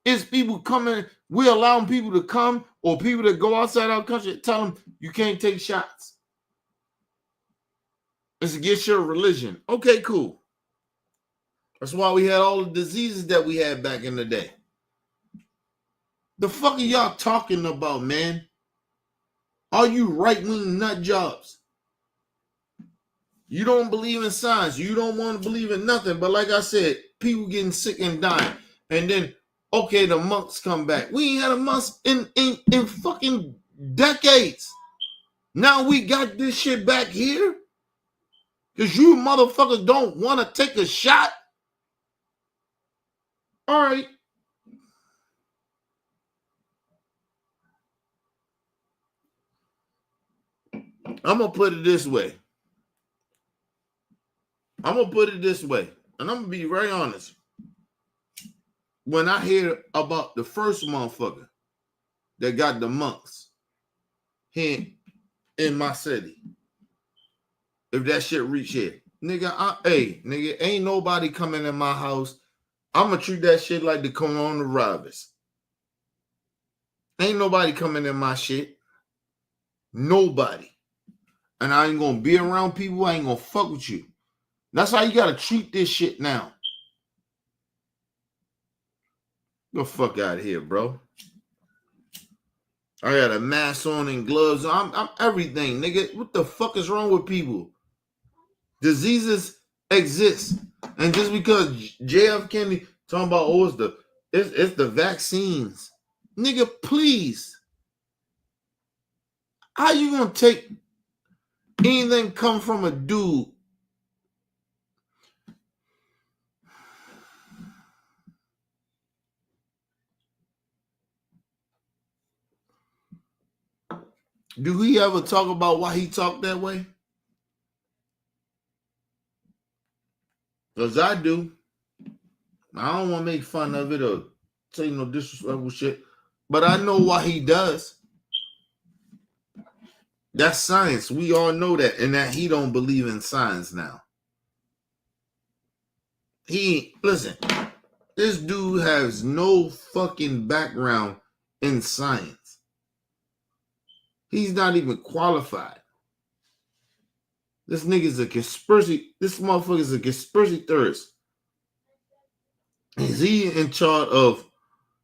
It's people coming, we're allowing people to come, or people that go outside our country, tell them you can't take shots. It's against your religion. Okay, cool. That's why we had all the diseases that we had back in the day. The fuck are y'all talking about, man? Are you right-wing nut jobs? You don't believe in science. You don't want to believe in nothing. But like I said, people getting sick and dying. And then, okay, the monks come back. We ain't had a monk in fucking decades. Now we got this shit back here? Because you motherfuckers don't want to take a shot? All right. I'm going to put it this way. And I'm going to be very honest. When I hear about the first motherfucker that got the monks here in my city, if that shit reach here, nigga, nigga, ain't nobody coming in my house. I'm going to treat that shit like the coronavirus. Ain't nobody coming in my shit. Nobody. And I ain't going to be around people. I ain't going to fuck with you. That's how you got to treat this shit now. Get the fuck out of here, bro. I got a mask on and gloves. I'm everything, nigga. What the fuck is wrong with people? Diseases exist. And just because JF Kennedy talking about, it's the vaccines. Nigga, please. How you gonna take anything come from a dude? Do he ever talk about why he talked that way? Because I do. I don't want to make fun of it or say no disrespectful shit. But I know why he does. That's science. We all know that. And that he don't believe in science now. Listen, this dude has no fucking background in science. He's not even qualified. This nigga's a conspiracy. This motherfucker's a conspiracy theorist. Is he in charge of?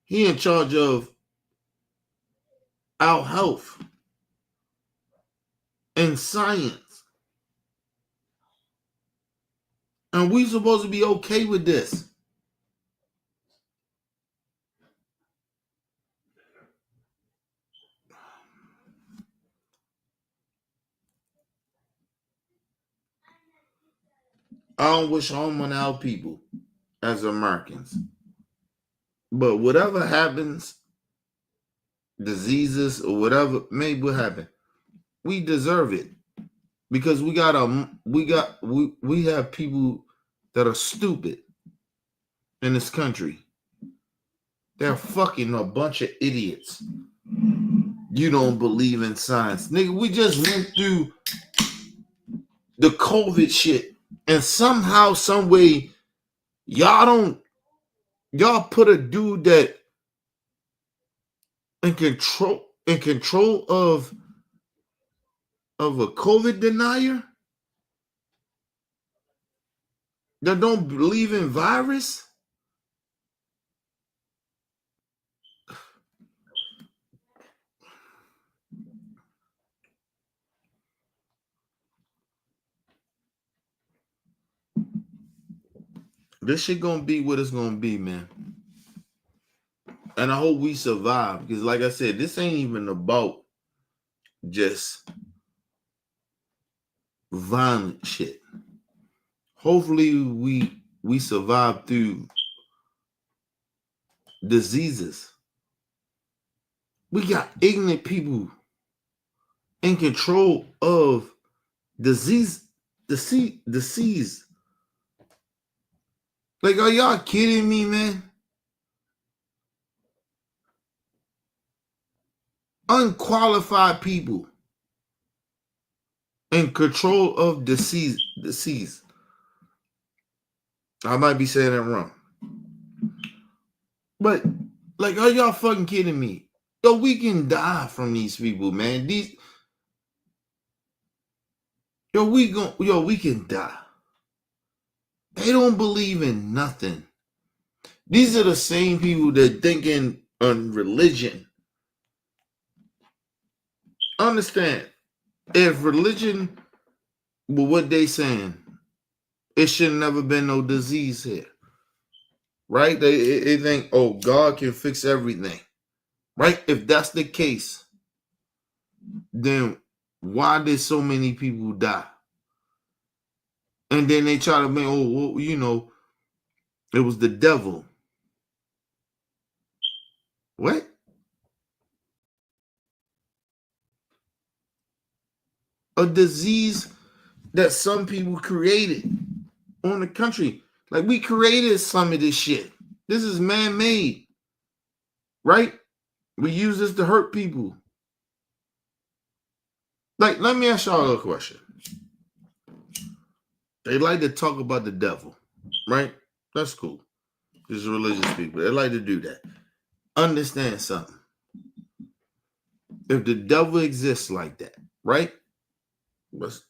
He in charge of our health and science, and we supposed to be okay with this. I don't wish harm on our people as Americans. But whatever happens, diseases or whatever, maybe what happened, we deserve it. Because we have people that are stupid in this country. They're fucking a bunch of idiots. You don't believe in science. Nigga, we just went through the COVID shit. And somehow, some way, y'all put a dude that in control of a COVID denier that don't believe in virus. This shit gonna be what it's gonna be, man. And I hope we survive. Because like I said, this ain't even about just violent shit. Hopefully we survive through diseases. We got ignorant people in control of disease. Like, are y'all kidding me, man? Unqualified people in control of disease. I might be saying that wrong. But, like, are y'all fucking kidding me? Yo, we can die from these people, man. We can die. They don't believe in nothing. These are the same people that thinking on religion. Understand, if religion were what they saying, it should never been no disease here. Right? They think, oh, God can fix everything. Right? If that's the case, then why did so many people die? And then they try to make, oh, well, you know, it was the devil. What? A disease that some people created on the country. Like, we created some of this shit. This is man-made. Right? We use this to hurt people. Like, let me ask y'all a question. They like to talk about the devil, right? That's cool. These are religious people. They like to do that. Understand something. If the devil exists like that, right? Let's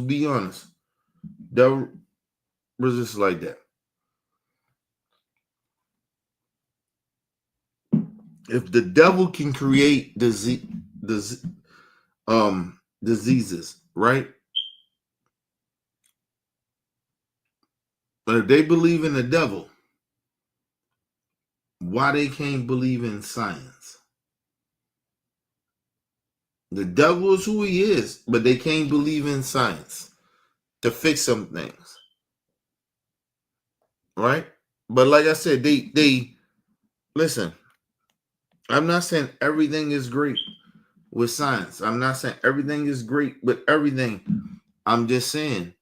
be honest. Devil exists like that. If the devil can create diseases, right? But if they believe in the devil, why they can't believe in science? The devil is who he is, but they can't believe in science to fix some things. Right? But like I said, they listen, I'm not saying everything is great with science. I'm not saying everything is great with everything. I'm just saying,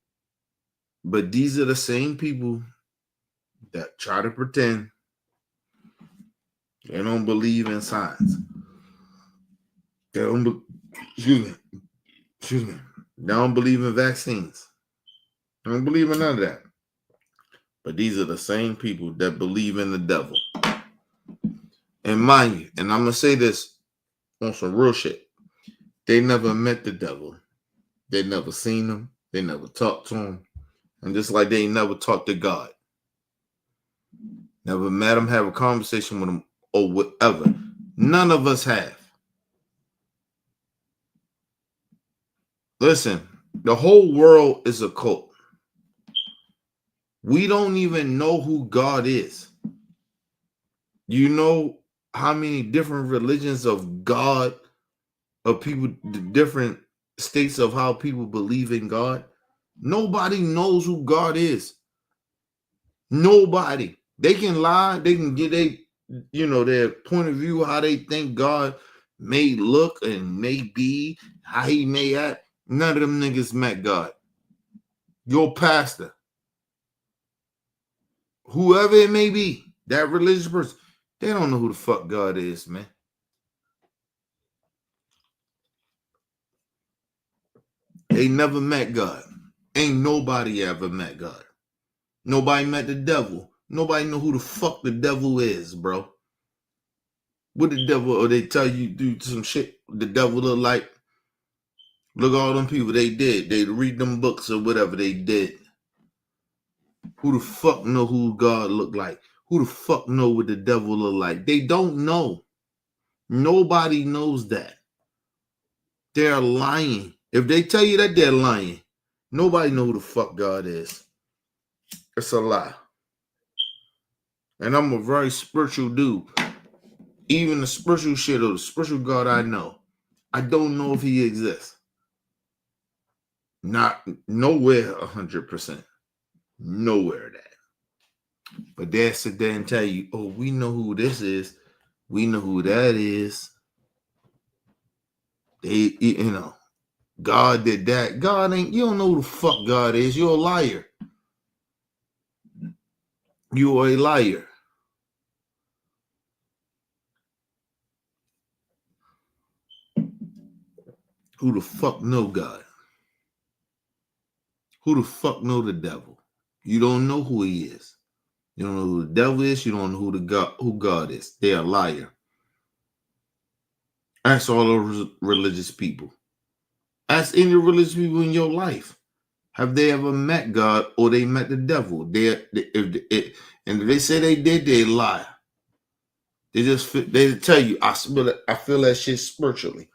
but these are the same people that try to pretend they don't believe in science. They don't excuse me. They don't believe in vaccines. They don't believe in none of that. But these are the same people that believe in the devil. And mind you, and I'm going to say this on some real shit, they never met the devil. They never seen him. They never talked to him. And just like they never talked to God. Never met him, have a conversation with him, or whatever. None of us have. Listen, the whole world is a cult. We don't even know who God is. You know how many different religions of God, of people, different states of how people believe in God? Nobody knows who God is. Nobody. They can lie. They can get their point of view, how they think God may look and may be, how he may act. None of them niggas met God. Your pastor, whoever it may be, that religious person, they don't know who the fuck God is, man. They never met God. Ain't nobody ever met God. Nobody met the devil. Nobody know who the fuck the devil is, bro. What the devil, or they tell you do some shit the devil look like. Look at all them people they did. They read them books or whatever they did. Who the fuck know who God look like? Who the fuck know what the devil look like? They don't know. Nobody knows that. They're lying. If they tell you that, they're lying. Nobody know who the fuck God is. It's a lie. And I'm a very spiritual dude. Even the spiritual shit or the spiritual God I know, I don't know if he exists. Not nowhere 100%. Nowhere that. But they'll sit there and tell you, oh, we know who this is. We know who that is. They, God did that. God ain't, you don't know who the fuck God is. You're a liar. You are a liar. Who the fuck know God? Who the fuck know the devil? You don't know who he is. You don't know who the devil is. You don't know who God is. They're a liar. Ask all those religious people. Ask any religious people in your life. Have they ever met God or they met the devil? And if they say they did, they lie. They tell you I feel that shit spiritually.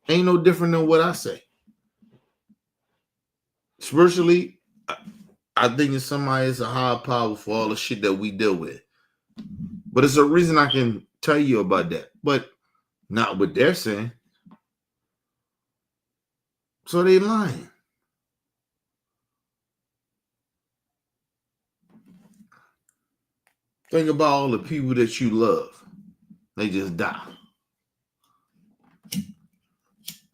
Ain't no different than what I say. Spiritually, I think it's somebody that's a higher power for all the shit that we deal with. But it's a reason I can tell you about that. But not what they're saying. So they lying. Think about all the people that you love. They just die.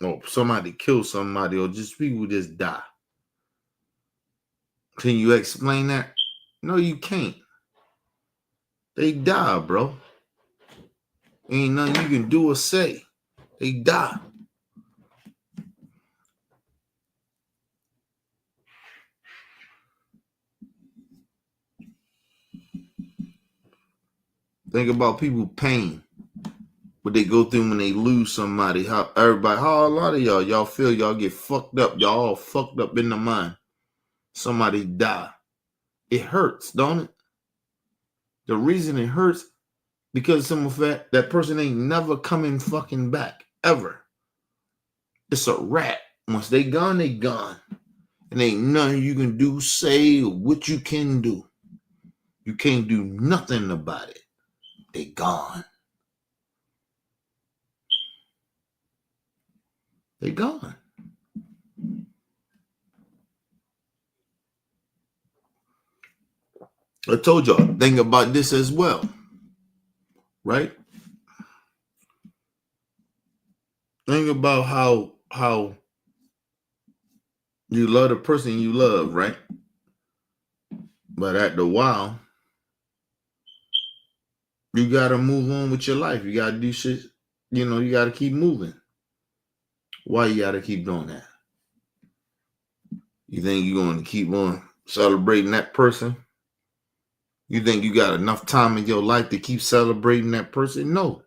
Or somebody kill somebody, or just people just die. Can you explain that? No, you can't. They die, bro. Ain't nothing you can do or say. They die. Think about people pain. What they go through when they lose somebody. How a lot of y'all feel y'all get fucked up. Y'all all fucked up in the mind. Somebody die. It hurts, don't it? The reason it hurts because some of that person ain't never coming fucking back ever. It's a wrap. Once they gone, they gone. And ain't nothing you can do, say, or what you can do. You can't do nothing about it. They gone. They gone. I told y'all, think about this as well. Right? Think about how you love the person you love, right? But after a while, you gotta move on with your life. You gotta do shit, you gotta keep moving. Why you gotta keep doing that? You think you're gonna keep on celebrating that person? You think you got enough time in your life to keep celebrating that person? No.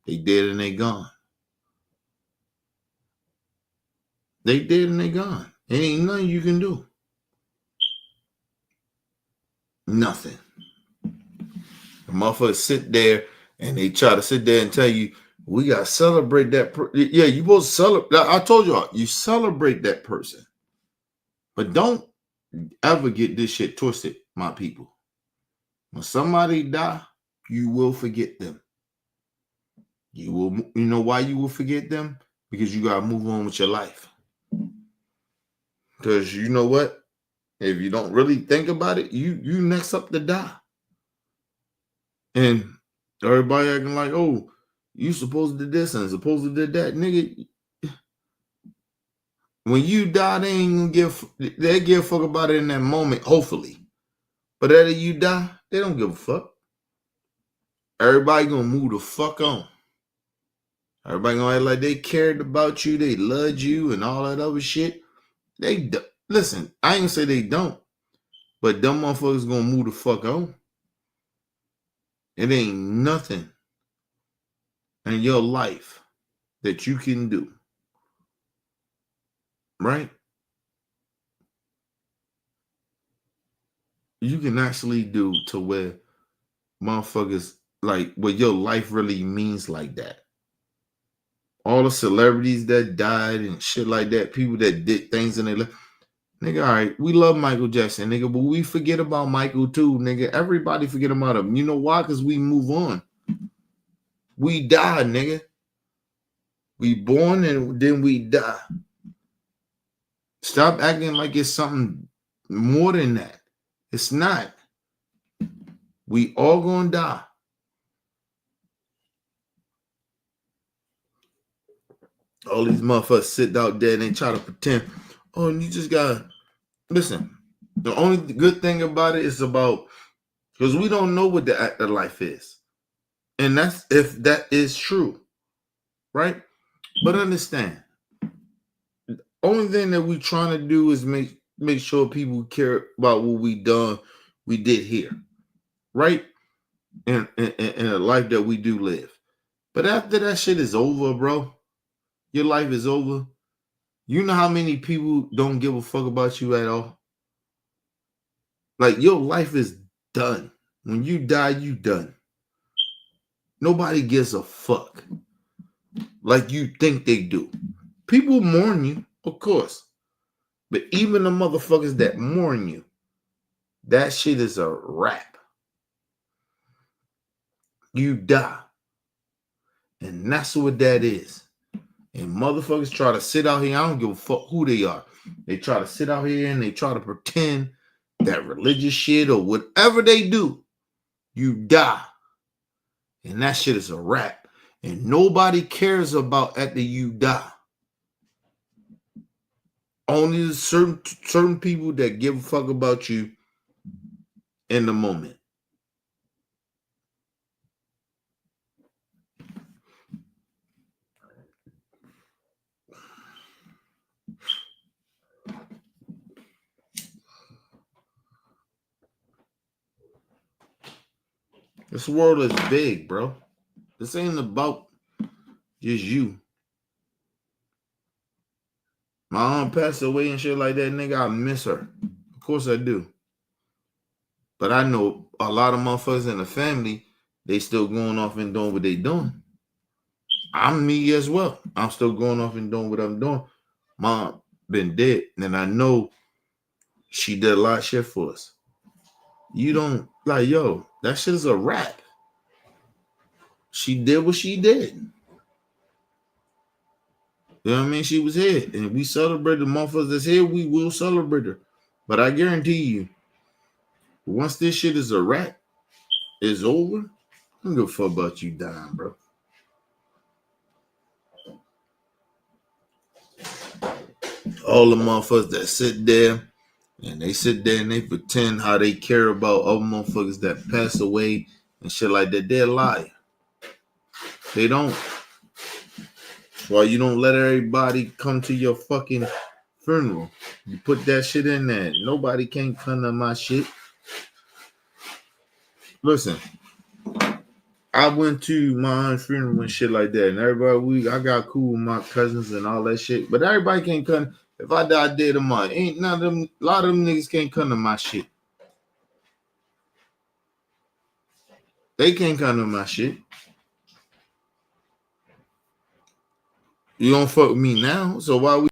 They dead and they gone. They dead and they gone. There ain't nothing you can do. Nothing. The motherfuckers sit there and they try to sit there and tell you, we got to celebrate that. Yeah, you supposed to celebrate. I told y'all, you celebrate that person. But don't ever get this shit twisted, my people. When somebody die, you will forget them. You know why you will forget them? Because you got to move on with your life. Because you know what? If you don't really think about it, you next up to die. And everybody acting like, oh, you supposed to do this and supposed to do that. Nigga, when you die, they ain't gonna they give a fuck about it in that moment, hopefully. But after you die, they don't give a fuck. Everybody gonna move the fuck on. Everybody gonna act like they cared about you, they loved you, and all that other shit. Listen, I ain't gonna say they don't, but them motherfuckers gonna move the fuck on. It ain't nothing in your life that you can do. Right? You can actually do to where motherfuckers, like, what your life really means like that. All the celebrities that died and shit like that, people that did things in their life. Nigga, all right, we love Michael Jackson, nigga, but we forget about Michael too, nigga. Everybody forget about him. You know why? Because we move on. We die, nigga. We born and then we die. Stop acting like it's something more than that. It's not. We all gonna die. All these motherfuckers sit out there and they try to pretend, oh, and you just gotta listen. The only good thing about it is about, because we don't know what the afterlife is. And that's if that is true. Right? But understand, the only thing that we trying to do is make sure people care about what we did here. Right? In a life that we do live. But after that shit is over, bro, your life is over. You know how many people don't give a fuck about you at all? Like, your life is done. When you die, you done. Nobody gives a fuck like you think they do. People mourn you, of course. But even the motherfuckers that mourn you, that shit is a wrap. You die. And that's what that is. And motherfuckers try to sit out here. I don't give a fuck who they are. They try to sit out here and they try to pretend that religious shit or whatever they do, you die. And that shit is a wrap. And nobody cares about after you die. Only certain people that give a fuck about you in the moment. This world is big, bro. This ain't about just you. My aunt passed away and shit like that, nigga. I miss her. Of course I do. But I know a lot of motherfuckers in the family, they still going off and doing what they doing. I'm me as well. I'm still going off and doing what I'm doing. Mom been dead, and I know she did a lot of shit for us. You don't like, yo, that shit is a wrap. She did what she did. You know what I mean? She was here, and we celebrate the motherfuckers that's here. We will celebrate her. But I guarantee you, once this shit is a wrap, it's over, I don't give a fuck about you dying, bro. All the motherfuckers that sit there and they pretend how they care about other motherfuckers that pass away and shit like that, they're lying. They don't. That's why you don't let everybody come to your fucking funeral. You put that shit in there. Nobody can come to my shit. Listen, I went to my aunt's funeral and shit like that, and everybody, I got cool with my cousins and all that shit, but everybody can't come. If I die dead tomorrow, ain't none of them, a lot of them niggas can't come to my shit. They can't come to my shit. You don't fuck with me now, so why we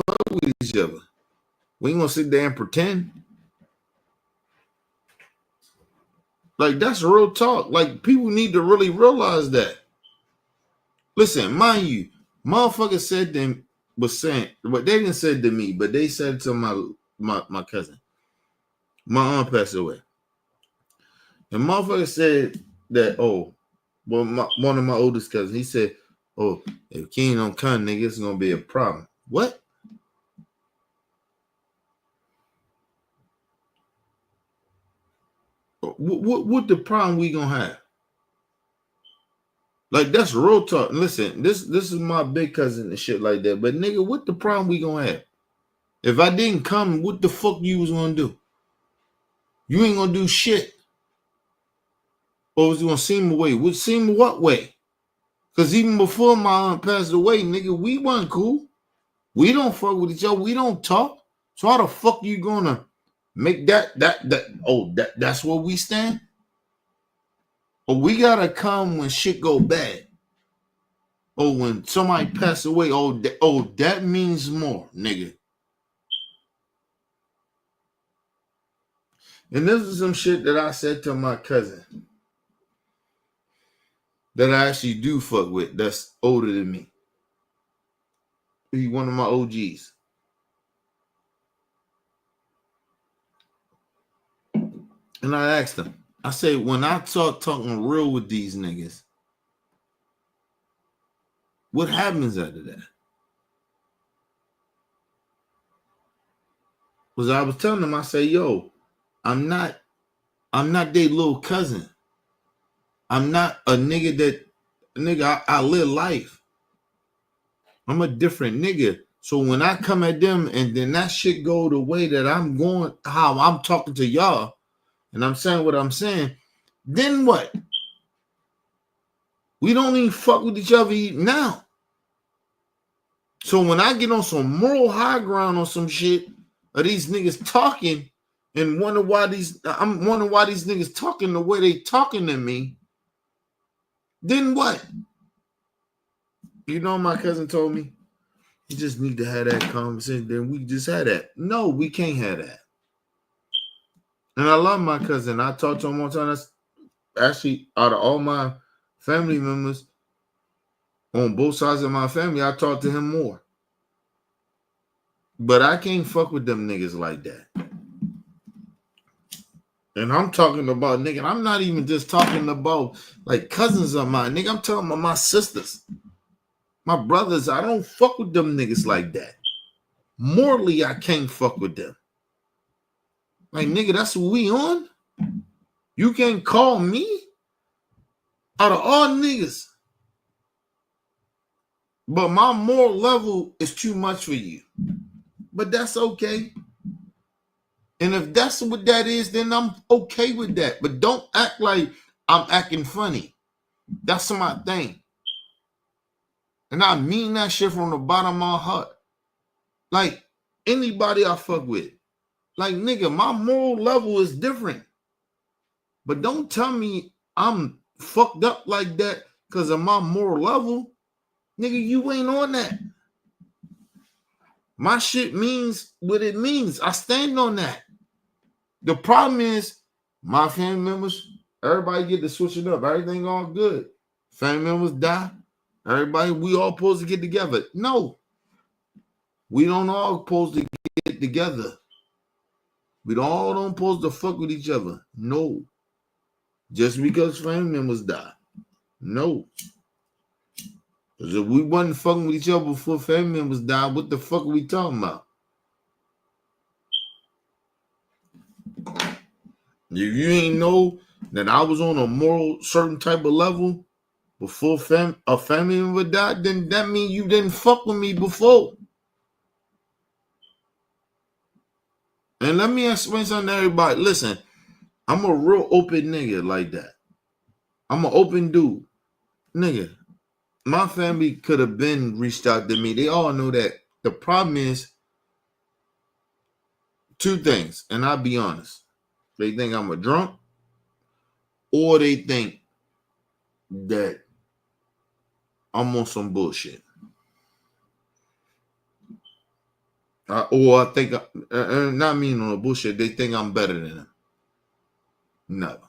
fuck with each other? We ain't gonna sit there and pretend. Like, that's real talk. Like, people need to really realize that. Listen, mind you, motherfuckers said them was saying, but they didn't say it to me, but they said it to my cousin. My aunt passed away. And motherfucker said that, oh, well, one of my oldest cousins, he said, oh, if King don't come, nigga, it's gonna be a problem. What? What the problem we gonna have? Like, that's real talk. Listen, this is my big cousin and shit like that. But nigga, what the problem we gonna have? If I didn't come, what the fuck you was gonna do? You ain't gonna do shit. Or was you gonna see him away? Would see him what way? Because even before my aunt passed away, nigga, we wasn't cool. We don't fuck with each other. We don't talk. So how the fuck you gonna make that's where we stand? Or we gotta come when shit go bad. Or when somebody pass away, that means more, nigga. And this is some shit that I said to my cousin that I actually do fuck with that's older than me. He's one of my OGs. And I asked him, I say, when I start talking real with these niggas, what happens after that? Because I was telling him, I say, yo, I'm not their little cousin. I'm not a nigga I live life. I'm a different nigga. So when I come at them and then that shit go the way that I'm going, how I'm talking to y'all, and I'm saying what I'm saying, then what? We don't even fuck with each other now. So when I get on some moral high ground on some shit, of these niggas talking, and I'm wondering why these niggas talking the way they talking to me, Then what? You know, my cousin told me, you just need to have that conversation. Then we just had that. No, we can't have that. And I love my cousin. I talked to him one time. That's actually, out of all my family members on both sides of my family, I talked to him more. But I can't fuck with them niggas like that. And I'm talking about, nigga, I'm not even just talking about like cousins of mine. Nigga, I'm talking about my sisters. My brothers, I don't fuck with them niggas like that. Morally, I can't fuck with them. Like, nigga, that's what we on? You can't call me? Out of all niggas. But my moral level is too much for you. But that's okay. And if that's what that is, then I'm okay with that. But don't act like I'm acting funny. That's my thing. And I mean that shit from the bottom of my heart. Like, anybody I fuck with. Like, nigga, my moral level is different. But don't tell me I'm fucked up like that because of my moral level. Nigga, you ain't on that. My shit means what it means. I stand on that. The problem is my family members, everybody get to switch it up. Everything all good. Family members die. Everybody, we all supposed to get together. No. We don't all supposed to get together. We all don't supposed to fuck with each other. No. Just because family members die. No. Because if we wasn't fucking with each other before family members died, what the fuck are we talking about? If you ain't know that I was on a moral certain type of level before a family member died, then that means you didn't fuck with me before. And let me explain something to everybody. Listen, I'm a real open nigga like that. I'm an open dude. Nigga, my family could have been reached out to me. They all know that. The problem is two things, and I'll be honest. They think I'm a drunk, or they think that I'm on some bullshit. Or I think, not mean on a bullshit, they think I'm better than them. Never.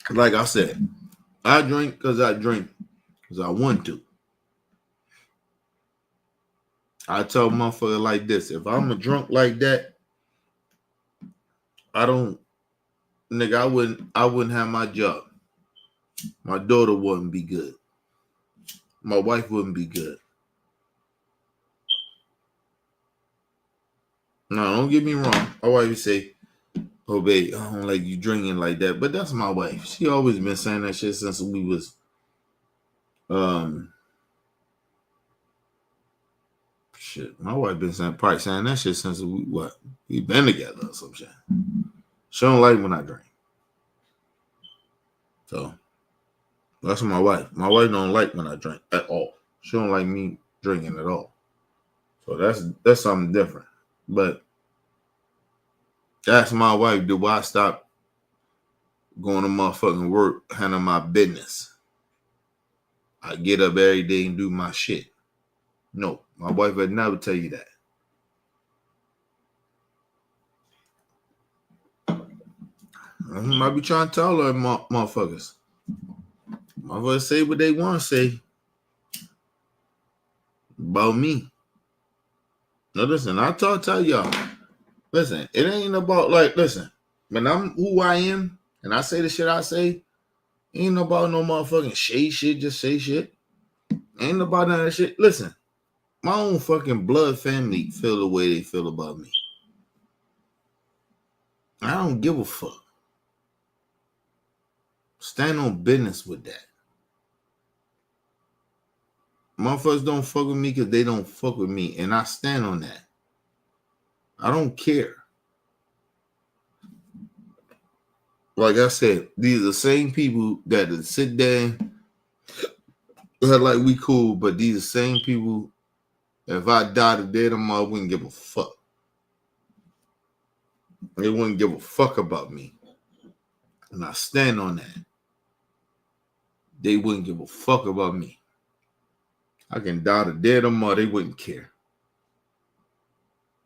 Like I said, I drink because I drink because I want to. I tell motherfucker like this, if I'm a drunk like that, I wouldn't have my job. My daughter wouldn't be good. My wife wouldn't be good. No, don't get me wrong. My wife would say, oh, babe, I don't like you drinking like that. But that's my wife. She always been saying that shit since we was, shit. My wife been probably saying that shit since we been together or some shit. She don't like when I drink. So, that's my wife. My wife don't like when I drink at all. She don't like me drinking at all. So that's something different. But that's my wife. Do I stop going to motherfucking work, handling my business? I get up every day and do my shit. No, my wife would never tell you that. I might be trying to tell her motherfuckers. Motherfuckers say what they want to say about me. No, listen, I tell y'all. Listen, it ain't about listen, when I'm who I am and I say the shit I say, ain't about no motherfucking shit, just say shit. Ain't about none of that shit. Listen, my own fucking blood family feel the way they feel about me. I don't give a fuck. Stand on business with that. Motherfuckers don't fuck with me because they don't fuck with me. And I stand on that. I don't care. Like I said, these are the same people that sit there like we cool, but these are the same people, if I die today tomorrow, I wouldn't give a fuck. They wouldn't give a fuck about me. And I stand on that. They wouldn't give a fuck about me. I can die the dead of them, they wouldn't care.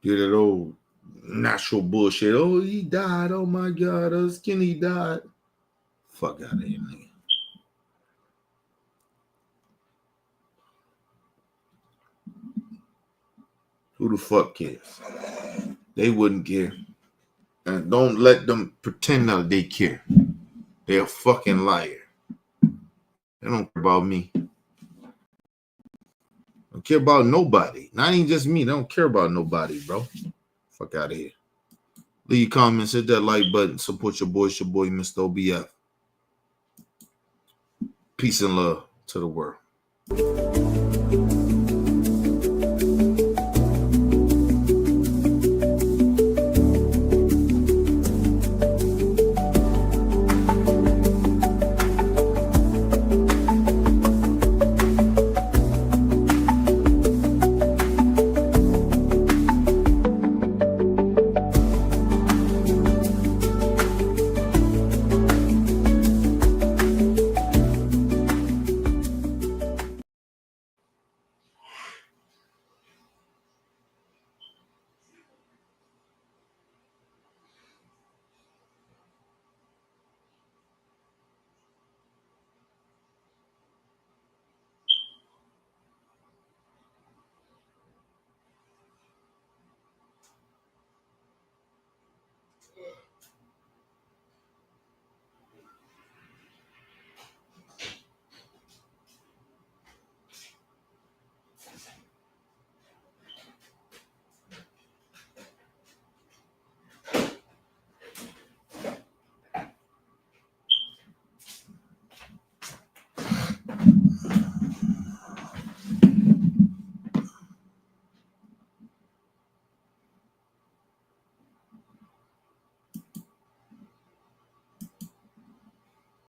Do that old natural bullshit. Oh, he died. Oh my God, Skinny died. Fuck out of here, nigga. Who the fuck cares? They wouldn't care. And don't let them pretend that they care. They're a fucking liar. They don't care about me. Don't care about nobody. Not even just me. They don't care about nobody, bro. Fuck out of here. Leave comments, hit that like button, support your boy. It's your boy, Mr. OBF. Peace and love to the world.